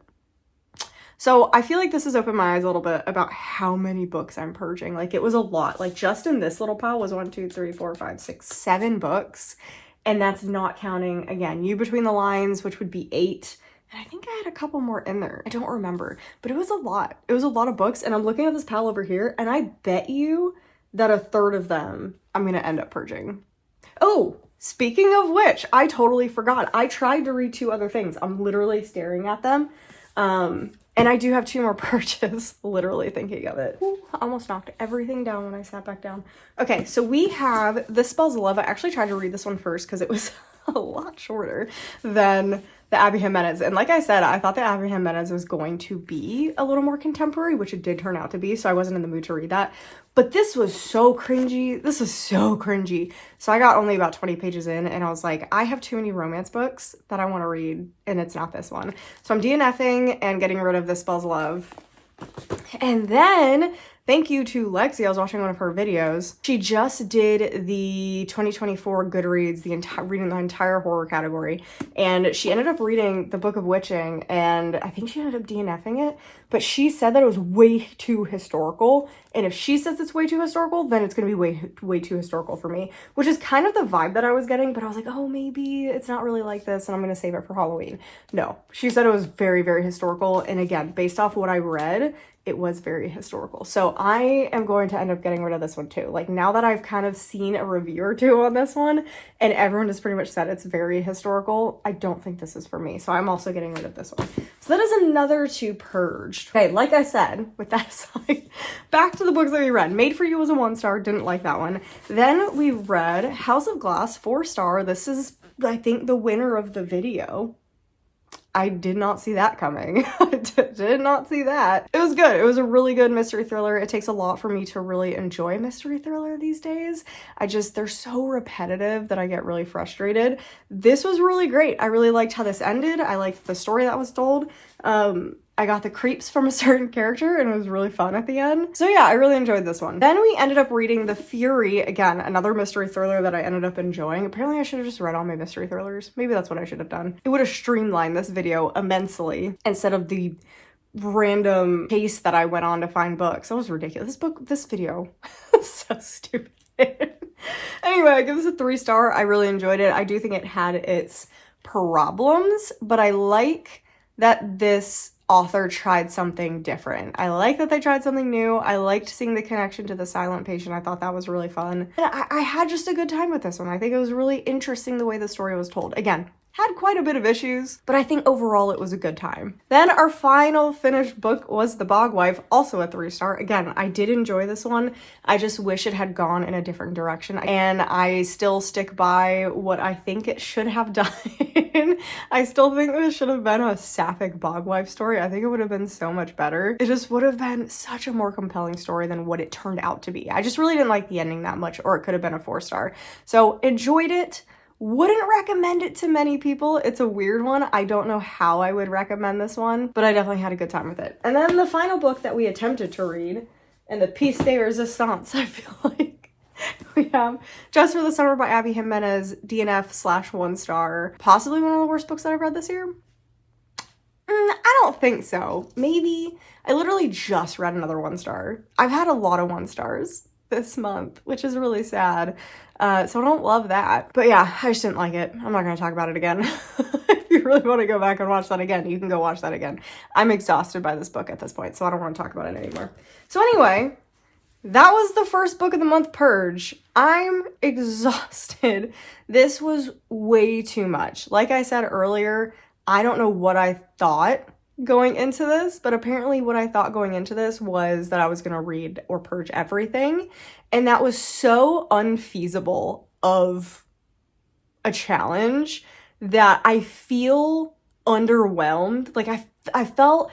So I feel like this has opened my eyes a little bit about how many books I'm purging. Like it was a lot. Like just in this little pile was 1, 2, 3, 4, 5, 6, 7 books. And that's not counting, again, You Between the Lines, which would be 8. And I think I had a couple more in there. I don't remember, but it was a lot. It was a lot of books. And I'm looking at this pile over here and I bet you that 1/3 of them I'm going to end up purging. Oh, speaking of which, I totally forgot. I tried to read 2 other things. I'm literally staring at them. And I do have 2 more purges, literally thinking of it. Ooh, I almost knocked everything down when I sat back down. Okay, so we have The Spells of Love. I actually tried to read this one first because it was a lot shorter than the Abby Jimenez. And like I said, I thought the Abby Jimenez was going to be a little more contemporary, which it did turn out to be, so I wasn't in the mood to read that. But this was so cringy. This was so cringy. So I got only about 20 pages in and I was like, I have too many romance books that I want to read and it's not this one. So I'm DNFing and getting rid of The Spells of Love. And then thank you to Lexi. I was watching one of her videos. She just did the 2024 Goodreads, reading the entire horror category. And she ended up reading the Book of Witching, and I think she ended up DNFing it. But she said that it was way too historical. And if she says it's way too historical, then it's going to be way too historical for me, which is kind of the vibe that I was getting. But I was like, oh, maybe it's not really like this and I'm going to save it for Halloween. No, she said it was very, very historical. And again, based off what I read, it was very historical. So I am going to end up getting rid of this one too. Like now that I've kind of seen a review or 2 on this one and everyone has pretty much said it's very historical, I don't think this is for me. So I'm also getting rid of this one. So that is another 2 purged. Okay, like I said, with that aside, back to the books that we read. Made for You was a 1-star, didn't like that one. Then we read House of Glass, 4-star. This is, I think, the winner of the video. I did not see that coming. I did not see that. It was good. It was a really good mystery thriller. It takes a lot for me to really enjoy a mystery thriller these days. They're so repetitive that I get really frustrated. This was really great. I really liked how this ended. I liked the story that was told. I got the creeps from a certain character and it was really fun at the end. So yeah, I really enjoyed this one. Then we ended up reading The Fury, again, another mystery thriller that I ended up enjoying. Apparently I should have just read all my mystery thrillers. Maybe that's what I should have done. It would have streamlined this video immensely instead of the random case that I went on to find books. That was ridiculous. This video is so stupid. Anyway, I give this a 3-star. I really enjoyed it. I do think it had its problems, but I like that this author tried something different. I like that they tried something new. I liked seeing the connection to the silent patient. I thought that was really fun. And I had just a good time with this one. I think it was really interesting the way the story was told. Again, had quite a bit of issues, but I think overall it was a good time. Then our final finished book was The Bog Wife, also a 3-star. Again, I did enjoy this one. I just wish it had gone in a different direction, and I still stick by what I think it should have done. I still think this should have been a sapphic bog wife story. I think it would have been so much better. It just would have been such a more compelling story than what it turned out to be. I just really didn't like the ending that much, or it could have been a 4-star. So enjoyed it. Wouldn't recommend it to many people. It's a weird one. I don't know how I would recommend this one, but I definitely had a good time with it. And then the final book that we attempted to read, and the piece de resistance, I feel like, we have Just for the Summer by Abby Jimenez, DNF/1-star. Possibly one of the worst books that I've read this year. I don't think so. Maybe. I literally just read another 1-star. I've had a lot of 1-stars this month, which is really sad. So I don't love that. But yeah, I just didn't like it. I'm not going to talk about it again. If you really want to go back and watch that again, you can go watch that again. I'm exhausted by this book at this point, so I don't want to talk about it anymore. So anyway, that was the first book of the month, Purge. I'm exhausted. This was way too much. Like I said earlier, I don't know what I thought going into this, but apparently what I thought going into this was that I was going to read or purge everything, and that was so unfeasible of a challenge that I feel underwhelmed. Like I felt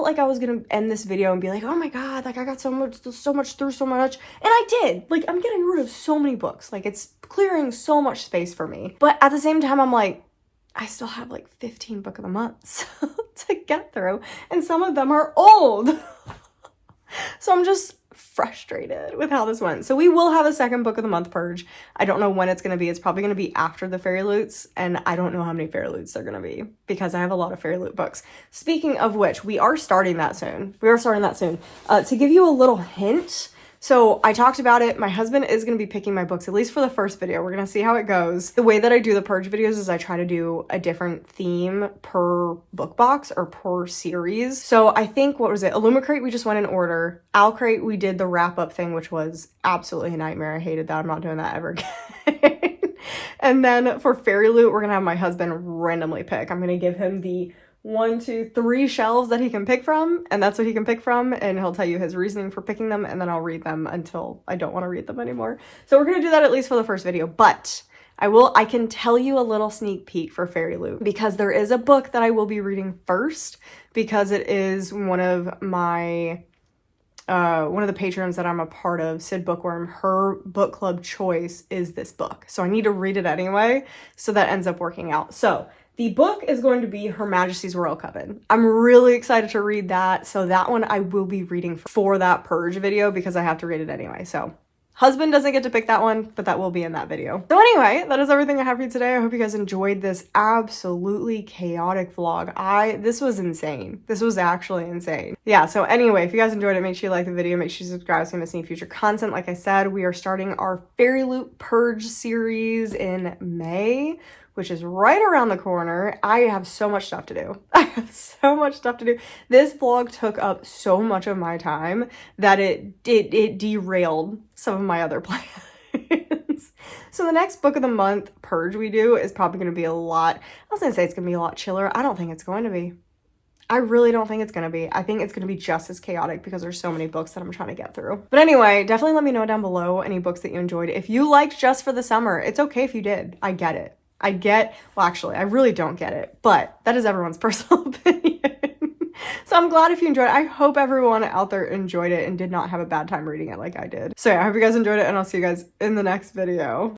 like I was going to end this video and be like, "Oh my god, like I got so much through so much." And I did. Like I'm getting rid of so many books. Like it's clearing so much space for me. But at the same time I'm like, I still have like 15 book of the months to get through, and some of them are old. So I'm just frustrated with how this went. So we will have a second book of the month purge. I don't know when it's going to be. It's probably going to be after the Fairy Loots, and I don't know how many Fairy Loots they're going to be because I have a lot of Fairy Loot books. Speaking of which, we are starting that soon. To give you a little hint, so I talked about it. My husband is going to be picking my books, at least for the first video. We're going to see how it goes. The way that I do the purge videos is I try to do a different theme per book box or per series. So I think, what was it? Illumicrate, we just went in order. Owlcrate, we did the wrap up thing, which was absolutely a nightmare. I hated that. I'm not doing that ever again. And then for Fairy Loot, we're going to have my husband randomly pick. I'm going to give him the 1, 2, 3 shelves that he can pick from, and that's what he can pick from, and he'll tell you his reasoning for picking them, and then I'll read them until I don't want to read them anymore. So we're gonna do that at least for the first video, but I can tell you a little sneak peek for Fairy Loot, because there is a book that I will be reading first, because it is one of my one of the patrons that I'm a part of, Sid Bookworm, her book club choice is this book. So I need to read it anyway, so that ends up working out. So the book is going to be Her Majesty's Royal Coven. I'm really excited to read that. So that one I will be reading for that purge video because I have to read it anyway. So husband doesn't get to pick that one, but that will be in that video. So anyway, that is everything I have for you today. I hope you guys enjoyed this absolutely chaotic vlog. This was insane. This was actually insane. Yeah, so anyway, if you guys enjoyed it, make sure you like the video, make sure you subscribe so you don't miss any future content. Like I said, we are starting our Fairy Loot Purge series in May, which is right around the corner. I have so much stuff to do. I have so much stuff to do. This vlog took up so much of my time that it derailed some of my other plans. So the next book of the month purge we do is probably going to be I was going to say it's going to be a lot chiller. I don't think it's going to be. I really don't think it's going to be. I think it's going to be just as chaotic because there's so many books that I'm trying to get through. But anyway, definitely let me know down below any books that you enjoyed. If you liked Just for the Summer, it's okay if you did. I get it. Well, actually, I really don't get it, but that is everyone's personal opinion. So I'm glad if you enjoyed it. I hope everyone out there enjoyed it and did not have a bad time reading it like I did. So yeah, I hope you guys enjoyed it, and I'll see you guys in the next video.